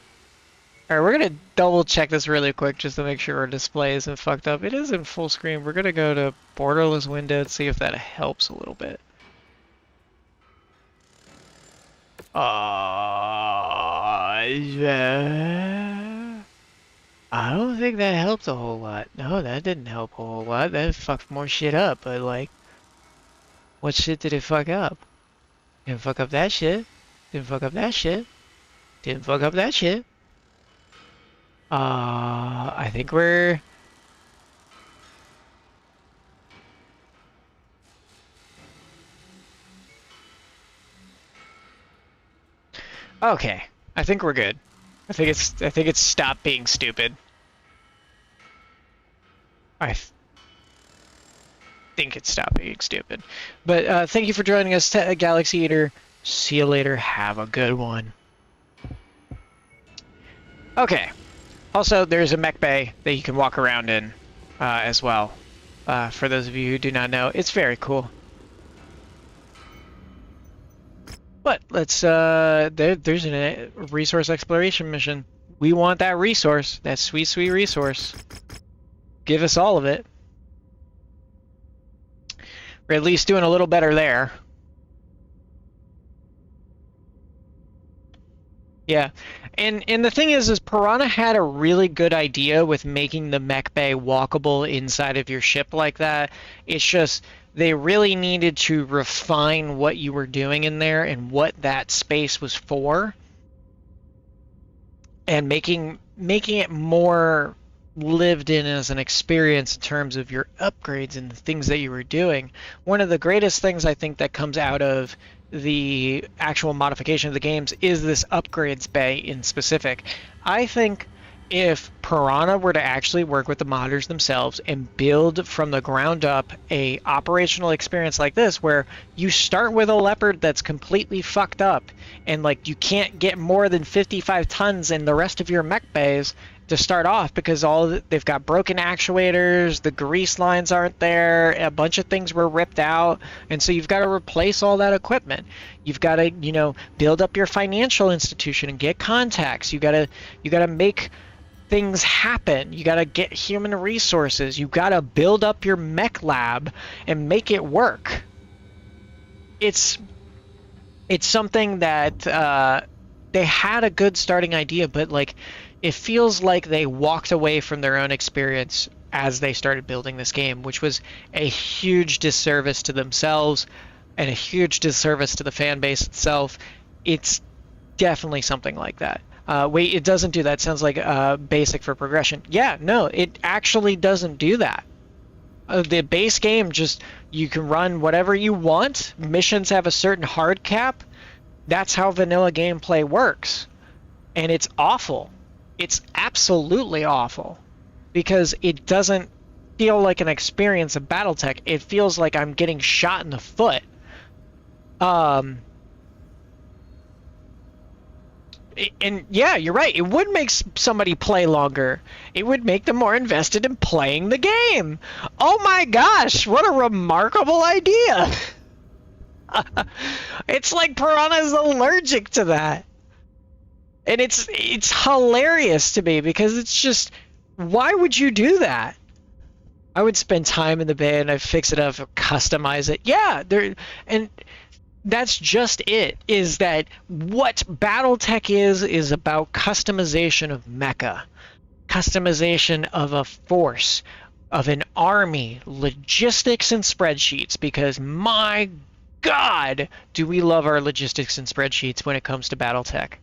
Alright, we're gonna double check this really quick just to make sure our display isn't fucked up. It is in full screen. We're gonna go to borderless window and see if that helps a little bit. I don't think that helped a whole lot. No, that didn't help a whole lot. That fucked more shit up, but like, what shit did it fuck up? Didn't fuck up that shit. Didn't fuck up that shit. Didn't fuck up that shit. I think we're... Okay, I think we're good. I think it's stopped being stupid. I think it stopped being stupid. But thank you for joining us, Galaxy Eater. See you later. Have a good one. Okay. Also, there's a mech bay that you can walk around in as well. For those of you who do not know, it's very cool. But let's there's a resource exploration mission. We want that resource, that sweet, sweet resource. Give us all of it. We're at least doing a little better there. Yeah, and the thing is Piranha had a really good idea with making the mech bay walkable inside of your ship like that. It's just they really needed to refine what you were doing in there and what that space was for, and making it more lived in as an experience in terms of your upgrades and the things that you were doing. One of the greatest things I think that comes out of the actual modification of the games is this upgrades bay in specific. I think if Piranha were to actually work with the modders themselves and build from the ground up a operational experience like this, where you start with a Leopard that's completely fucked up and like you can't get more than 55 tons in the rest of your mech bays to start off because they've got broken actuators, the grease lines aren't there, a bunch of things were ripped out, and so you've got to replace all that equipment. You've got to, build up your financial institution and get contacts. You got to make things happen. You got to get human resources. You got to build up your mech lab and make it work. It's something that they had a good starting idea, but like it feels like they walked away from their own experience as they started building this game, which was a huge disservice to themselves and a huge disservice to the fan base itself. It's definitely something like that. Wait, it doesn't do that. Sounds like basic for progression. Yeah, no, it actually doesn't do that. The base game, just you can run whatever you want. Missions have a certain hard cap. That's how vanilla gameplay works. And it's awful. It's absolutely awful. Because it doesn't feel like an experience of Battletech. It feels like I'm getting shot in the foot. And yeah, you're right. It would make somebody play longer. It would make them more invested in playing the game. Oh my gosh, what a remarkable idea. It's like Piranha's allergic to that. And it's hilarious to me because it's just, why would you do that? I would spend time in the bay and I'd fix it up, customize it. Yeah, and that's just it, is that what Battletech is about customization of mecha, customization of a force, of an army, logistics and spreadsheets, because my God, do we love our logistics and spreadsheets when it comes to Battletech.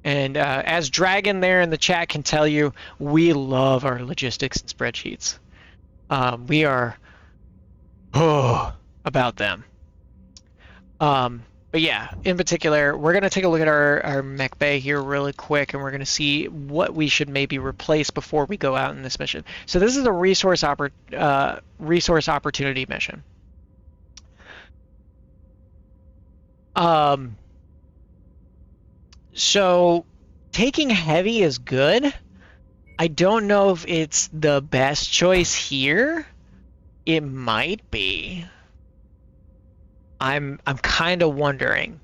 And as Dragon there in the chat can tell you, we love our logistics and spreadsheets. We are about them. But yeah, in particular, we're going to take a look at our mech bay here really quick, and we're going to see what we should maybe replace before we go out in this mission. So this is a resource opportunity mission. So taking heavy is good. I don't know if it's the best choice here. It might be. I'm kind of wondering.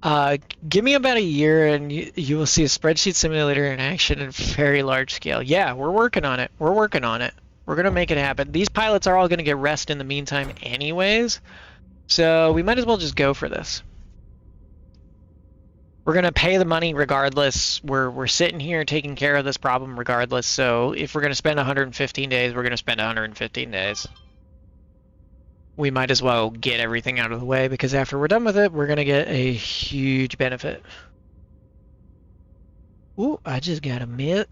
Give me about a year and you will see a spreadsheet simulator in action at very large scale. Yeah, we're working on it. We're working on it. We're going to make it happen. These pilots are all going to get rest in the meantime anyways. So we might as well just go for this. We're going to pay the money regardless. We're sitting here taking care of this problem regardless. So if we're going to spend 115 days, we're going to spend 115 days. We might as well get everything out of the way, because after we're done with it, we're going to get a huge benefit. Ooh, I just got a myth.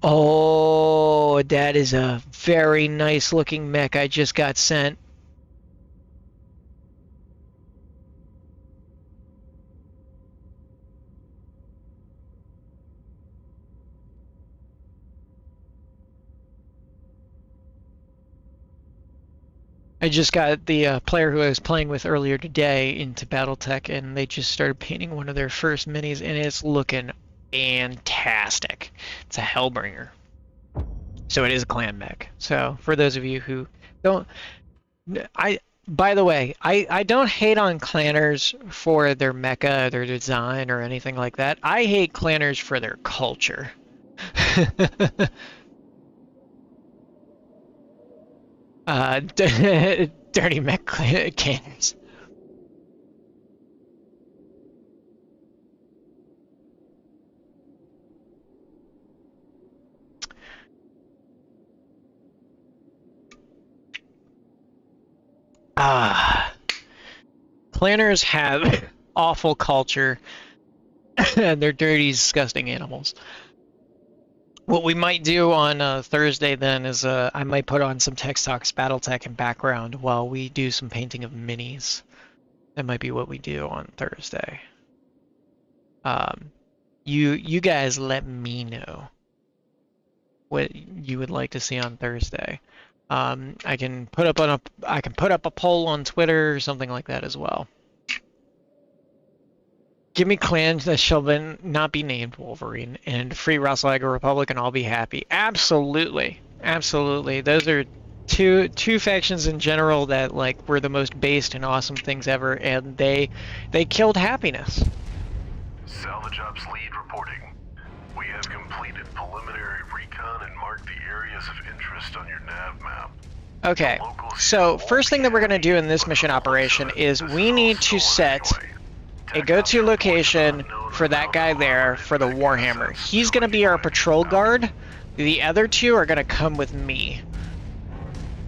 Oh, that is a very nice looking mech I just got sent. I just got the player who I was playing with earlier today into Battletech, and they just started painting one of their first minis, and it's looking fantastic. It's a Hellbringer. So it is a clan mech. So for those of you who don't, By the way, I don't hate on clanners for their mecha, their design, or anything like that. I hate clanners for their culture. Dirty mech clanners. Planners have awful culture, and they're dirty, disgusting animals. What we might do on Thursday then is I might put on some Tex Talks Battletech in background while we do some painting of minis. That might be what we do on Thursday. You guys let me know what you would like to see on Thursday. I can put up a poll on Twitter or something like that as well. Give me clans that shall then not be named Wolverine and free Russell Egger Republic, and I'll be happy. Absolutely, absolutely. Those are two factions in general that like were the most based and awesome things ever, and they killed happiness. Salvage Ops lead reporting. We have completed preliminary recon and marked the areas of interest on your nav map. Okay, so first thing that we're going to do in this mission operation is we need to set a go-to location for that guy there for the Warhammer. He's going to be our patrol guard. The other two are going to come with me.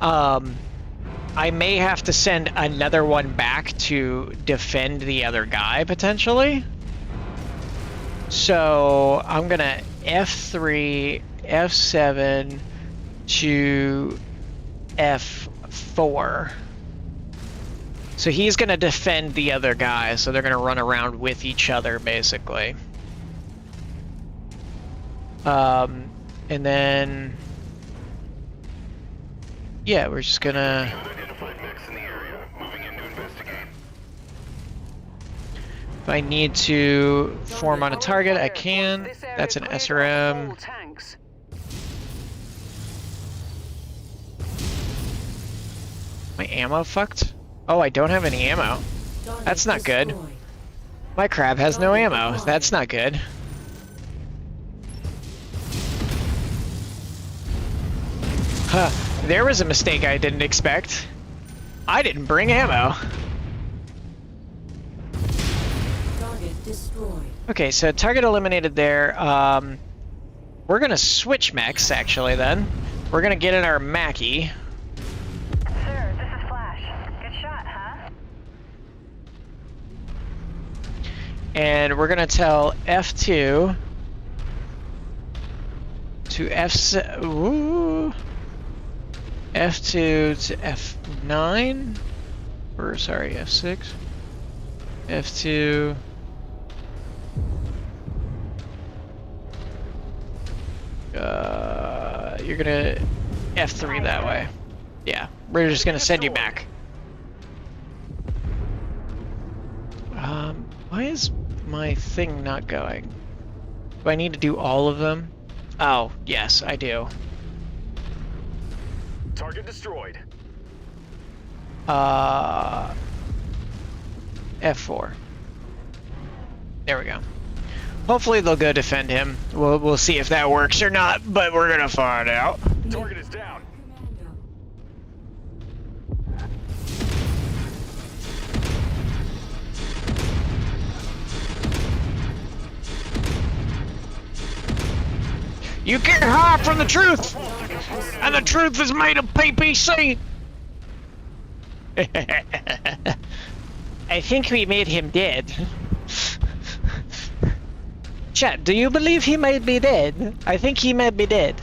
I may have to send another one back to defend the other guy, potentially. So I'm going to F3, F7 to F4. So he's going to defend the other guy, so they're going to run around with each other, basically. And then... yeah, we're just going to... if I need to form on a target, I can. That's an SRM. My ammo fucked? Oh, I don't have any ammo. That's not good. My crab has no ammo. That's not good. Huh. There was a mistake I didn't expect. I didn't bring ammo. Okay, so target eliminated there. We're gonna switch mechs, actually, then. We're gonna get in our Mackie. Sir, this is Flash. Good shot, huh? And we're gonna tell F2 to F7. Ooh. F2 to F9. Or sorry, F6. F2. You're gonna F3 that way. Yeah, we're just gonna send you back. Why is my thing not going? Do I need to do all of them? Oh, yes, I do. Target destroyed. F4. There we go. Hopefully they'll go defend him. We'll see if that works or not, but we're gonna find out. Target is down. You can't hide from the truth, and the truth is made of PPC. I think we made him dead. Chat, do you believe he might be dead? I think he might be dead.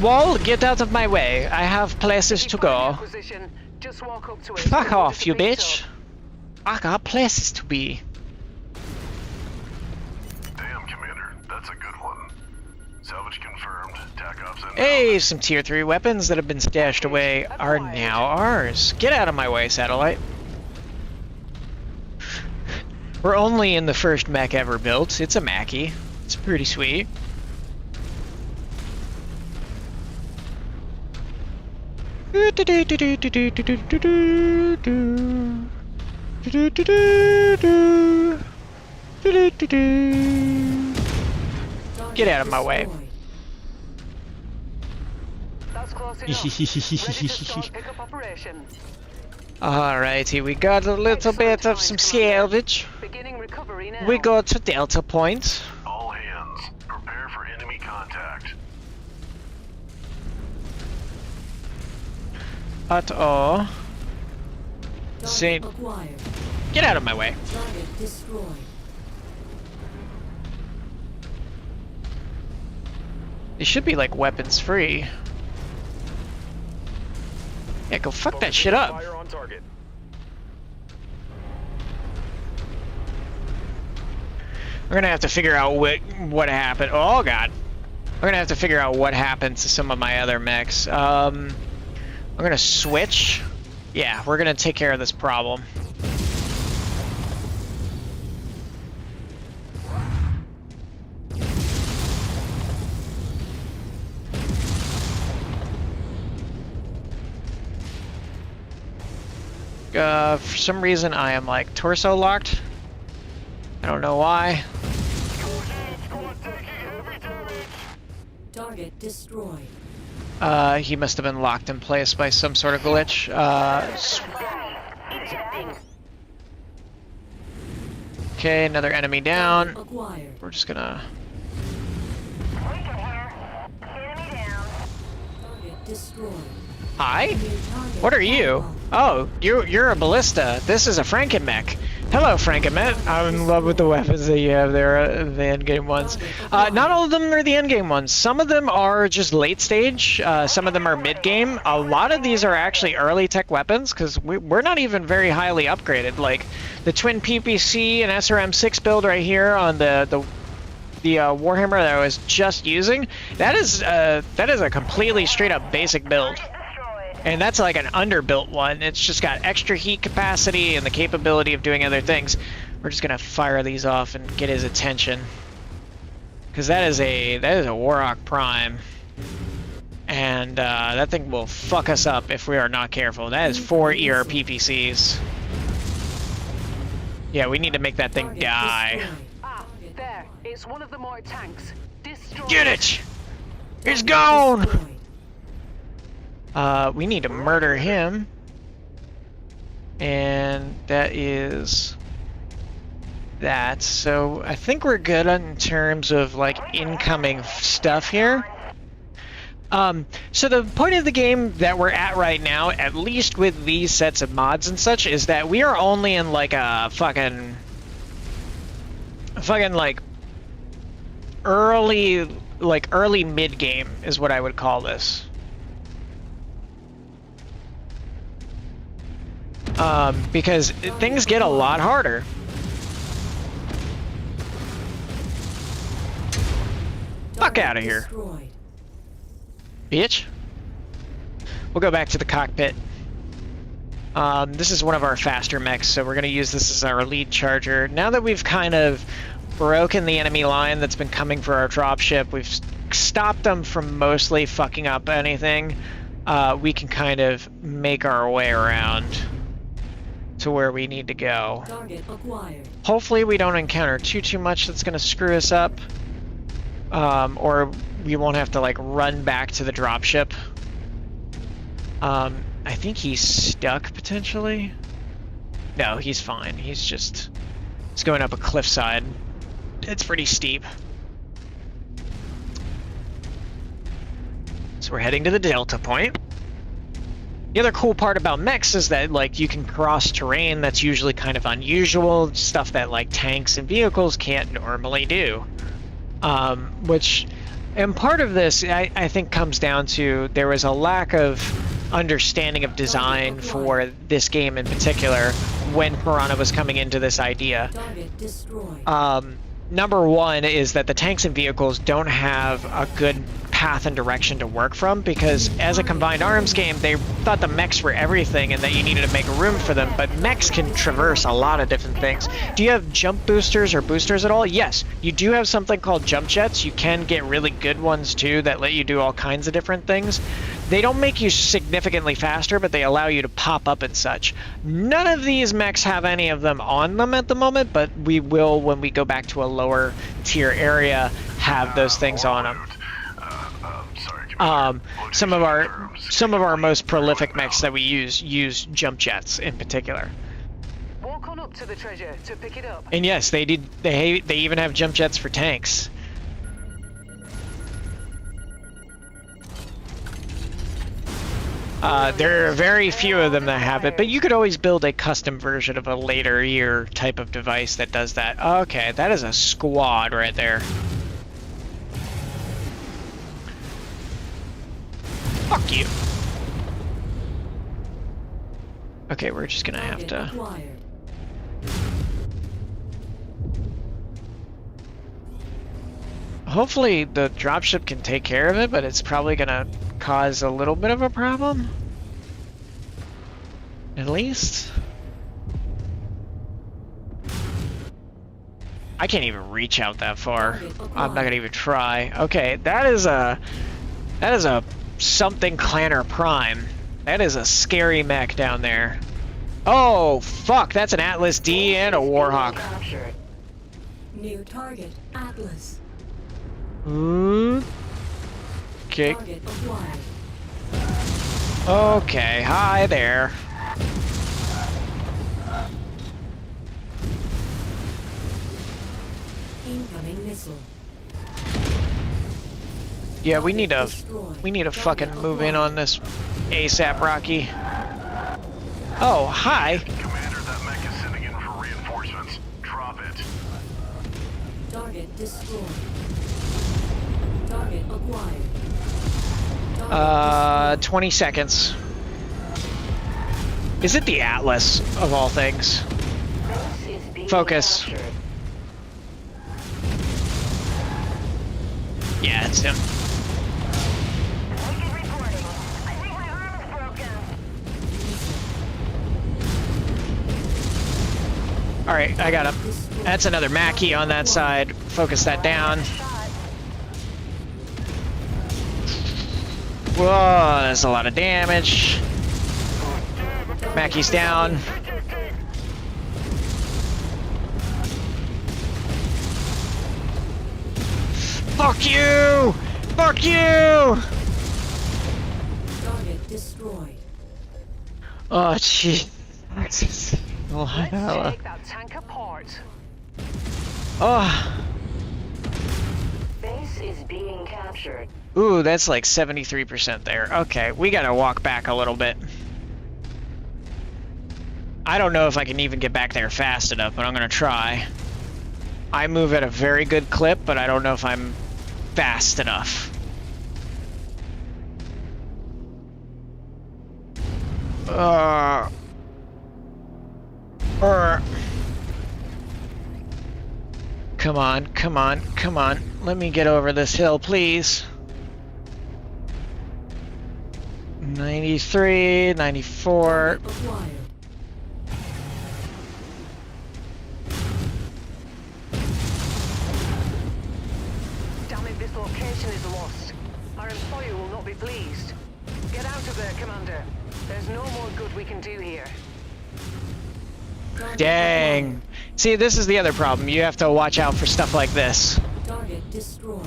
Wall, get out of my way. I have places to go. Fuck off, you bitch. I got places to be. Damn, Commander, that's a good one. Salvage confirmed. TAC ops in. Hey, some tier 3 weapons that have been stashed away are now ours. Get out of my way, Satellite. We're only in the first mech ever built. It's a Mackie. It's pretty sweet. Get out of my way. That's close enough. Ready to start pickup operation. Alrighty, we got a little bit of some salvage. Beginning recovery now. We go to Delta Point. All hands, prepare for enemy contact. At all. Target Saint, acquired. get out of my way. Target destroyed. They should be like weapons free. Yeah, go fuck that shit up. Fire on target. We're gonna have to figure out what happened. Oh god. We're gonna have to figure out what happened to some of my other mechs. I'm gonna switch. Yeah, we're gonna take care of this problem. For some reason I am like torso locked. I don't know why. Target destroyed. He must have been locked in place by some sort of glitch. Okay, another enemy down. Acquired. We're just gonna... Target destroyed. Hi? New target What are you? found. Oh, you're a ballista. This is a Frankenmech. Hello, Frankenmech. I'm in love with the weapons that you have there, the endgame ones. Not all of them are the endgame ones. Some of them are just late stage. Some of them are mid-game. A lot of these are actually early tech weapons because we're not even very highly upgraded. Like the twin PPC and SRM6 build right here on the Warhammer that I was just using. That is a completely straight up basic build. And that's like an underbuilt one. It's just got extra heat capacity and the capability of doing other things. We're just gonna fire these off and get his attention, because that is a Warhawk Prime, and that thing will fuck us up if we are not careful. That is 4 ERPPCs. Yeah, we need to make that thing Target die. destroyed. Ah, there. It's one of the more tanks. Destroy Get it! He's gone! Destroyed. We need to murder him. And that is that. So I think we're good in terms of like incoming stuff here. So the point of the game that we're at right now, at least with these sets of mods and such, is that we are only in like a fucking like early mid game is what I would call this. Because things get a lot harder. Fuck Target out of here, destroyed. bitch. We'll go back to the cockpit. This is one of our faster mechs, so we're gonna use this as our lead charger. Now that we've kind of broken the enemy line that's been coming for our dropship, we've stopped them from mostly fucking up anything, we can kind of make our way around to where we need to go. Target acquired. Hopefully we don't encounter too much that's gonna screw us up, or we won't have to like run back to the dropship. I think he's stuck potentially. No, he's fine. He's going up a cliffside. It's pretty steep. So we're heading to the Delta Point. The other cool part about mechs is that like you can cross terrain that's usually kind of unusual, stuff that like tanks and vehicles can't normally do. And part of this I think comes down to there was a lack of understanding of design for this game in particular when Piranha was coming into this idea. Target destroyed. Number one is that the tanks and vehicles don't have a good path and direction to work from, because as a combined arms game, they thought the mechs were everything and that you needed to make room for them, but mechs can traverse a lot of different things. Do you have jump boosters or boosters at all? Yes, you do have something called jump jets. You can get really good ones too that let you do all kinds of different things, They don't make you significantly faster, but they allow you to pop up and such. None of these mechs have any of them on them at the moment, but we will, when we go back to a lower tier area, have those things on them. Some of our most prolific mechs that we use jump jets in particular. Walk on up to the treasure to pick it up. And yes, they even have jump jets for tanks. There are very few of them that have it, but you could always build a custom version of a later year type of device that does that. Okay, that is a squad right there. Fuck you. Okay, we're just gonna have to... Hopefully the dropship can take care of it, but it's probably gonna cause a little bit of a problem. At least. I can't even reach out that far. I'm not gonna even try. Okay, that is a something Clanner Prime. That is a scary mech down there. Oh fuck, that's an Atlas D and a Warhawk. New target, Atlas. Okay. Target acquired. Okay, hi there. Incoming missile. Yeah, we need to fucking move in on this ASAP, Rocky. Oh, hi. Commander, that mech is sending in for reinforcements. Drop it. Target destroyed. Target acquired. 20 seconds. Is it the Atlas, of all things? Focus. Yeah, it's him. Alright, I got him. That's another Mackie on that side. Focus that down. Whoa, that's a lot of damage. Mackie's down. Fuck you! Fuck you! Target destroyed. Oh, jeez. Let's take that tank apart. Oh. Base is being captured. Ooh, that's like 73% there. Okay, we gotta walk back a little bit. I don't know if I can even get back there fast enough, but I'm gonna try. I move at a very good clip, but I don't know if I'm fast enough. Come on, come on, come on. Let me get over this hill, please. 93, 94. Acquired. Damn it, this location is lost. Our employer will not be pleased. Get out of there, Commander. There's no more good we can do here. Target Dang. acquired. See, this is the other problem. You have to watch out for stuff like this. Target destroyed.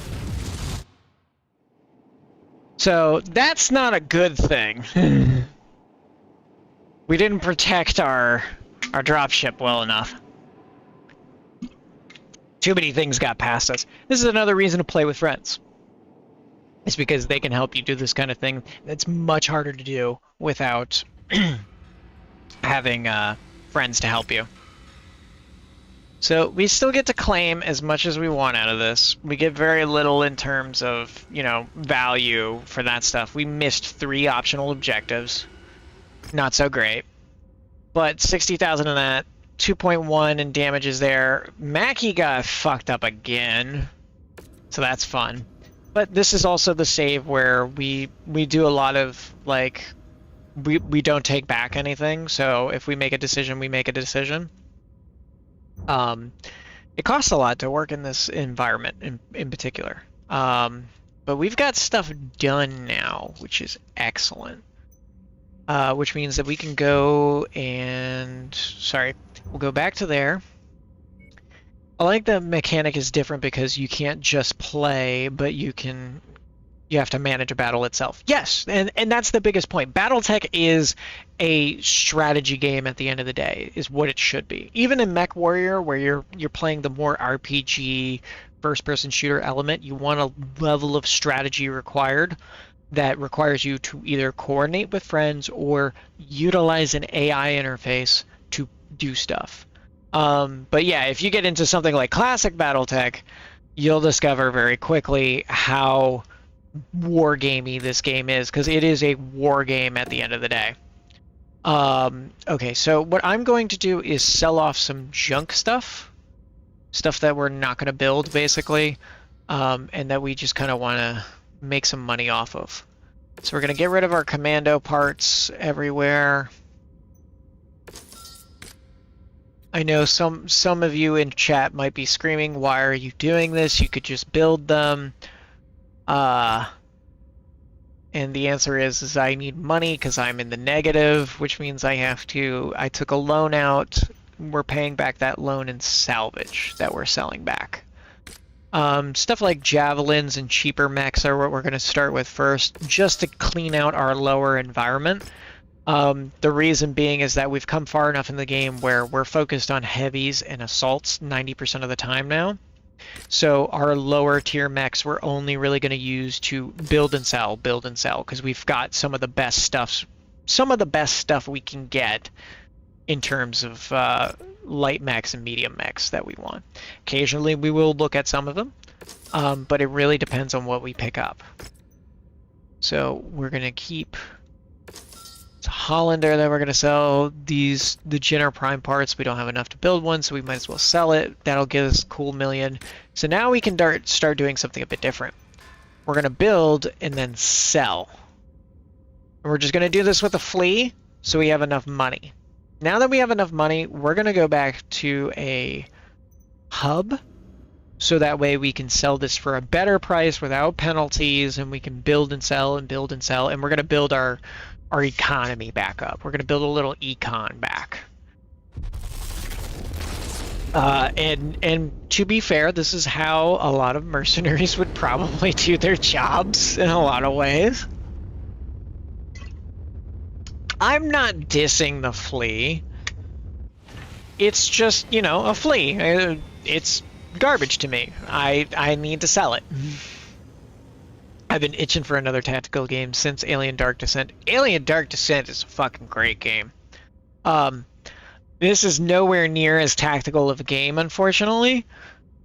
So, that's not a good thing. We didn't protect our dropship well enough. Too many things got past us. This is another reason to play with friends. It's because they can help you do this kind of thing. It's much harder to do without having friends to help you. So we still get to claim as much as we want out of this. We get very little in terms of, you know, value for that stuff. We missed 3 optional objectives. Not so great. But 60,000 in that, 2.1 in damages there. Mackie got fucked up again. So that's fun. But this is also the save where we do a lot of, like, we don't take back anything. So if we make a decision, we make a decision. It costs a lot to work in this environment in particular. But we've got stuff done now, which is excellent. Which means that we can go and... Sorry, we'll go back to there. I like the mechanic is different because you can't just play, but you have to manage a battle itself. Yes, and that's the biggest point. Battletech is a strategy game at the end of the day, is what it should be. Even in Mechwarrior, where you're playing the more RPG first-person shooter element, you want a level of strategy required that requires you to either coordinate with friends or utilize an AI interface to do stuff. But yeah, if you get into something like classic Battletech, you'll discover very quickly how wargamey this game is, because it is a war game at the end of the day. Okay, so what I'm going to do is sell off some junk stuff that we're not going to build, basically, and that we just kind of want to make some money off of. So we're going to get rid of our commando parts everywhere. I know some of you in chat might be screaming, why are you doing this? You could just build them. And the answer is I need money because I'm in the negative, which means I took a loan out. We're paying back that loan in salvage that we're selling back. Stuff like javelins and cheaper mechs are what we're going to start with first, just to clean out our lower environment. The reason being is that we've come far enough in the game where we're focused on heavies and assaults 90% of the time now. So our lower tier mechs we're only really going to use to build and sell, because we've got some of the best stuff we can get in terms of light mechs and medium mechs that we want. Occasionally we will look at some of them, but it really depends on what we pick up. So we're going to keep... It's a Hollander that we're going to sell. The Jenner Prime parts, we don't have enough to build one, so we might as well sell it. That'll give us a cool million. So now we can start doing something a bit different. We're going to build and then sell. And we're just going to do this with a flea, so we have enough money. Now that we have enough money, we're going to go back to a hub, so that way we can sell this for a better price without penalties, and we can build and sell and build and sell, and we're going to build our economy back up. We're going to build a little econ back. And to be fair, this is how a lot of mercenaries would probably do their jobs in a lot of ways. I'm not dissing the flea. It's just, you know, a flea. It's garbage to me. I need to sell it. I've been itching for another tactical game since Alien Dark Descent. Alien Dark Descent is a fucking great game. This is nowhere near as tactical of a game, unfortunately.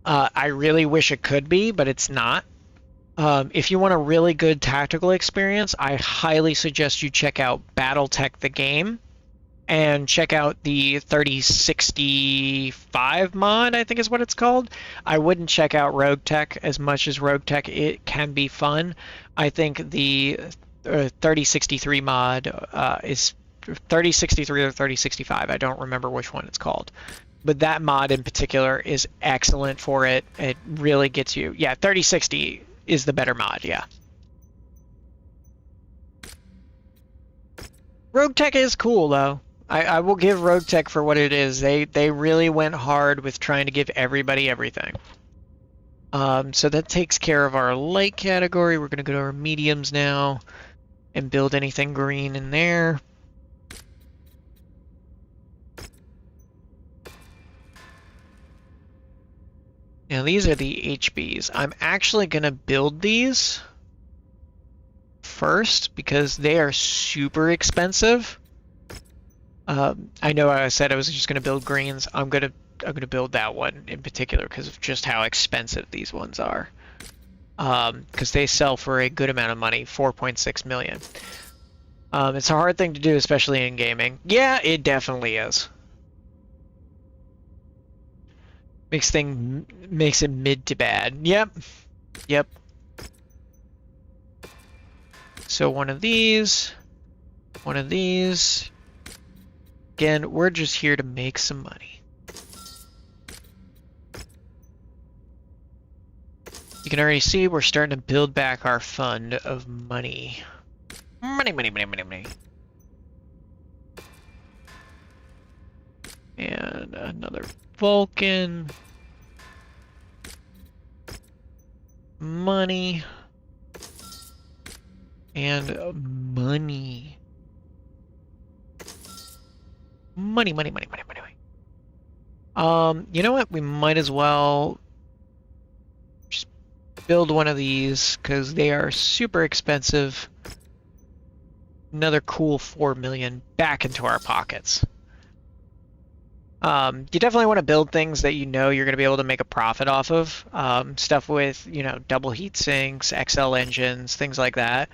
I really wish it could be, but it's not. If you want a really good tactical experience, I highly suggest you check out Battletech the game, and check out the 3065 mod, I think is what it's called. I wouldn't check out Rogue Tech as much as Rogue Tech. It can be fun. I think the 3063 mod is 3063 or 3065. I don't remember which one it's called. But that mod in particular is excellent for it. It really gets you. Yeah, 3060 is the better mod, yeah. Rogue Tech is cool, though. I will give Rogue Tech for what it is. They really went hard with trying to give everybody everything. So that takes care of our light category. We're going to go to our mediums now and build anything green in there. Now these are the HBs. I'm actually going to build these first because they are super expensive. I know I said I was just going to build greens. I'm going to build that one in particular because of just how expensive these ones are. Because they sell for a good amount of money, 4.6 million. It's a hard thing to do, especially in gaming. Yeah, it definitely is. Makes it mid to bad. Yep. So one of these. Again, we're just here to make some money. You can already see we're starting to build back our fund of money. Money, money, money, money, money. And another Vulcan. Money. And money. Money, money, money, money, money, money. You know what? We might as well just build one of these because they are super expensive. Another cool 4 million back into our pockets. You definitely want to build things that you know you're going to be able to make a profit off of. Stuff with, you know, double heat sinks, XL engines, things like that.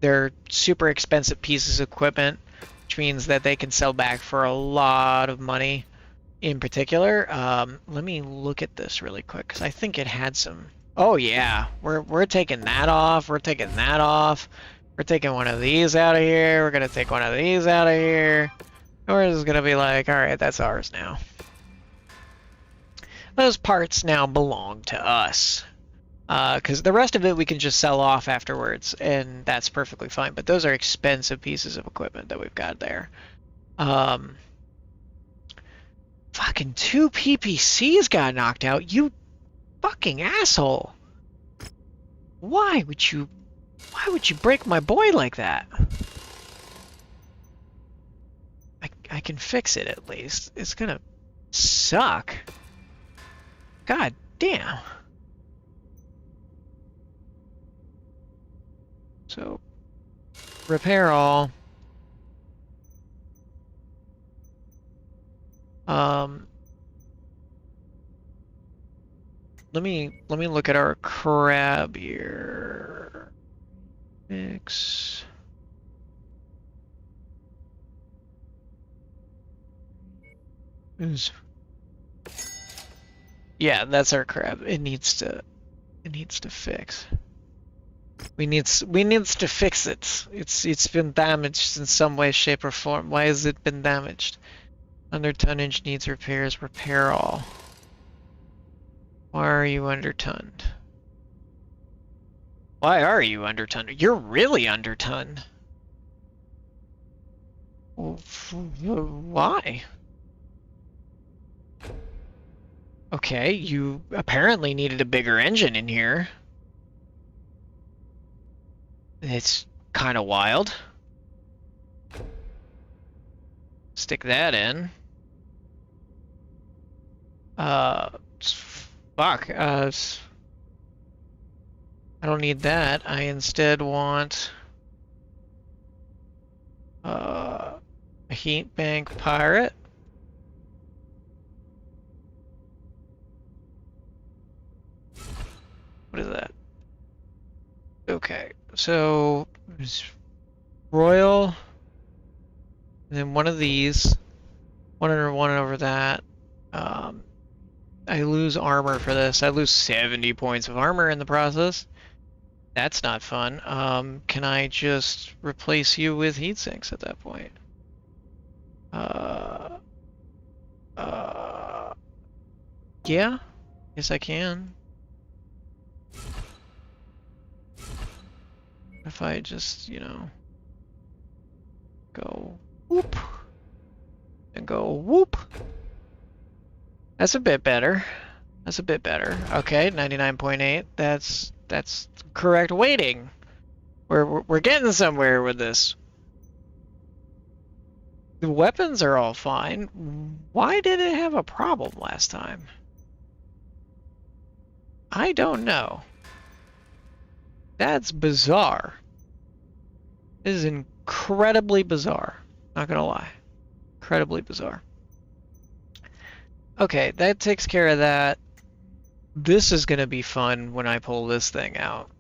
They're super expensive pieces of equipment, which means that they can sell back for a lot of money. In particular, let me look at this really quick because I think it had some. Oh yeah, we're taking that off. We're taking that off. We're taking one of these out of here. We're gonna take one of these out of here. We're just gonna be like, all right, that's ours now. Those parts now belong to us. Because the rest of it we can just sell off afterwards, and that's perfectly fine. But those are expensive pieces of equipment that we've got there. Fucking 2 PPCs got knocked out. You fucking asshole. Why would you break my boy like that? I can fix it at least. It's gonna suck. God damn. So, repair all. Let me look at our crab here. Fix. Yeah, that's our crab. It needs to fix. We needs to fix it. It's been damaged in some way, shape, or form. Why has it been damaged? Under tonnage needs repairs. Repair all. Why are you undertonned? Why are you undertonned? You're really undertonned. Why? Okay, you apparently needed a bigger engine in here. It's kind of wild. Stick that in. Fuck. I don't need that. I instead want a heat bank pirate. What is that? Okay, so Royal, and then one of these, one over that. I lose armor for this. I lose 70 points of armor in the process. That's not fun. Can I just replace you with heat sinks at that point? Yeah, yes I can. If I just, you know, go whoop and go whoop. That's a bit better. That's a bit better. Okay, 99.8. That's correct weighting. We're getting somewhere with this. The weapons are all fine. Why did it have a problem last time? I don't know. That's bizarre. This is incredibly bizarre. Not gonna lie. Incredibly bizarre. Okay, that takes care of that. This is gonna be fun when I pull this thing out.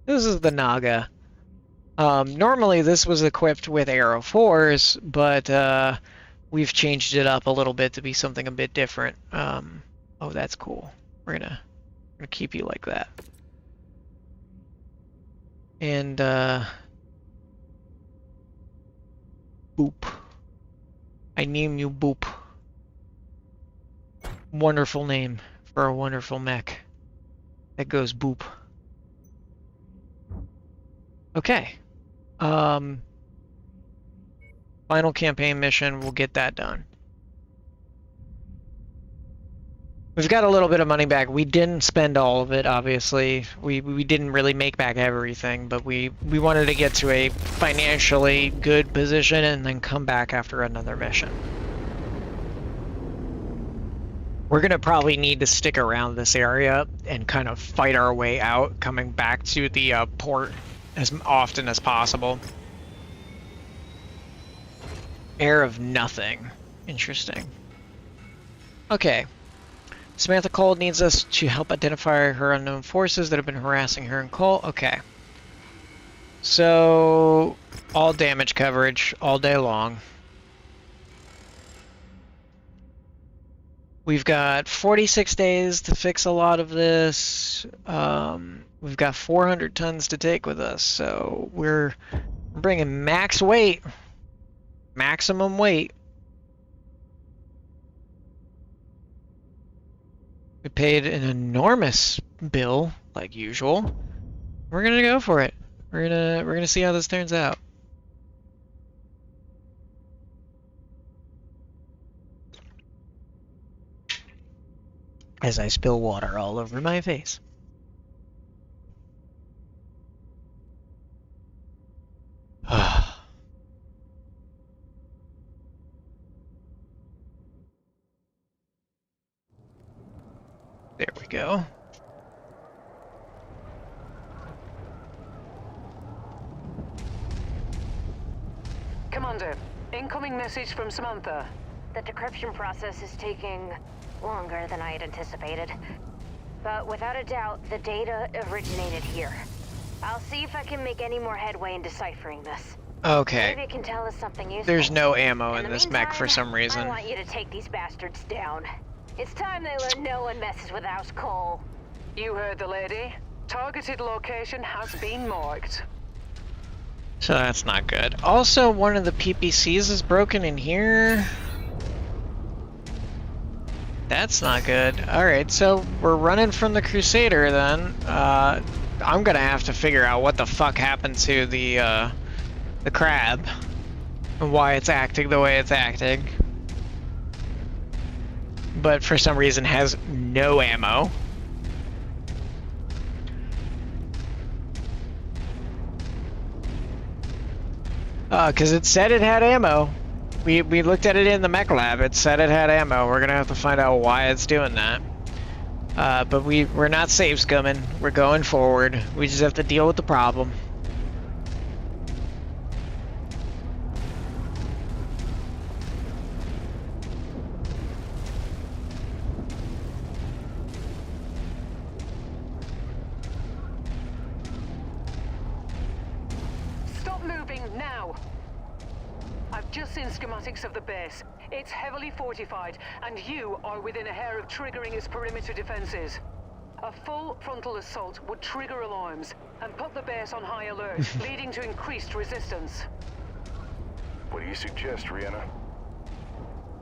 This is the Naga. Normally this was equipped with Arrow 4s, but we've changed it up a little bit to be something a bit different. Oh, that's cool. We're gonna keep you like that. And Boop. I name you Boop. Wonderful name for a wonderful mech that goes boop. Okay. Final campaign mission, we'll get that done. We've got a little bit of money back. We didn't spend all of it, obviously. We didn't really make back everything, but we wanted to get to a financially good position and then come back after another mission. We're gonna probably need to stick around this area and kind of fight our way out, coming back to the port as often as possible. Air of nothing. Interesting. Okay. Samantha Cole needs us to help identify her unknown forces that have been harassing her and Cole. Okay. So, all damage coverage all day long. We've got 46 days to fix a lot of this. We've got 400 tons to take with us, so we're bringing max weight. Maximum weight. We paid an enormous bill, like usual. We're gonna go for it. We're gonna see how this turns out. As I spill water all over my face. There we go. Commander, incoming message from Samantha. The decryption process is taking longer than I had anticipated. But without a doubt, the data originated here. I'll see if I can make any more headway in deciphering this. Okay. Maybe it can tell us something useful. There's no ammo in the this meantime, mech for some reason. I want you to take these bastards down. It's time they learn no one messes with House Cole. You heard the lady. Targeted location has been marked. So that's not good. Also, one of the PPCs is broken in here. That's not good. Alright, so we're running from the Crusader then. I'm gonna have to figure out what the fuck happened to the crab. And why it's acting the way it's acting. But for some reason has no ammo. Because it said it had ammo. We looked at it in the mech lab. It said it had ammo. We're gonna have to find out why it's doing that. But we're not safe scumming. We're going forward. We just have to deal with the problem. Stop moving now! I've just seen schematics of the base. It's heavily fortified, and you are within a hair of triggering its perimeter defenses. A full frontal assault would trigger alarms and put the base on high alert, leading to increased resistance. What do you suggest, Rihanna?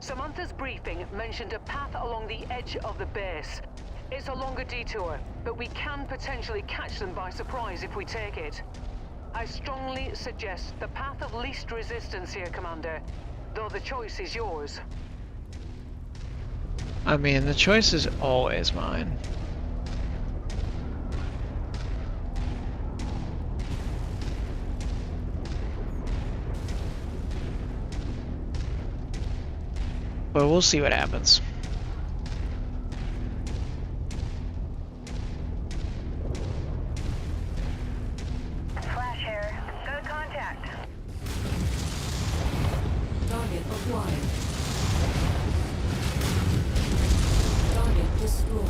Samantha's briefing mentioned a path along the edge of the base. It's a longer detour, but we can potentially catch them by surprise if we take it. I strongly suggest the path of least resistance here, Commander, though the choice is yours. I mean, the choice is always mine. But we'll see what happens. Flash here. Good contact. Target acquired. Target destroyed.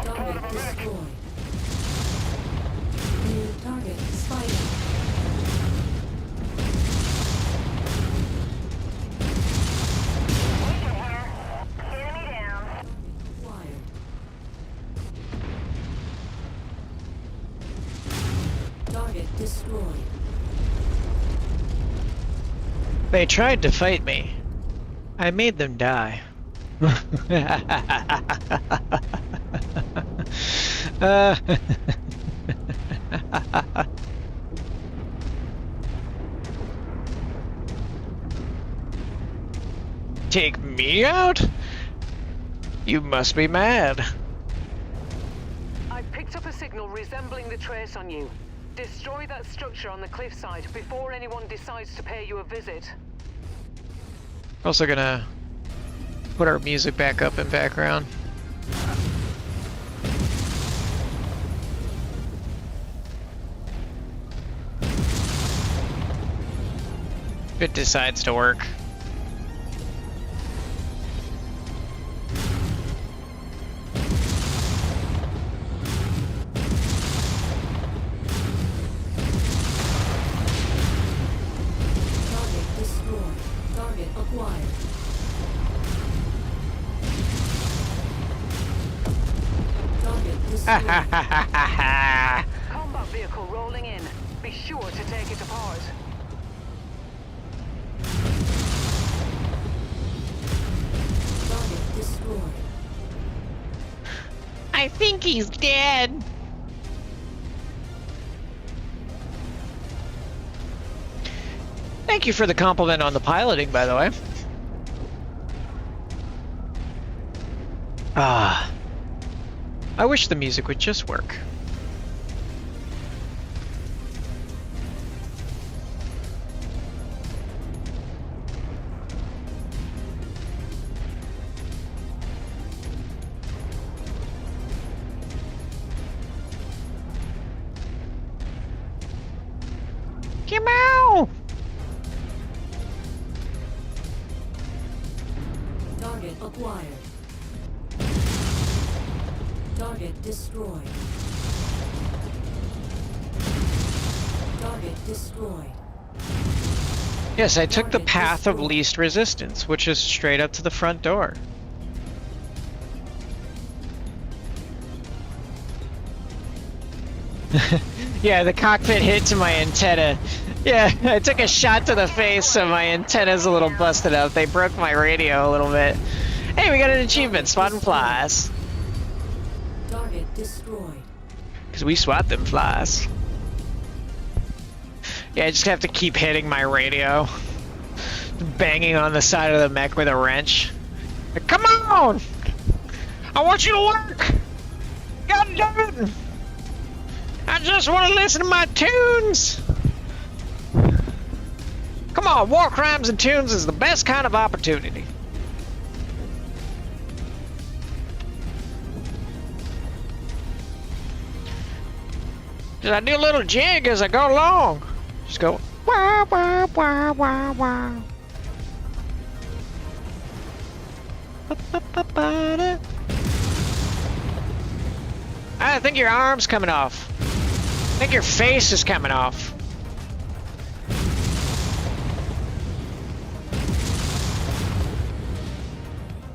Target destroyed. New target spider. Enemy down. Acquired. Target destroyed. They tried to fight me. I made them die. Take me out? You must be mad. I picked up a signal resembling the trace on you. Destroy that structure on the cliffside before anyone decides to pay you a visit. Also gonna put our music back up in background. If it decides to work. Target destroyed. Target acquired. Target destroyed. Combat vehicle rolling in. Be sure to take it apart. Target destroyed. I think he's dead. Thank you for the compliment on the piloting, by the way. Ah. I wish the music would just work. Come out! Target acquired. Target destroyed. Target destroyed. Yes, I took the path of least resistance, which is straight up to the front door. Yeah, the cockpit hit to my antenna. Yeah, I took a shot to the face, so my antenna's a little busted up. They broke my radio a little bit. Hey, we got an achievement, spotting flies. Target destroyed. Because we swat them flies. Yeah, I just have to keep hitting my radio. Banging on the side of the mech with a wrench. Like, come on! I want you to work! God damn it! I just want to listen to my tunes! Come on, war crimes and tunes is the best kind of opportunity. Just I do a little jig as I go along. Just go wah wah wah wah wah. Ba-ba-ba-ba-da. I think your arm's coming off. I think your face is coming off.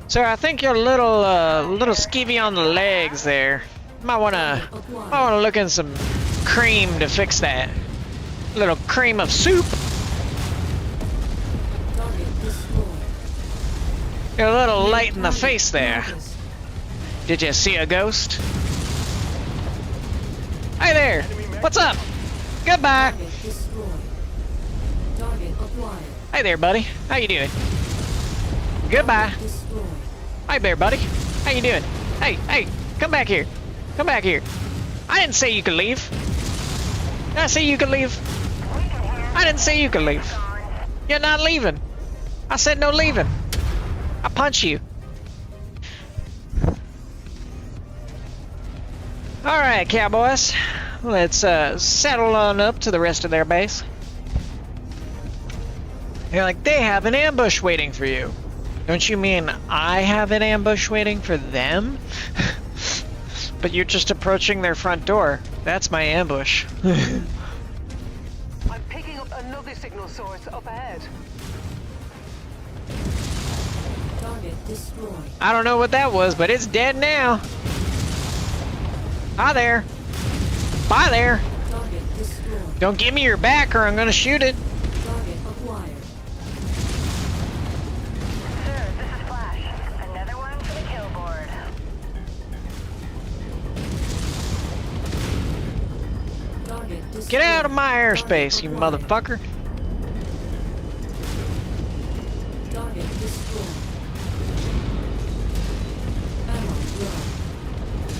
Sir, I think you're a little skeevy on the legs there. Might wanna look in some cream to fix that. A little cream of soup. You're a little light in the face there. Did you see a ghost? Hey there! What's up? Goodbye! Hey there, buddy. How you doing? Goodbye. Hey there, buddy. How you doing? Hey, hey, come back here. Come back here. I didn't say you could leave. Did I say you could leave? I didn't say you could leave. You're not leaving. I said no leaving. I punch you. Alright, cowboys. Let's settle on up to the rest of their base. You're like, they have an ambush waiting for you. Don't you mean I have an ambush waiting for them? But you're just approaching their front door. That's my ambush. I'm picking up another signal source up ahead. Target destroyed. I don't know what that was, but it's dead now. Hi there. Bye there. Target destroyed. Don't give me your back or I'm gonna shoot it. Target acquired. Sir, this is Flash. Another one for the kill board. Target destroyed. Get out of my airspace, you motherfucker! Target destroyed. Ammo low.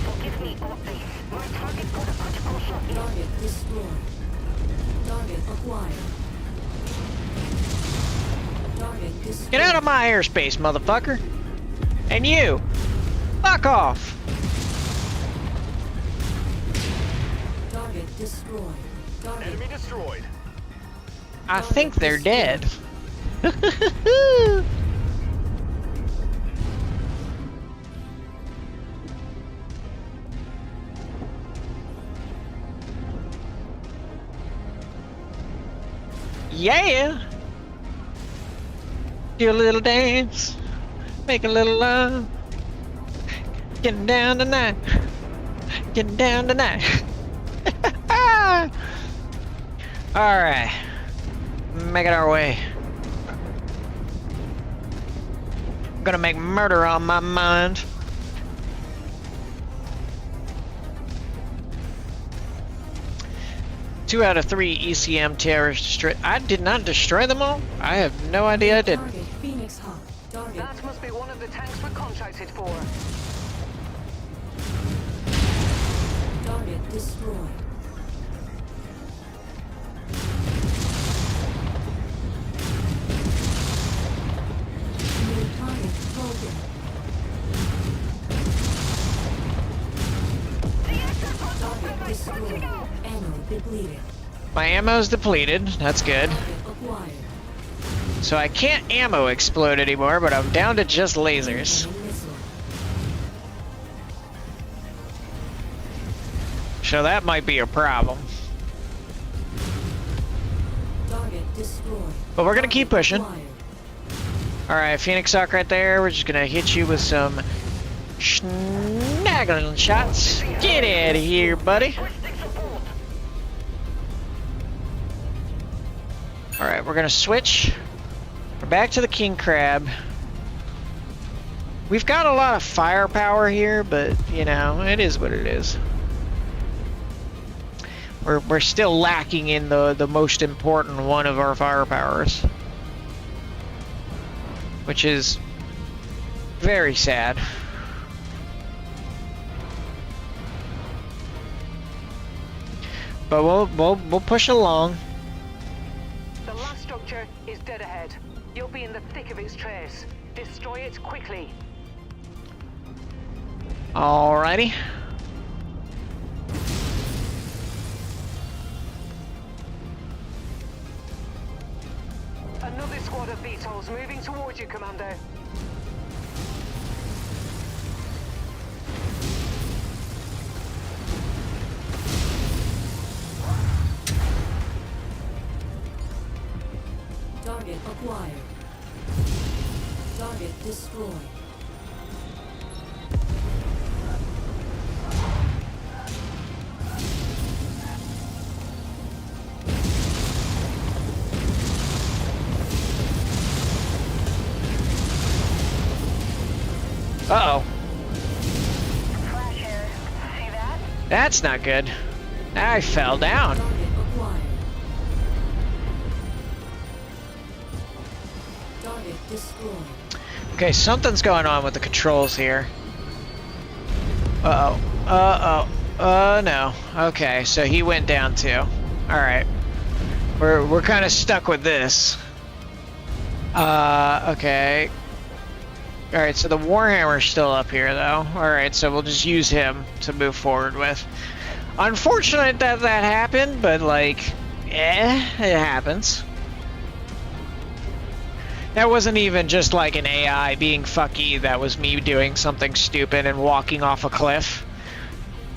Forgive me, Orpheus. My target got a critical shot. Target destroyed. Target acquired. Target destroyed. Get out of my airspace, motherfucker! And you! Fuck off! Target destroyed. Target Enemy destroyed. I think they're dead. Yeah! Do a little dance. Make a little love. Getting down tonight. Getting down tonight. Alright. Making our way. Gonna make murder on my mind. Two out of 3 ECM terrorists destroyed. I did not destroy them all? I have no idea I did. Target Phoenix Hub. Target That must be one of the tanks we're contracted for. target destroyed. New target broken. Target destroyed. Ammo depleted. My ammo's depleted. That's good. Target acquired. So I can't ammo explode anymore, but I'm down to just lasers. Missile. So that might be a problem. Target destroyed. But we're gonna keep pushing. Acquired. Alright, Phoenix Hawk right there. We're just gonna hit you with some schnaggling shots. Get out of here, buddy. Alright, we're gonna switch. We're back to the King Crab. We've got a lot of firepower here, but, you know, it is what it is. We're still lacking in the most important one of our firepowers. Which is very sad. But we'll push along. The last structure is dead ahead. You'll be in the thick of its trace. Destroy it quickly. Alrighty. Another squad of VTOLs moving towards you, Commander. Target acquired. Target destroyed. Uh-oh. Flash here. See that? That's not good. I fell down. Target acquired. Target destroyed. Okay, something's going on with the controls here. Uh-oh. Uh-oh. No. Okay, so he went down too. Alright. We're kind of stuck with this. Okay. Alright, so the Warhammer's still up here, though. Alright, so we'll just use him to move forward with. Unfortunate that that happened, but, like, it happens. That wasn't even just, like, an AI being fucky. That was me doing something stupid and walking off a cliff.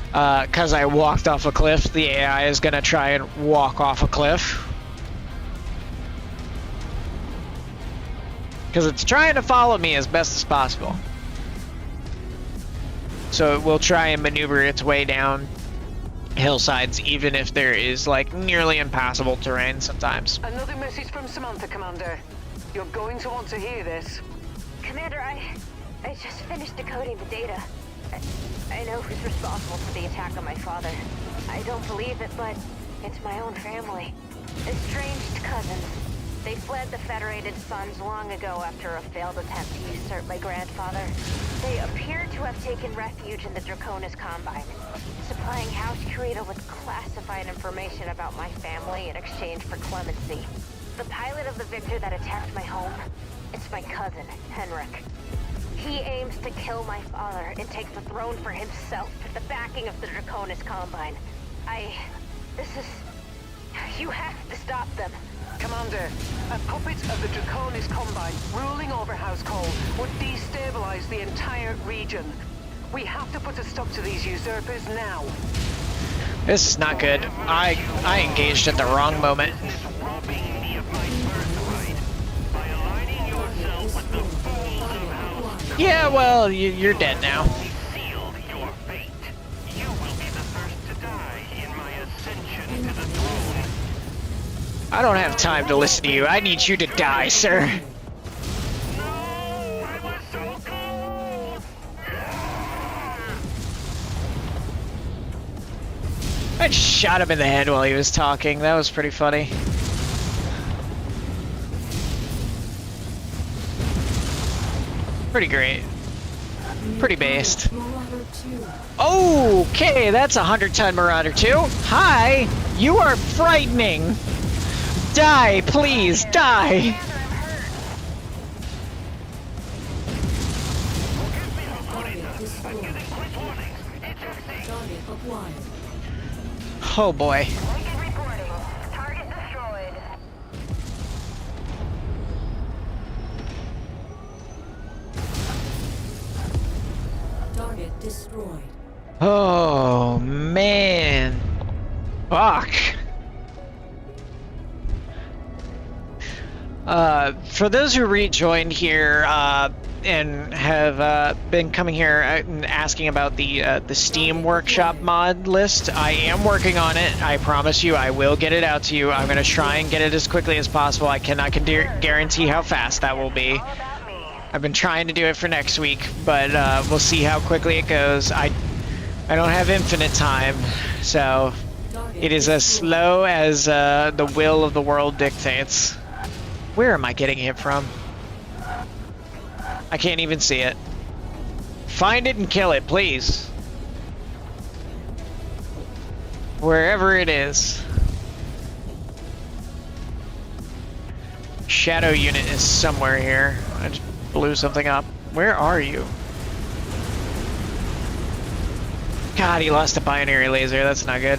Because I walked off a cliff, the AI is gonna try and walk off a cliff. Because it's trying to follow me as best as possible. So it will try and maneuver its way down hillsides, even if there is, like, nearly impassable terrain sometimes. Another message from Samantha, Commander. You're going to want to hear this. Commander, I just finished decoding the data. I know who's responsible for the attack on my father. I don't believe it, but It's my own family. Estranged cousins. They fled the Federated Suns long ago after a failed attempt to usurp my grandfather. They appear to have taken refuge in the Draconis Combine, supplying House Kurita with classified information about my family in exchange for clemency. The pilot of the Victor that attacked my home, it's my cousin, Henrik. He aims to kill my father and take the throne for himself with the backing of the Draconis Combine. You have to stop them. Commander, a puppet of the Draconis Combine ruling over House Cole would destabilize the entire region. We have to put a stop to these usurpers now. This is not good. I engaged at the wrong moment. Yeah, well, you're dead now. I don't have time to listen to you. I need you to die, sir. I just shot him in the head while he was talking. That was pretty funny. Pretty great. Pretty based. Okay, that's a 100-ton Marauder 2. Hi! You are frightening! Die, please, die! Oh boy. Target destroyed. Target destroyed. Oh man. Fuck. For those who rejoined here and have been coming here and asking about the Steam Workshop mod list, I am working on it. I promise you, I will get it out to you. I'm gonna try and get it as quickly as possible. I cannot guarantee how fast that will be. I've been trying to do it for next week, but we'll see how quickly it goes. I don't have infinite time, so it is as slow as the will of the world dictates. Where am I getting hit from? I can't even see it. Find it and kill it, please. Wherever it is. Shadow unit is somewhere here. I just blew something up. Where are you? God, he lost a binary laser. That's not good.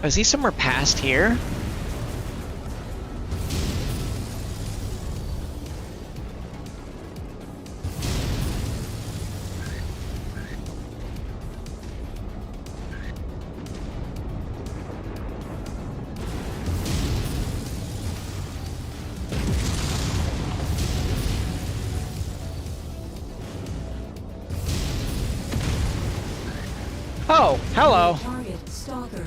Is he somewhere past here? Oh, hello. Target stalker.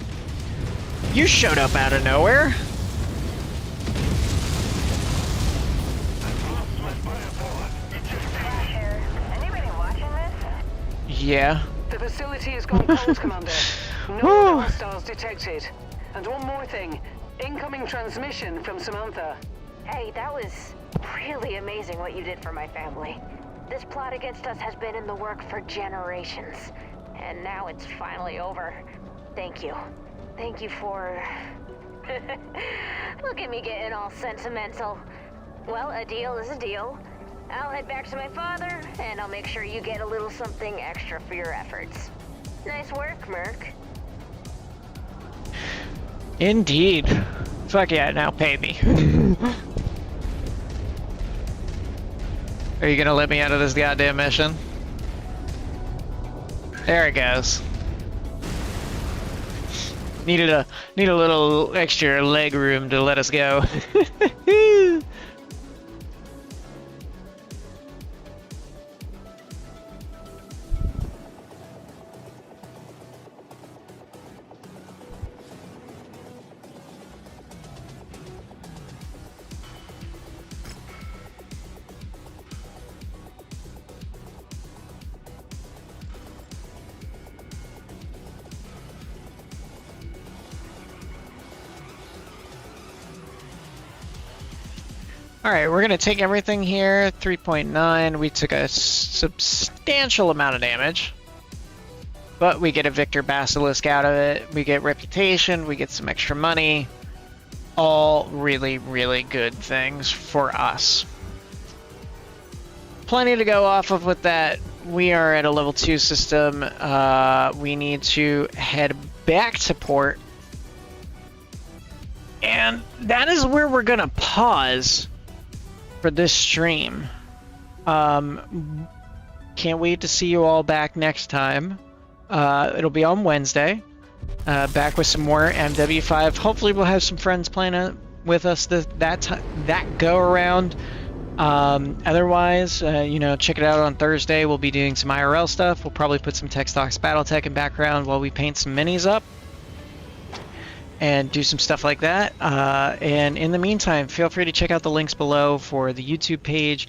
You showed up out of nowhere. Anybody watching this? Yeah. The facility has gone cold, Commander. No other hostiles detected. And one more thing. Incoming transmission from Samantha. Hey, that was really amazing what you did for my family. This plot against us has been in the work for generations. And now it's finally over. Thank you. Thank you for... Look at me getting all sentimental. Well, a deal is a deal. I'll head back to my father, and I'll make sure you get a little something extra for your efforts. Nice work, Merc. Indeed. Fuck yeah, now pay me. Are you gonna let me out of this goddamn mission? There it goes. Needed a little extra leg room to let us go. Alright, we're gonna take everything here. 3.9. We took a substantial amount of damage. But we get a Victor Basilisk out of it. We get reputation. We get some extra money. All really, really good things for us. Plenty to go off of with that. We are at a level 2 system. We need to head back to port. And that is where we're gonna pause for this stream. Can't wait to see you all back next time. It'll be on Wednesday. Back with some more MW5. Hopefully we'll have some friends playing with us that go around. Otherwise, you know, check it out on Thursday. We'll be doing some IRL stuff. We'll probably put some Tech Talks Battletech in background while we paint some minis up and do some stuff like that. And in the meantime, feel free to check out the links below for the YouTube page.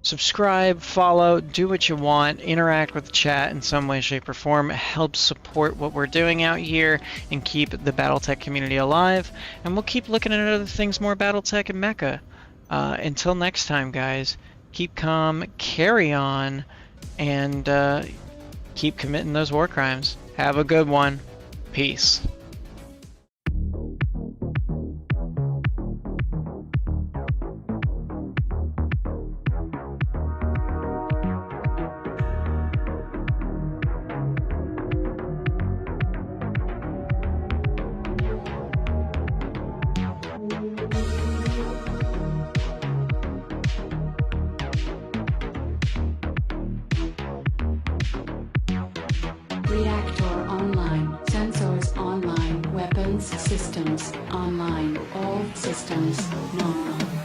Subscribe, follow, do what you want, interact with the chat in some way, shape, or form. Help support what we're doing out here and keep the Battletech community alive. And we'll keep looking at other things more Battletech and Mecha. Until next time, guys, keep calm, carry on, and keep committing those war crimes. Have a good one. Peace. Reactor online. Sensors online. Weapons systems online. All systems nominal.